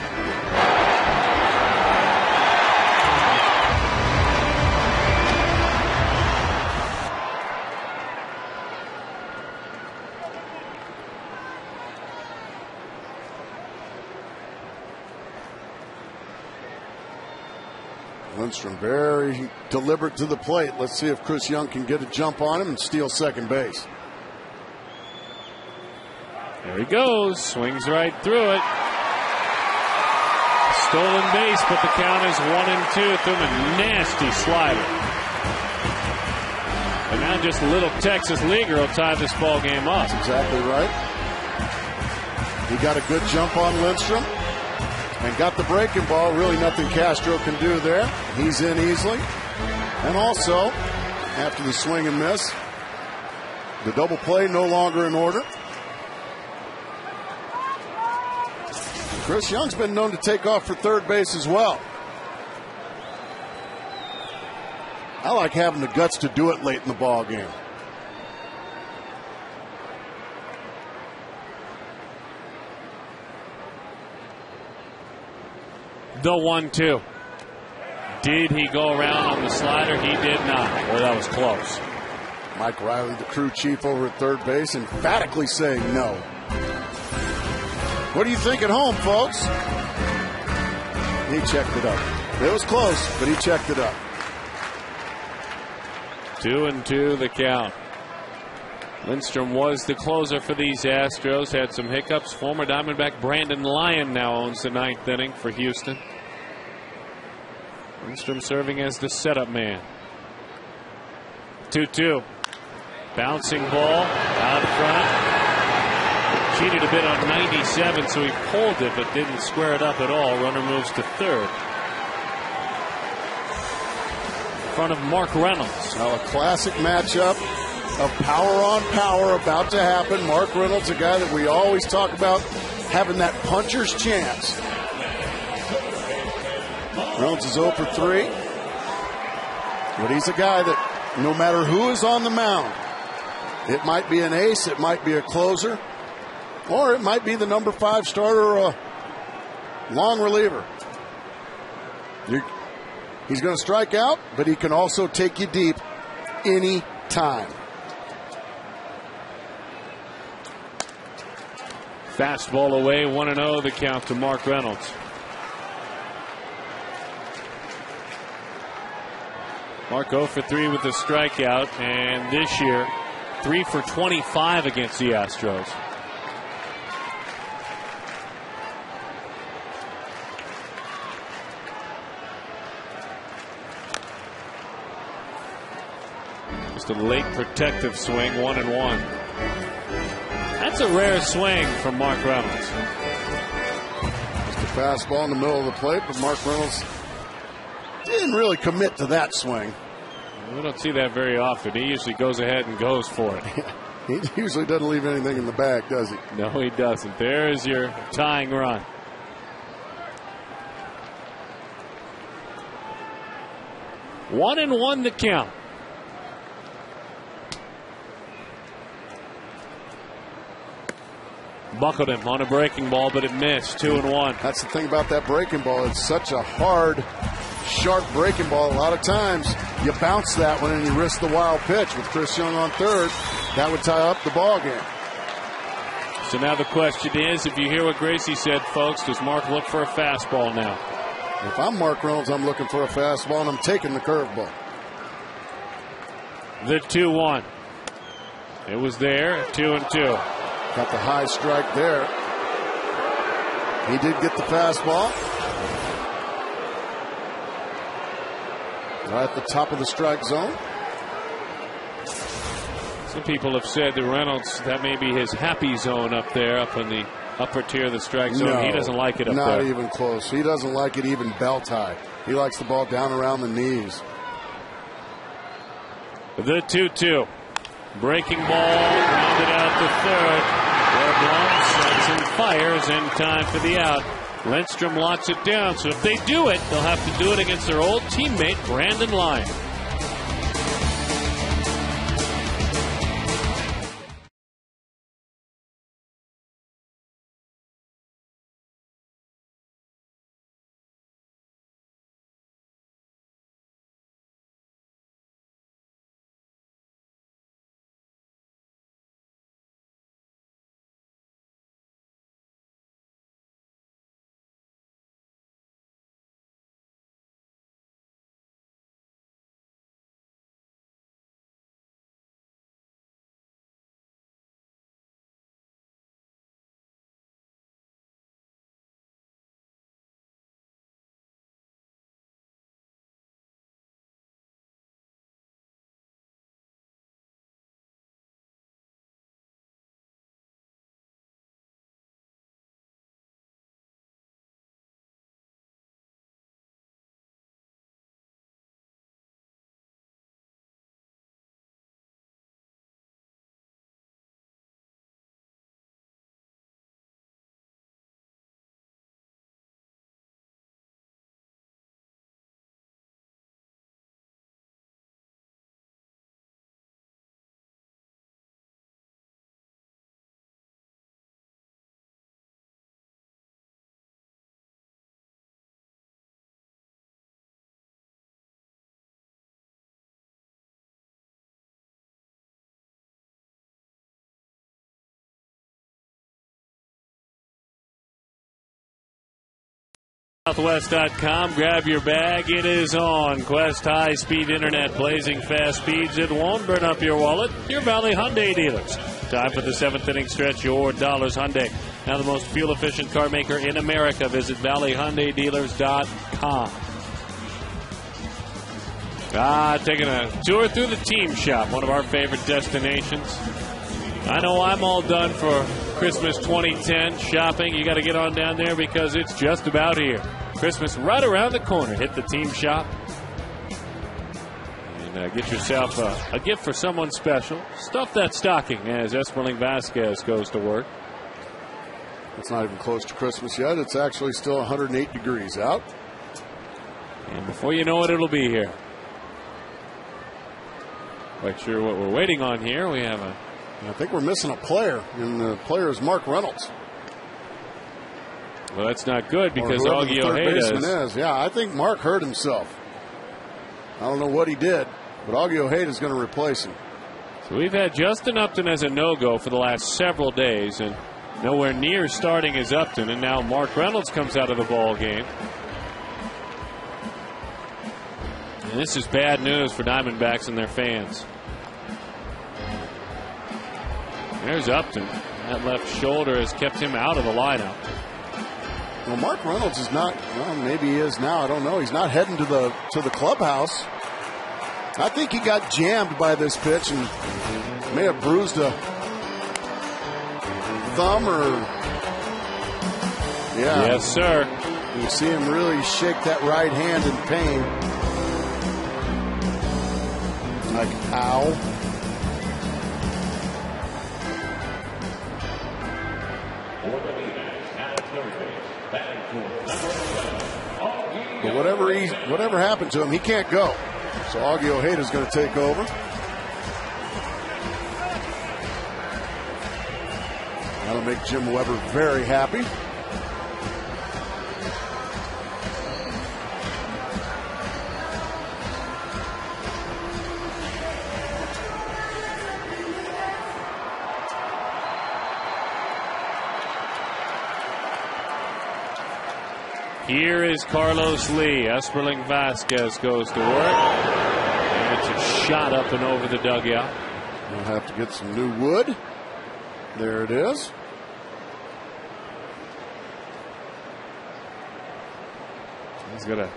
Lindstrom very deliberate to the plate. Let's see if Chris Young can get a jump on him and steal second base. There he goes. Swings right through it. Stolen base, but the count is 1-2. Threw him a nasty slider. And now just a little Texas leaguer will tie this ball game up. That's exactly right. He got a good jump on Lindstrom and got the breaking ball. Really nothing Castro can do there. He's in easily. And also, after the swing and miss, the double play no longer in order. Chris Young's been known to take off for third base as well. I like having the guts to do it late in the ball game. The 1-2. Did he go around on the slider? He did not. Boy, that was close. Mike Riley, the crew chief over at third base, emphatically saying no. What do you think at home, folks? He checked it up. It was close, but he checked it up. 2-2 the count. Lindstrom was the closer for these Astros. Had some hiccups. Former Diamondback Brandon Lyon now owns the 9th inning for Houston. Lindstrom serving as the setup man. 2-2. Bouncing ball out front. Cheated a bit on 97, so he pulled it but didn't square it up at all. Runner moves to third. In front of Mark Reynolds. Now a classic matchup of power on power about to happen. Mark Reynolds, a guy that we always talk about having that puncher's chance. Reynolds is 0 for 3. But he's a guy that no matter who is on the mound, it might be an ace, it might be a closer, or it might be the number 5 starter or a long reliever. He's going to strike out, but he can also take you deep any time. Fastball away, 1-0 the count to Mark Reynolds. Mark 0 for 3 with the strikeout, and this year 3 for 25 against the Astros. Just a late protective swing, 1-1. That's a rare swing from Mark Reynolds. Just a fastball in the middle of the plate, but Mark Reynolds didn't really commit to that swing. We don't see that very often. He usually goes ahead and goes for it. He usually doesn't leave anything in the bag, does he? No, he doesn't. There's your tying run. One and one to count. Buckled him on a breaking ball, but it missed. 2-1. That's the thing about that breaking ball. It's such a hard, sharp breaking ball. A lot of times you bounce that one and you risk the wild pitch. With Chris Young on third, that would tie up the ball game. So now the question is, if you hear what Gracie said, folks, does Mark look for a fastball now? If I'm Mark Reynolds, I'm looking for a fastball, and I'm taking the curveball. The 2-1. It was there, 2-2. Got the high strike there. He did get the fastball. Right at the top of the strike zone. Some people have said that Reynolds, that may be his happy zone up there, up in the upper tier of the strike zone. No, he doesn't like it up there. Not even close. He doesn't like it even belt high. He likes the ball down around the knees. The 2-2. Breaking ball, grounded out to third. Where Blum sets and fires in time for the out. Lindstrom locks it down, so if they do it, they'll have to do it against their old teammate, Brandon Lyon. Southwest.com. Grab your bag. It is on. Quest high-speed internet. Blazing fast speeds. It won't burn up your wallet. Your Valley Hyundai dealers. Time for the seventh inning stretch. Your Dollars Hyundai. Now the most fuel-efficient car maker in America. Visit ValleyHyundaiDealers.com. Taking a tour through the team shop. One of our favorite destinations. I know I'm all done for Christmas 2010 shopping. You got to get on down there because it's just about here. Christmas right around the corner. Hit the team shop and get yourself a gift for someone special. Stuff that stocking as Esperling Vasquez goes to work. It's not even close to Christmas yet. It's actually still 108 degrees out. And before you know it, it'll be here. Quite sure what we're waiting on here. We have I think we're missing a player, and the player is Mark Reynolds. Well, that's not good because Augie Ojeda is. Yeah, I think Mark hurt himself. I don't know what he did, but Augie Ojeda is going to replace him. So we've had Justin Upton as a no-go for the last several days, and nowhere near starting as Upton. And now Mark Reynolds comes out of the ball game. And this is bad news for Diamondbacks and their fans. There's Upton. That left shoulder has kept him out of the lineup. Well, Mark Reynolds is not. Well, maybe he is now. I don't know. He's not heading to the clubhouse. I think he got jammed by this pitch and may have bruised a thumb or. Yeah. Yes, sir. You see him really shake that right hand in pain. Like, ow. But whatever happened to him, he can't go. So Augie Ojeda is going to take over. That'll make Jim Weber very happy. Here is Carlos Lee. Esperling Vasquez goes to work. And it's a shot up and over the dugout. We'll have to get some new wood. There it is. He's got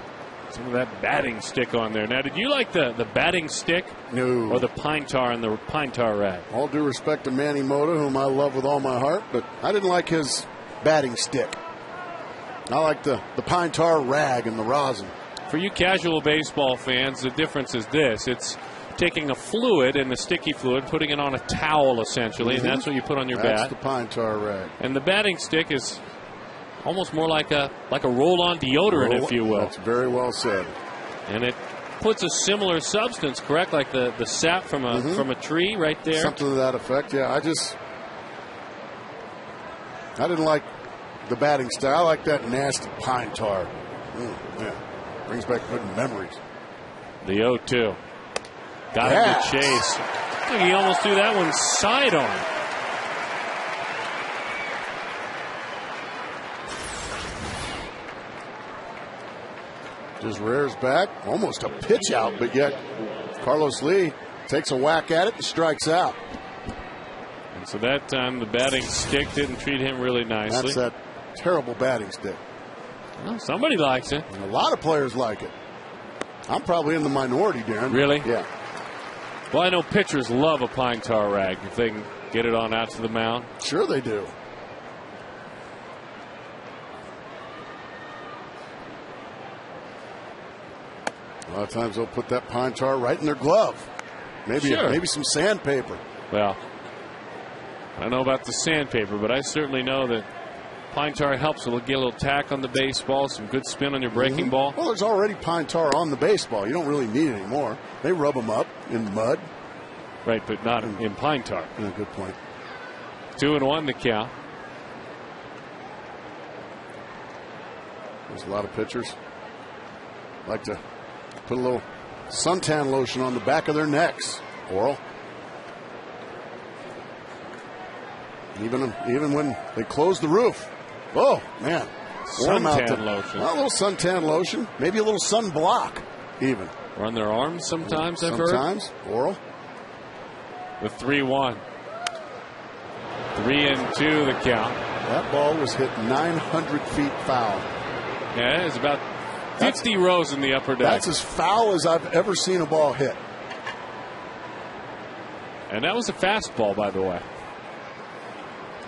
some of that batting stick on there. Now, did you like the batting stick? No. Or the pine tar and the pine tar rag? All due respect to Manny Mota, whom I love with all my heart, but I didn't like his batting stick. I like the pine tar rag and the rosin. For you casual baseball fans, the difference is this. It's taking a fluid and the sticky fluid, putting it on a towel, essentially, and that's what you put on your bat. That's the pine tar rag. And the batting stick is almost more like a roll-on deodorant, if you will. That's very well said. And it puts a similar substance, correct? Like the sap from a tree right there? Something to that effect, yeah. I didn't like the batting style. I like that nasty pine tar. Yeah. Brings back good memories. The 0-2. Got him to chase. I think he almost threw that one side on. Just rears back. Almost a pitch out, but yet Carlos Lee takes a whack at it and strikes out. And so that time the batting stick didn't treat him really nicely. That's that terrible batting stick. Well, somebody likes it. And a lot of players like it. I'm probably in the minority, Darren. Really? Yeah. Well, I know pitchers love a pine tar rag if they can get it on out to the mound. Sure they do. A lot of times they'll put that pine tar right in their glove. Maybe some sandpaper. Well, I don't know about the sandpaper, but I certainly know that pine tar helps. It'll get a little tack on the baseball, some good spin on your breaking ball. Well, there's already pine tar on the baseball. You don't really need it anymore. They rub them up in mud. Right, but not in pine tar. Yeah, good point. 2-1 to count. There's a lot of pitchers like to put a little suntan lotion on the back of their necks. Oral. Even when they close the roof. Oh, man. Suntan lotion. Well, a little suntan lotion. Maybe a little sunblock, even. Or on their arms sometimes, I've heard. Sometimes. Oral. The 3-1. 3-2 the count. That ball was hit 900 feet foul. Yeah, it's about 50 rows in the upper deck. That's as foul as I've ever seen a ball hit. And that was a fastball, by the way.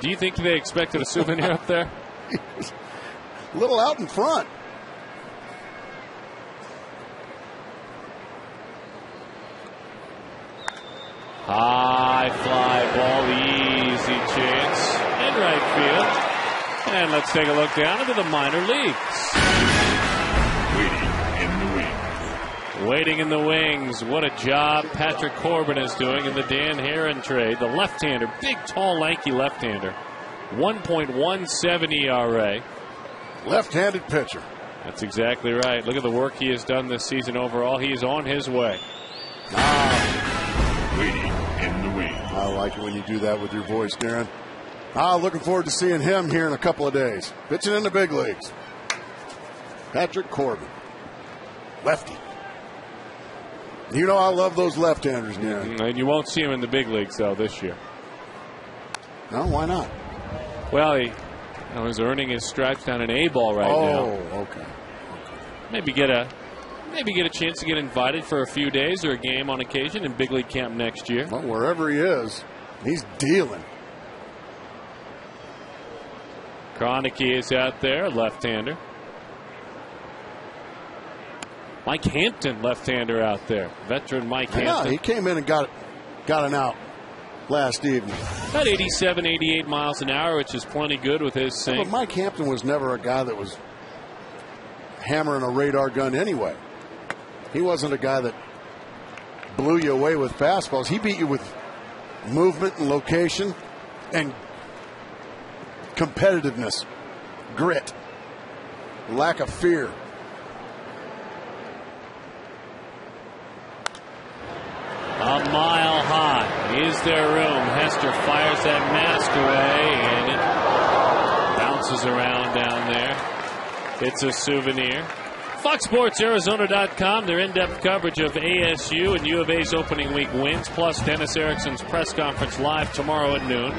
Do you think they expected a souvenir up there? A little out in front. High fly ball, easy chance in right field. And let's take a look down into the minor leagues. Waiting in the wings. What a job Patrick Corbin is doing in the Dan Herron trade. The left-hander, big, tall, lanky left-hander. 1.17 ERA. Left-handed pitcher. That's exactly right. Look at the work he has done this season overall. He is on his way. Waiting in the wing. I like it when you do that with your voice, Darren. Looking forward to seeing him here in a couple of days. Pitching in the big leagues. Patrick Corbin. Lefty. You know I love those left-handers, Darren. And you won't see him in the big leagues, though, this year. No, why not? Well, he's earning his stripes down in A-ball right now. Oh, okay. Maybe get a chance to get invited for a few days or a game on occasion in big league camp next year. Well, wherever he is, he's dealing. Kroenke is out there, left-hander. Mike Hampton, left-hander out there. Veteran Mike Hampton. He came in and got an out last evening. About 87, 88 miles an hour, which is plenty good with his sink. But Mike Hampton was never a guy that was hammering a radar gun anyway. He wasn't a guy that blew you away with fastballs. He beat you with movement and location and competitiveness, grit, lack of fear. A mile high. Is there room? Hester fires that mask away, and it bounces around down there. It's a souvenir. FoxSportsArizona.com, their in-depth coverage of ASU and U of A's opening week wins, plus Dennis Erickson's press conference live tomorrow at noon.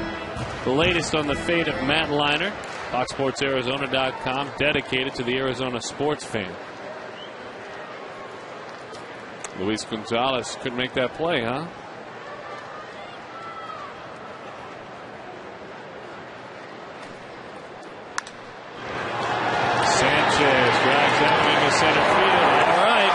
The latest on the fate of Matt Leinart. FoxSportsArizona.com, dedicated to the Arizona sports fan. Luis Gonzalez couldn't make that play, huh? Sanchez drives that one into center field. All right.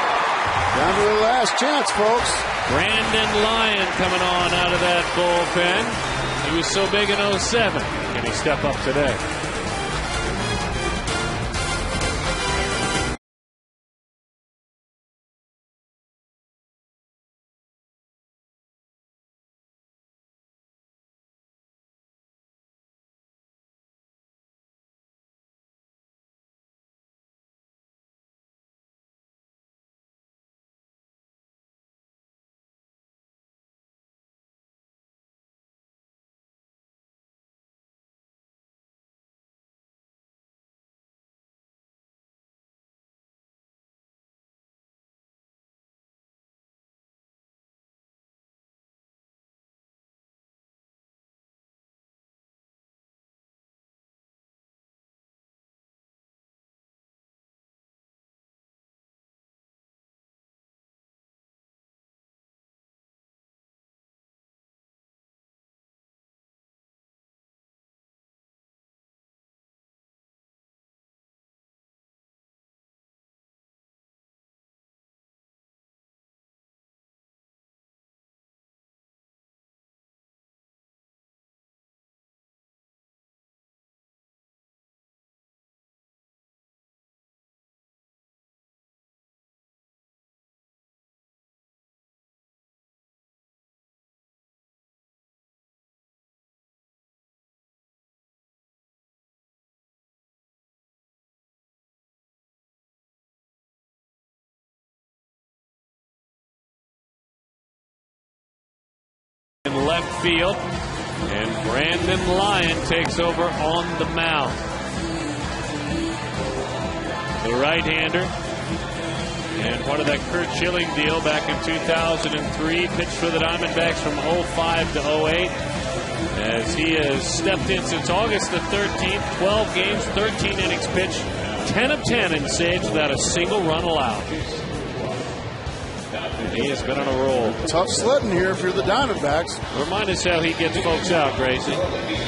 Down to the last chance, folks. Brandon Lyon coming on out of that bullpen. He was so big in 07. Can he step up today? In left field, and Brandon Lyon takes over on the mound. The right-hander, and part of that Kurt Schilling deal back in 2003, pitched for the Diamondbacks from 05 to 08. As he has stepped in since August the 13th, 12 games, 13 innings pitched, 10 of 10 in saves without a single run allowed. He has been on a roll. Tough sledding here if you're the Diamondbacks. Remind us how he gets folks out, Gracie.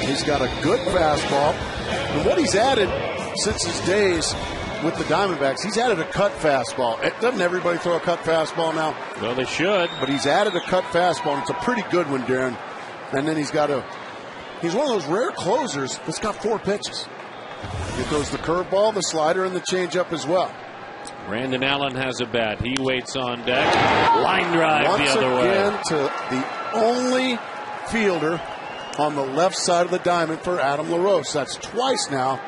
He's got a good fastball. And what he's added since his days with the Diamondbacks, he's added a cut fastball. Doesn't everybody throw a cut fastball now? Well, they should. But he's added a cut fastball, and it's a pretty good one, Darren. And then he's one of those rare closers that's got 4 pitches. It goes the curveball, the slider, and the changeup as well. Brandon Allen has a bat. He waits on deck. Line drive the other way. Once again to the only fielder on the left side of the diamond for Adam LaRose. That's twice now.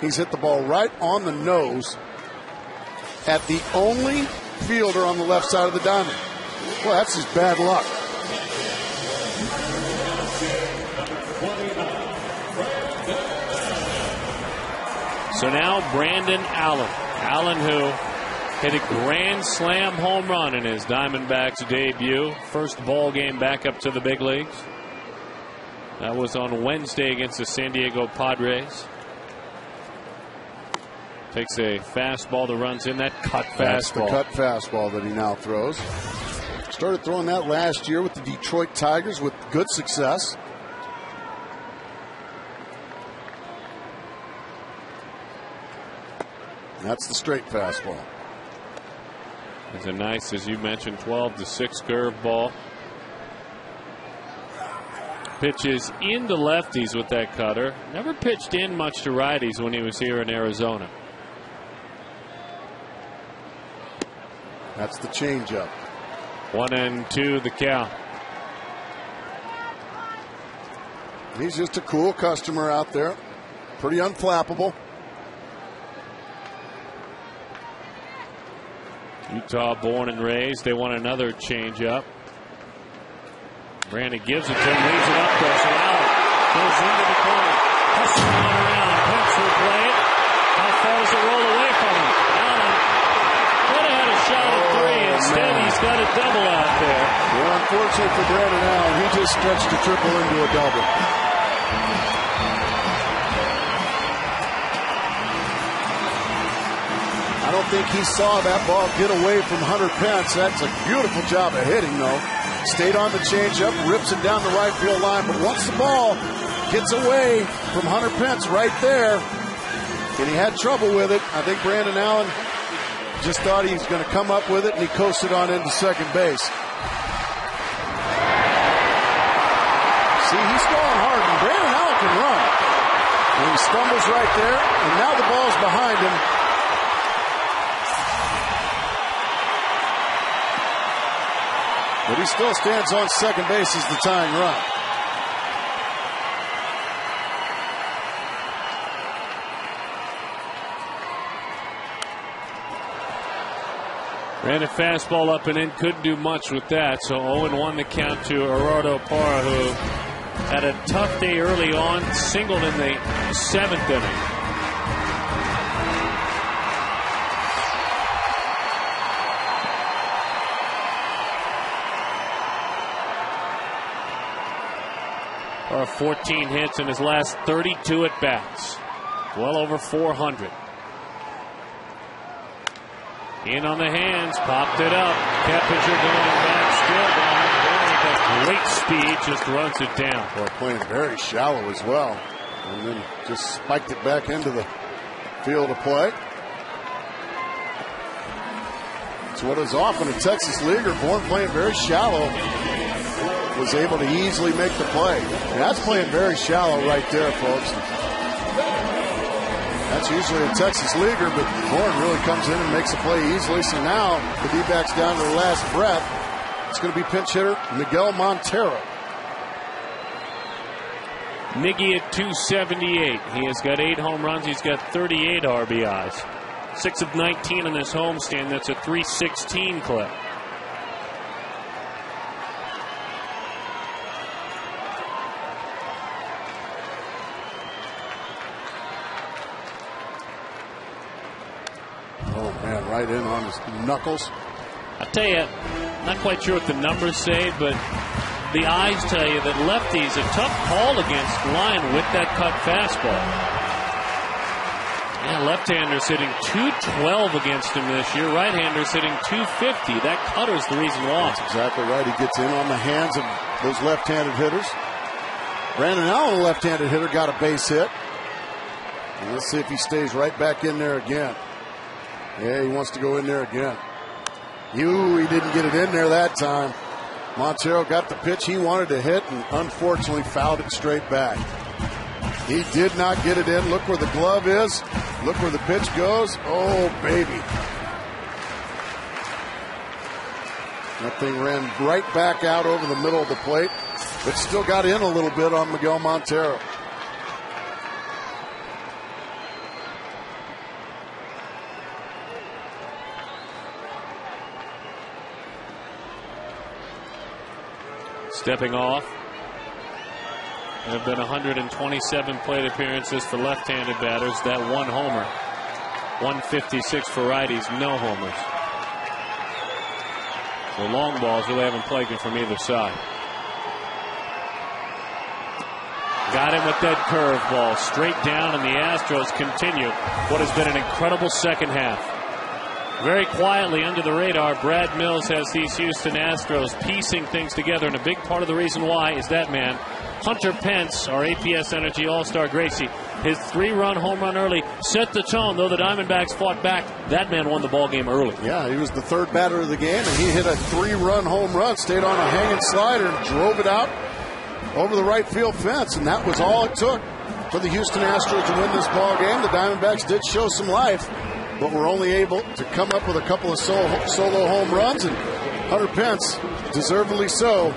He's hit the ball right on the nose at the only fielder on the left side of the diamond. Well, that's just bad luck. So now Brandon Allen. Allen, who hit a grand slam home run in his Diamondbacks debut. First ball game back up to the big leagues. That was on Wednesday against the San Diego Padres. Takes a fastball that runs in, that cut fastball. That's the cut fastball that he now throws. Started throwing that last year with the Detroit Tigers with good success. And that's the straight fastball. It's a nice, as you mentioned, 12-6 curveball. Pitches into lefties with that cutter. Never pitched in much to righties when he was here in Arizona. That's the changeup. 1-2 the count. He's just a cool customer out there. Pretty unflappable. Utah born and raised. They want another changeup. Brandon gives it to him, leaves it up there. So Allen goes into the corner. Hustling on around. Pumps the plate. How far does it roll away from him? Allen could have had a shot at three. Instead, he's got a double out there. Well, unfortunately for Brandon Allen, he just stretched a triple into a double. I don't think he saw that ball get away from Hunter Pence. That's a beautiful job of hitting, though. Stayed on the changeup, rips it down the right field line. But once the ball gets away from Hunter Pence right there, and he had trouble with it, I think Brandon Allen just thought he was going to come up with it, and he coasted on into second base. See, he's going hard, and Brandon Allen can run. And he stumbles right there, and now the ball's behind him. But he still stands on second base as the tying run. Ran a fastball up and in, couldn't do much with that. So 0-1 the count to Gerardo Parra, who had a tough day early on, singled in the 7th inning. Or 14 hits in his last 32 at bats. Well over 400. In on the hands, popped it up. Keppinger going back, still going. Great speed, just runs it down. Well, playing very shallow as well. And then just spiked it back into the field of play. It's what is often a Texas leaguer, born playing very shallow, was able to easily make the play. And that's playing very shallow right there, folks. That's usually a Texas leaguer, but Bourne really comes in and makes a play easily. So now the D-backs down to their last breath. It's going to be pinch hitter Miguel Montero. Miggy at 278. He has got 8 home runs. He's got 38 RBIs. 6 of 19 in this homestand. That's a 316 clip. Oh, man, right in on his knuckles. I tell you, not quite sure what the numbers say, but the eyes tell you that lefty's a tough call against Lyon with that cut fastball. Yeah, left-hander's hitting .212 against him this year. Right-hander's hitting .250. That cutter's the reason why. That's exactly right. He gets in on the hands of those left-handed hitters. Brandon Allen, a left-handed hitter, got a base hit. And let's see if he stays right back in there again. Yeah, he wants to go in there again. He didn't get it in there that time. Montero got the pitch he wanted to hit and unfortunately fouled it straight back. He did not get it in. Look where the glove is. Look where the pitch goes. Oh, baby. That thing ran right back out over the middle of the plate, but still got in a little bit on Miguel Montero. Stepping off. There have been 127 plate appearances for left-handed batters. That one homer. 156 for righties, no homers. The long balls really haven't plagued him from either side. Got him with that curveball straight down, and the Astros continue what has been an incredible second half. Very quietly under the radar, Brad Mills has these Houston Astros piecing things together, and a big part of the reason why is that man, Hunter Pence, our APS Energy All-Star Gracie. His 3-run home run early set the tone, though the Diamondbacks fought back. That man won the ball game early. Yeah, he was the third batter of the game, and he hit a 3-run home run, stayed on a hanging slider, and drove it out over the right field fence, and that was all it took for the Houston Astros to win this ball game. The Diamondbacks did show some life, but were only able to come up with a couple of solo home runs, and Hunter Pence, deservedly so,